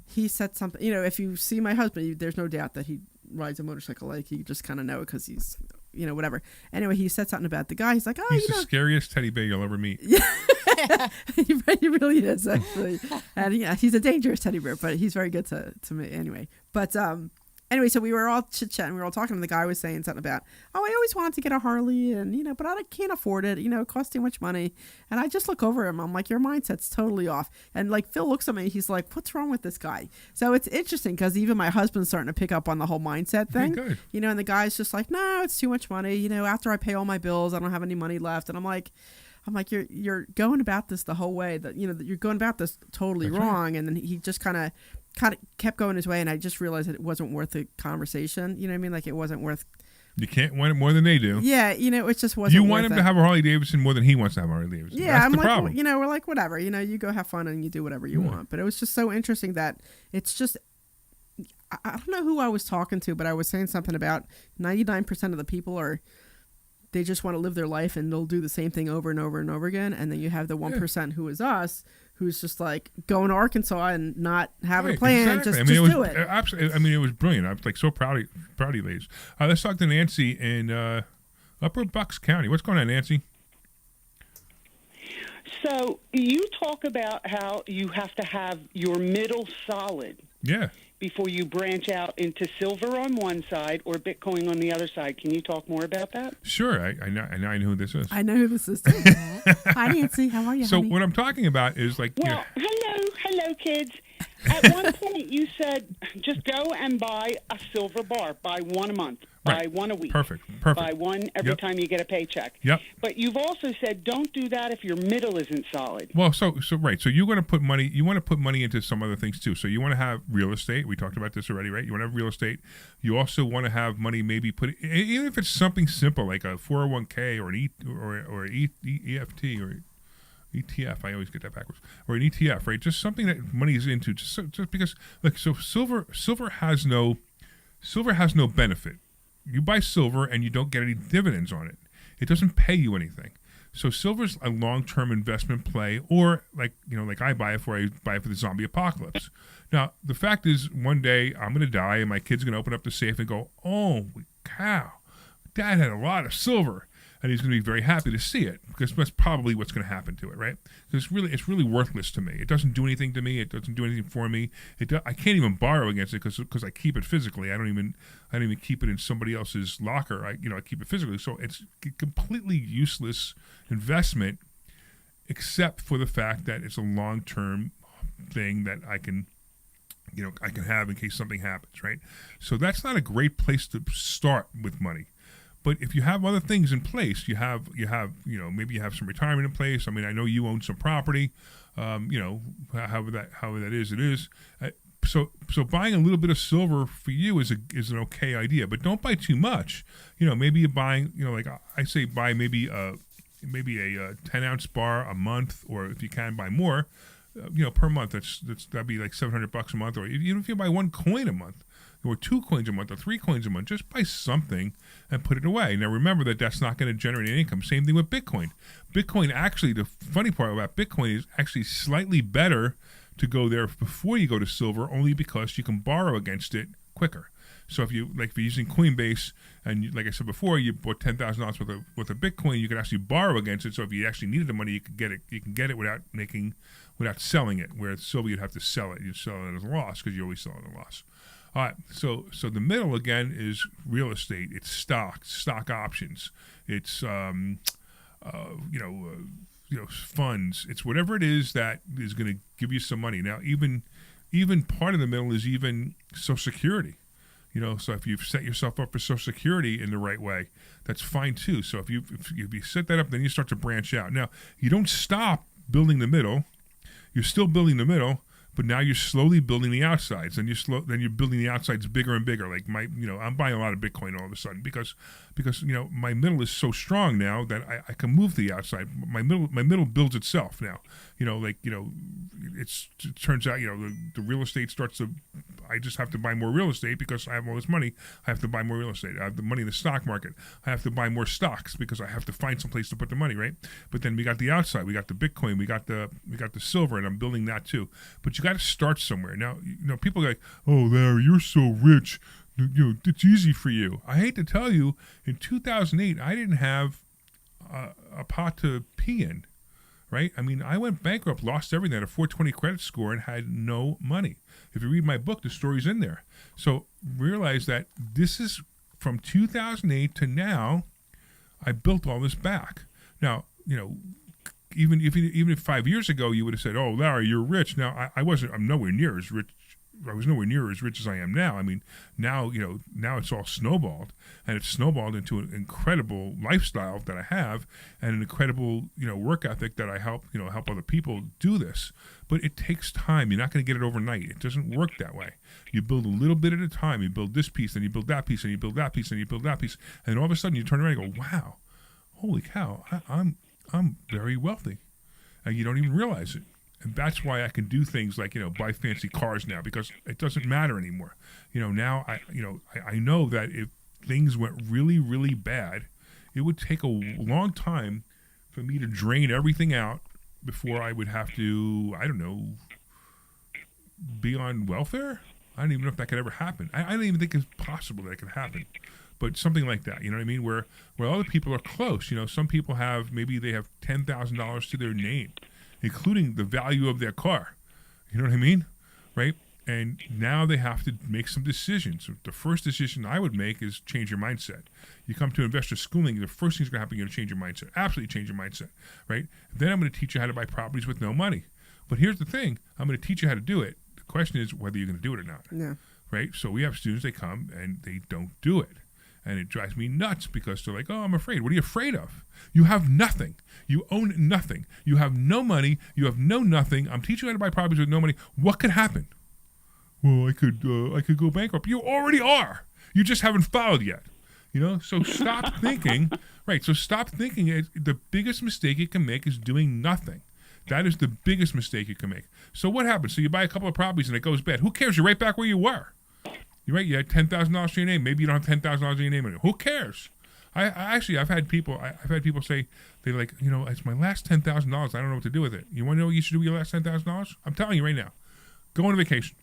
he said something, if you see my husband, there's no doubt that he rides a motorcycle. Like, you just kind of know it because he's, whatever. Anyway, he said something about the guy. He's like, he's the scariest teddy bear you'll ever meet. Yeah, he really is, actually. And he's a dangerous teddy bear, but he's very good to me anyway. But anyway, so we were all chit-chatting. We were all talking, and the guy was saying something about, I always wanted to get a Harley, and, but I can't afford it. It costs too much money. And I just look over him. I'm like, your mindset's totally off. And, like, Phil looks at me. He's like, what's wrong with this guy? So it's interesting because even my husband's starting to pick up on the whole mindset thing. Good. And the guy's just like, no, it's too much money. After I pay all my bills, I don't have any money left. And I'm like, you're going about this the whole way that, you're going about this totally wrong. Right. And then he just kind of kept going his way, and I just realized that it wasn't worth the conversation. You know what I mean? Like, it wasn't worth. You can't want it more than they do. Yeah, it just wasn't. You want him to have a Harley Davidson more than he wants to have a Harley Davidson. Yeah, that's the problem. We're like, whatever. You go have fun and you do whatever you want. But it was just so interesting that it's just. I don't know who I was talking to, but I was saying something about 99% of the people they just want to live their life and they'll do the same thing over and over and over again. And then you have the 1% who is us, who's just like going to Arkansas and not having a plan, exactly. just do it. Absolutely. I mean, it was brilliant. I was like so proud of you ladies. Let's talk to Nancy in Upper Bucks County. What's going on, Nancy? So you talk about how you have to have your middle solid. Yeah. Before you branch out into silver on one side or Bitcoin on the other side. Can you talk more about that? Sure. I know who this is. I know who this is too. Hi, Nancy. How are you, So honey? what I'm talking about is like... Well, hello, kids. At one point you said just go and buy a silver bar. Buy one a month. Buy one a week. Perfect. Buy one every Yep. time you get a paycheck. Yep. But you've also said don't do that if your middle isn't solid. Well, so right. So you're going to put money. You want to put money into some other things too. So you want to have real estate. We talked about this already, right? You want to have real estate. You also want to have money. Maybe put even if it's something simple like a 401k or an EFT or ETF. I always get that backwards. Or an ETF, right? Just something that money is into. Just because, like, so silver has no benefit. You buy silver and you don't get any dividends on it. It doesn't pay you anything. So silver's a long-term investment play, or like I buy it for the zombie apocalypse. Now the fact is, one day I'm going to die and my kid's going to open up the safe and go, "Oh cow, Dad had a lot of silver," and he's going to be very happy to see it because that's probably what's going to happen to it, right? Because it's really worthless to me. It doesn't do anything to me. It doesn't do anything for me. I can't even borrow against it because I keep it physically. I don't even keep it in somebody else's locker. I keep it physically. So it's a completely useless investment, except for the fact that it's a long-term thing that I can have in case something happens, right? So that's not a great place to start with money. But if you have other things in place, you have maybe you have some retirement in place. I mean, I know you own some property. However that is, it is. So buying a little bit of silver for you is an okay idea, but don't buy too much. Maybe you're buying, like I say, buy maybe a 10-ounce bar a month, or if you can buy more, per month. That'd be like $700 a month, or even if you buy one coin a month, or 2 coins a month, or 3 coins a month, just buy something and put it away. Now remember that's not going to generate any income. Same thing with Bitcoin. Bitcoin, actually, the funny part about Bitcoin is actually slightly better to go there before you go to silver, only because you can borrow against it quicker. So if you're using Coinbase, and like I said before, you bought $10,000 worth of Bitcoin, you could actually borrow against it. So if you actually needed the money, you could get it. You can get it without selling it. Where silver, you'd have to sell it. You'd sell it as a loss because you always sell it at a loss. All right, so the middle again is real estate. It's stock options. It's funds. It's whatever it is that is going to give you some money. Now, even part of the middle is even Social Security. So if you've set yourself up for Social Security in the right way, that's fine too. So if you set that up, then you start to branch out. Now, you don't stop building the middle. You're still building the middle. But now you're slowly building the outsides, and then you're building the outsides bigger and bigger. Like I'm buying a lot of Bitcoin all of a sudden because my middle is so strong now that I can move the outside. My middle builds itself now. It turns out the real estate starts to. I just have to buy more real estate because I have all this money. I have to buy more real estate. I have the money in the stock market. I have to buy more stocks because I have to find some place to put the money, right? But then we got the outside. We got the Bitcoin. We got the silver, and I'm building that too. But you got to start somewhere. Now, people are like, "Oh, Larry, you're so rich. It's easy for you." I hate to tell you, in 2008, I didn't have a pot to pee in. Right? I mean, I went bankrupt, lost everything, had a 420 credit score, and had no money. If you read my book, the story's in there. So realize that this is from 2008 to now. I built all this back. Now, even if 5 years ago you would have said, "Oh, Larry, you're rich." Now I'm nowhere near as rich. I was nowhere near as rich as I am now. I mean, now it's all snowballed, and it's snowballed into an incredible lifestyle that I have, and an incredible work ethic that I help other people do this. But it takes time. You're not going to get it overnight. It doesn't work that way. You build a little bit at a time. You build this piece, then you build that piece, and you build that piece, and you build that piece, and then all of a sudden you turn around and go, "Wow, holy cow! I'm very wealthy," and you don't even realize it. And that's why I can do things like, buy fancy cars now, because it doesn't matter anymore. Now I know that if things went really, really bad it would take a long time for me to drain everything out before I would have to, I don't know, be on welfare. I don't even know if that could ever happen. I don't even think it's possible that it could happen. But something like that, you know what I mean? Where other people are close. You know, some people have, maybe they have $10,000 to their name, including the value of their car. You know what I mean? Right? And now they have to make some decisions. So the first decision I would make is change your mindset. You come to investor schooling, the first thing's going to happen, you're going to change your mindset. Absolutely change your mindset, right? Then I'm going to teach you how to buy properties with no money. But here's the thing. I'm going to teach you how to do it. The question is whether you're going to do it or not. Yeah. Right? So we have students, they come and they don't do it. And it drives me nuts because they're like, oh, I'm afraid. What are you afraid of? You have nothing. You own nothing. You have no money. You have no nothing. I'm teaching you how to buy properties with no money. What could happen? Well, I could go bankrupt. You already are. You just haven't filed yet. You know? So stop thinking. Right. So stop thinking. The biggest mistake you can make is doing nothing. That is the biggest mistake you can make. So what happens? So you buy a couple of properties and it goes bad. Who cares? You're right back where you were. You're right. You had $10,000 to your name. Maybe you don't have $10,000 to your name anymore. Who cares? I've had people say, they're like, you know, it's my last $10,000. I don't know what to do with it. You want to know what you should do with your last $10,000? I'm telling you right now. Go on a vacation.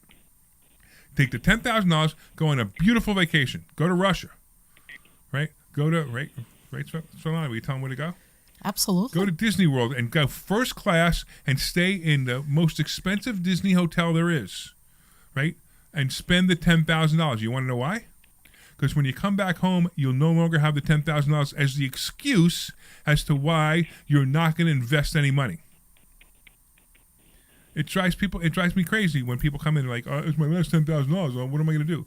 Take the $10,000. Go on a beautiful vacation. Go to Russia. Right? Go to right. Solana, will you tell them where to go? Absolutely. Go to Disney World and go first class and stay in the most expensive Disney hotel there is. Right? And spend the $10,000. You want to know why? Because when you come back home, you'll no longer have the $10,000 as the excuse as to why you're not going to invest any money. It drives me crazy when people come in like, oh, it's my last $10,000. What am I going to do?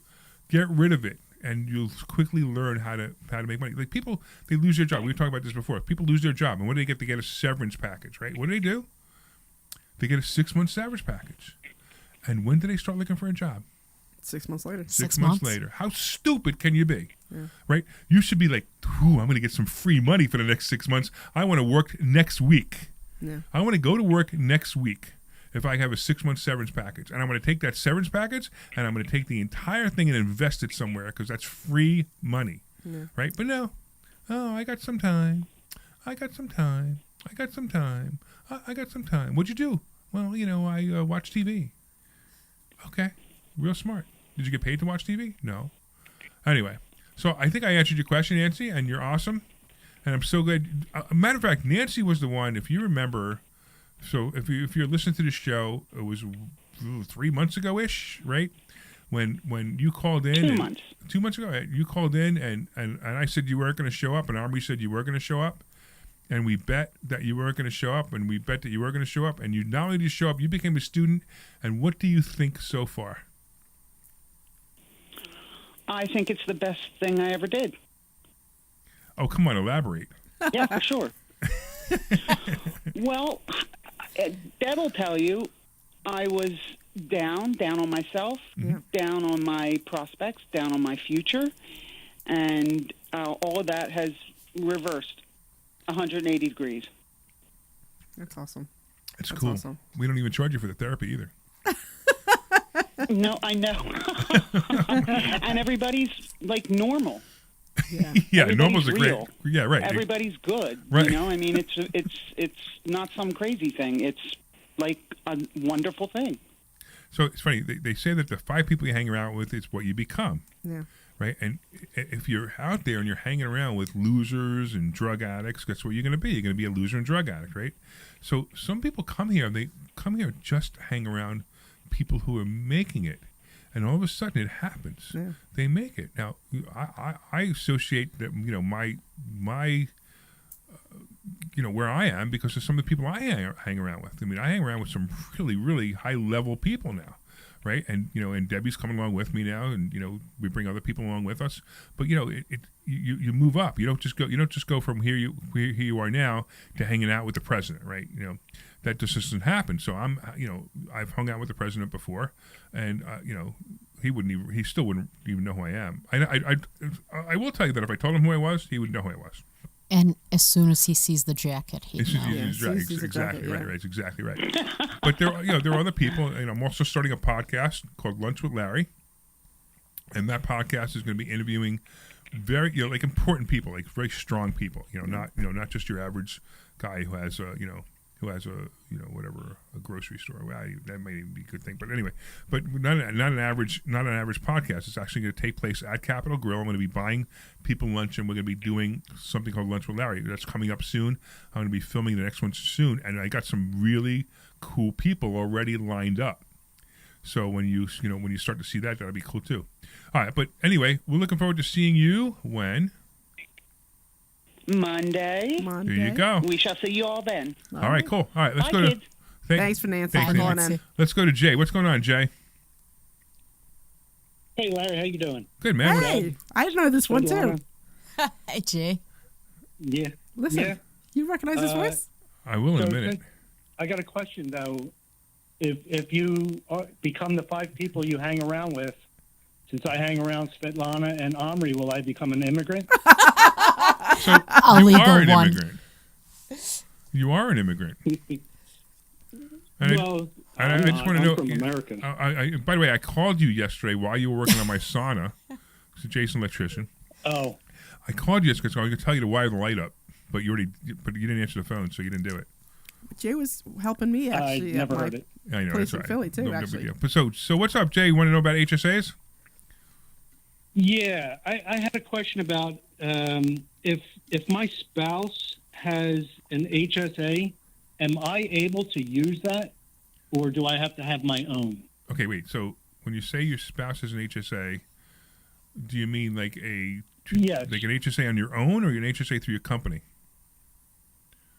Get rid of it, and you'll quickly learn how to make money. Like people, they lose their job. We were talking about this before. People lose their job, and what do they get? They get a severance package, right? What do? They get a 6-month severance package. And when do they start looking for a job? 6 months later. 6 months later. How stupid can you be? Yeah. Right? You should be like, I'm going to get some free money for the next 6 months. I want to work next week. Yeah. I want to go to work next week if I have a 6-month severance package. And I'm going to take that severance package and I'm going to take the entire thing and invest it somewhere because that's free money. Yeah. Right? But no. Oh, I got some time. What'd you do? Well, you know, I watch TV. Okay. Real smart. Did you get paid to watch TV? No. Anyway, so I think I answered your question, Nancy, and you're awesome. And I'm so glad. Matter of fact, Nancy was the one, if you remember, so if you're listening to the show, it was 3 months ago-ish, right? When you called in. 2 months. 2 months ago, you called in and I said you weren't going to show up, and Omri said you were going to show up. And we bet that you weren't going to show up, and we bet that you were going to show up. And you not only did you show up, you became a student. And what do you think so far? I think it's the best thing I ever did. Oh, come on, elaborate. Yeah, for sure. Well, Deb will tell you, I was down on myself, down on my prospects, down on my future, and all of that has reversed 180 degrees. That's awesome. That's cool. Awesome. We don't even charge you for the therapy either. No, I know. And everybody's like normal. Yeah, yeah, normal's a great. Yeah, right. Everybody's good. Right. You know, I mean, it's not some crazy thing. It's like a wonderful thing. So it's funny. They say that the 5 people you hang around with is what you become. Yeah. Right. And if you're out there and you're hanging around with losers and drug addicts, guess what you're going to be? You're going to be a loser and drug addict, right? So some people come here. They come here just to hang around people who are making it, and all of a sudden it happens. Yeah. They make it. Now I associate that, you know, my you know, where I am because of some of the people I hang around with. I mean, I hang around with some really, really high level people now, right? And you know, and Debbie's coming along with me now, and you know, we bring other people along with us. But you know, you move up. You don't just go from here you are now to hanging out with the president, right? You know, that just doesn't happen. So I've hung out with the president before, and you know, he still wouldn't even know who I am. I will tell you that if I told him who I was, he would know who I was. And as soon as he sees the jacket, he knows. Exactly right. It's exactly right. But there are other people. You know, I'm also starting a podcast called Lunch with Larry, and that podcast is going to be interviewing very, like important people, like very strong people. Not just your average guy who has whatever, a grocery store. Well, that may even be a good thing, but anyway, but not an average podcast. It's actually going to take place at Capitol Grill. I'm going to be buying people lunch, and we're going to be doing something called Lunch with Larry. That's coming up soon. I'm going to be filming the next one soon, and I got some really cool people already lined up. So when you start to see that, that'll be cool too. All right, but anyway, we're looking forward to seeing you when. Monday. There you go. We shall see you all then. All right, cool. All right, let's Bye, go kids. to. Thanks for Nancy. Thanks, Nancy. Let's go to Jay. What's going on, Jay? Hey, Larry, how you doing? Good, man. Hey, I didn't know this one too. Hey, Jay. Yeah. Listen, Yeah. you recognize this voice? I will in a minute. I got a question though. If you become the 5 people you hang around with, since I hang around Svetlana and Omri, will I become an immigrant? So you are an immigrant. You are an immigrant. And Well, I just want to know. I'm from America. By the way, I called you yesterday while you were working on my sauna. It's a Jason electrician. Oh. I called you yesterday so I could tell you to wire the light up, but you didn't answer the phone, so you didn't do it. Jay was helping me actually. I never at my heard it. I know, place that's in right. Philly too. No big Actually, deal. But so what's up, Jay? You want to know about HSAs? Yeah, I had a question about if my spouse has an HSA, am I able to use that, or do I have to have my own? Okay, wait. So when you say your spouse has an HSA, do you mean like an HSA on your own, or an HSA through your company?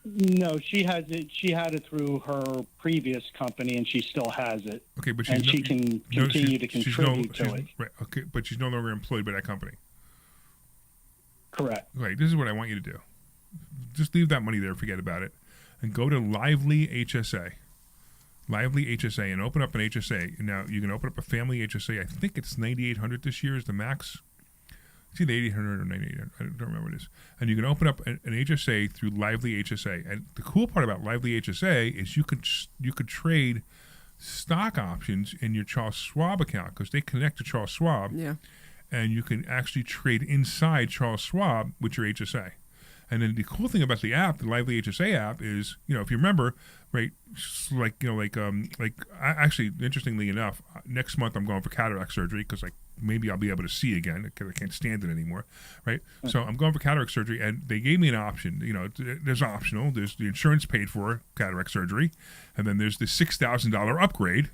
No, she has it. She had it through her previous company, and she still has it. Okay, but she can continue to contribute to it. Right. Okay, but she's no longer employed by that company. Correct. Okay, this is what I want you to do. Just leave that money there, forget about it, and go to Lively HSA. Lively HSA, and open up an HSA. Now you can open up a family HSA. I think it's $9,800 this year is the max. It's either $8,800 or $9,800. I don't remember what it is. And you can open up an HSA through Lively HSA. And the cool part about Lively HSA is you could trade stock options in your Charles Schwab account because they connect to Charles Schwab. Yeah. And you can actually trade inside Charles Schwab with your HSA. And then the cool thing about the app, the Lively HSA app, is if you remember, right, actually, interestingly enough, next month I'm going for cataract surgery because maybe I'll be able to see again because I can't stand it anymore, right? So I'm going for cataract surgery, and they gave me an option. There's optional. There's the insurance paid for cataract surgery, and then there's the $6,000 upgrade,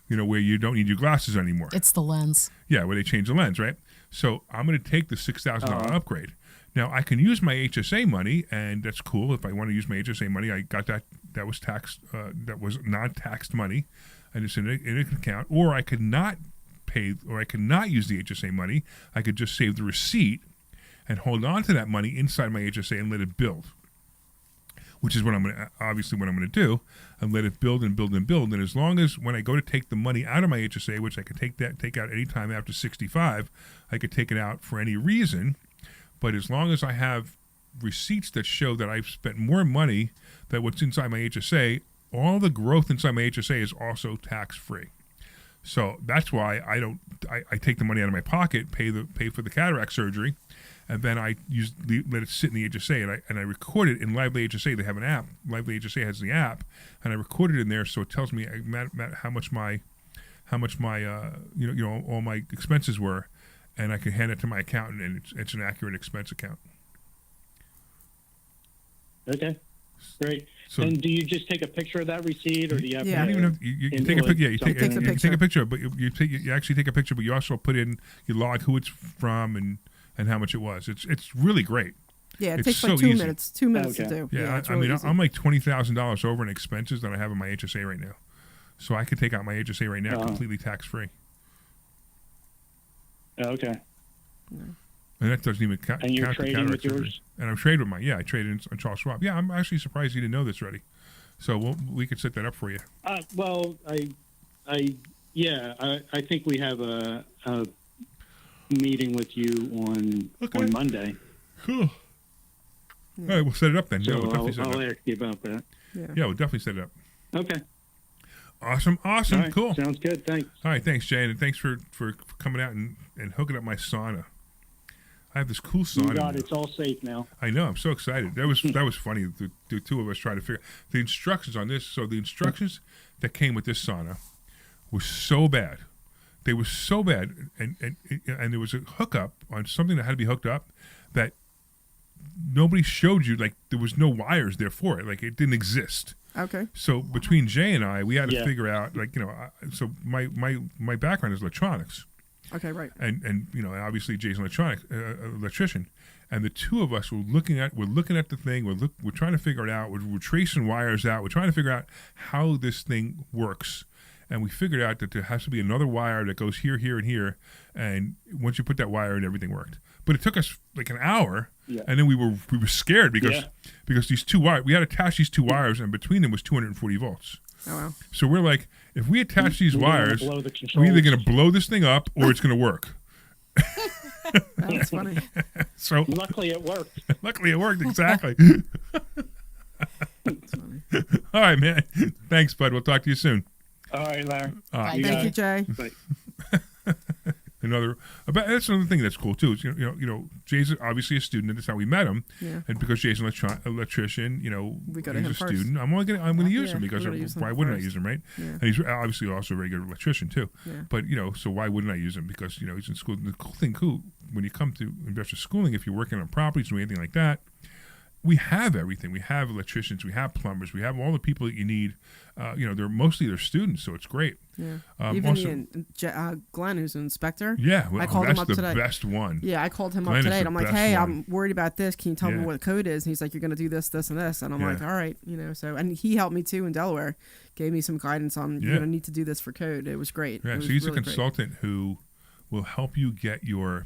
where you don't need your glasses anymore. It's the lens. Yeah, where they change the lens, right? So I'm going to take the $6,000 upgrade. Now, I can use my HSA money, and that's cool. If I want to use my HSA money, I got that. That was taxed. That was non-taxed money, and it's in an account. Or I could not pay, or I could not use the HSA money. I could just save the receipt and hold on to that money inside my HSA and let it build. Which is what I'm going to do, and let it build and build and build. And as long as when I go to take the money out of my HSA, which I could take out any time after 65, I could take it out for any reason. But as long as I have receipts that show that I've spent more money than what's inside my HSA, all the growth inside my HSA is also tax-free. So that's why I take the money out of my pocket, pay for the cataract surgery, and then I let it sit in the HSA, and I record it in Lively HSA. They have an app. Lively HSA has the app, and I record it in there, so it tells me how much my all my expenses were. And I can hand it to my accountant, and it's an accurate expense account. Okay, great. So, and do you just take a picture of that receipt, or do you have? Yeah, you can take a picture. Yeah, you take a picture, but you actually take a picture, but you also put in, you log who it's from and how much it was. It's really great. Yeah, it it's takes so like 2 easy. minutes. 2 minutes to do. Yeah, I mean, I'm like $20,000 over in expenses that I have in my HSA right now, so I could take out my HSA right now completely tax free. Okay. And that doesn't even count. And you're count trading the with yours? surgery. And I'm trading with I traded on Charles Schwab. Yeah, I'm actually surprised you didn't know this already. So we could set that up for you. Well, I think we have a meeting with you on Monday. Cool. All right, we'll set it up then. So we'll I'll ask you about that. Yeah, we'll definitely set it up. Okay. Awesome, All right, cool. Sounds good. Thanks. All right, thanks, Jay, and thanks for coming out and hooking up my sauna. I have this cool sauna. God, it's all safe now. I know. I'm so excited. That was funny. The two of us trying to figure the instructions on this. So the instructions that came with this sauna were so bad. They were so bad, and there was a hookup on something that had to be hooked up that nobody showed you. Like there was no wires there for it. Like it didn't exist. Okay. So between Jay and I, we had to figure out, like, you know, so my background is electronics. Okay, right. And you know, obviously Jay's an electrician, and the two of us were looking at the thing. We're trying to figure it out. We're tracing wires out. We're trying to figure out how this thing works. And we figured out that there has to be another wire that goes here, here, and here. And once you put that wire in, everything worked. But it took us like an hour, and then we were scared because these two wires, we had to attach these two wires, and between them was 240 volts. Oh wow! So we're like, if we attach these wires, we're either going to blow this thing up or it's going to work. That's funny. So luckily it worked. Luckily it worked, exactly. That's funny. All right, man. Thanks, bud. We'll talk to you soon. All right, Larry. Thank you, Jay. That's another thing that's cool too. Is, you know, Jay's obviously a student, and that's how we met him. Yeah. And because Jay's an electrician, you know, We go to he's him a first. student. I'm going to use him because use him why wouldn't I first. use him, right? Yeah. And he's obviously also a very good electrician too. Yeah. But you know, so why wouldn't I use him? Because you know he's in school. The cool thing, when you come to investor schooling, if you're working on properties or anything like that, we have everything. We have electricians, we have plumbers, we have all the people that you need. You know, they're mostly students, so it's great. Yeah. Even Glenn, who's an inspector. Yeah, well, I called him up that's today. the best one. Yeah, I called him Glenn up today, is and I'm the like, best hey, one. I'm worried about this. Can you tell me what the code is? And he's like, you're going to do this, this, and this. And I'm like, all right, you know. So, and he helped me too in Delaware, gave me some guidance on you're going to need to do this for code. It was great. Yeah, It was so he's really a consultant who will help you get your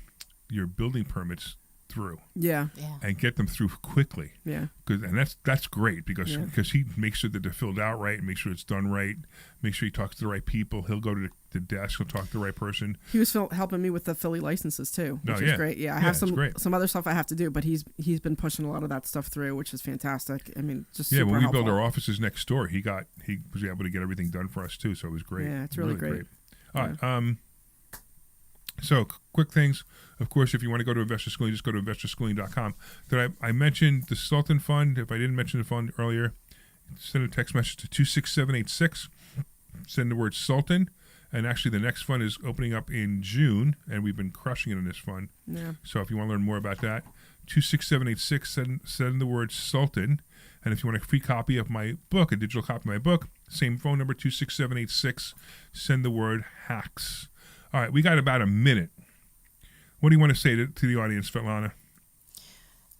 building permits through. Yeah. And get them through quickly. Yeah. And that's great because he makes sure that they're filled out right, make sure it's done right, make sure he talks to the right people. He'll go to the desk, he'll talk to the right person. He was helping me with the Philly licenses too, which is great. Yeah, I have some other stuff I have to do, but he's been pushing a lot of that stuff through, which is fantastic. I mean, just super when we helpful. built our offices next door, he was able to get everything done for us too, so it was great. Yeah, it's really great. All right. So quick things. Of course, if you want to go to Investor Schooling, just go to investorschooling.com. Then I mentioned the Sultan Fund. If I didn't mention the fund earlier, send a text message to 26786. Send the word Sultan. And actually, the next fund is opening up in June, and we've been crushing it in this fund. Yeah. So if you want to learn more about that, 26786, send the word Sultan. And if you want a free copy of my book, a digital copy of my book, same phone number, 26786, send the word Hacks. All right, we got about a minute. What do you want to say to the audience, Svetlana?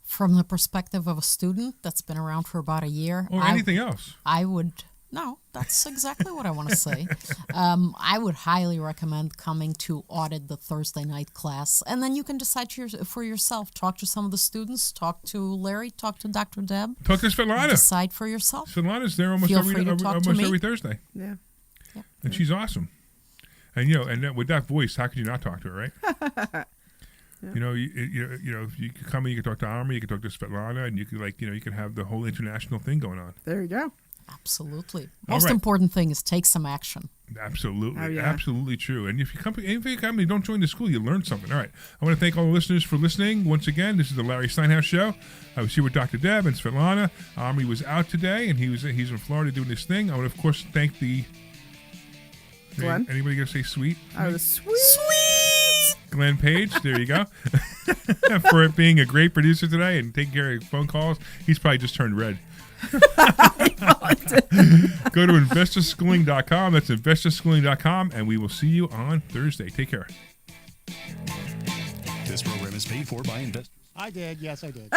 From the perspective of a student that's been around for about a year. Or anything else. No, that's exactly what I want to say. I would highly recommend coming to audit the Thursday night class, and then you can decide for yourself. Talk to some of the students, talk to Larry, talk to Dr. Deb. Talk to Svetlana. Decide for yourself. Svetlana's there almost every Thursday. Yeah. And she's awesome. And you know, and with that voice, how could you not talk to her, right? You know, if you could come in, you could talk to Omri, you could talk to Svetlana, and you could you can have the whole international thing going on. There you go. Absolutely. Most important thing is take some action. Absolutely. Oh, yeah. Absolutely true. And if you come and don't join the school, you learn something. All right. I want to thank all the listeners for listening. Once again, this is the Larry Steinhouse Show. I was here with Dr. Deb and Svetlana. Omri was out today, and he's in Florida doing this thing. I want to, of course, thank the... Glenn? Anybody going to say sweet? Oh, the sweet! Glenn Page, there you go. For being a great producer today and taking care of phone calls. He's probably just turned red. Go to investorschooling.com. That's investorschooling.com, and we will see you on Thursday. Take care. This program is paid for by investors. I did. Yes, I did.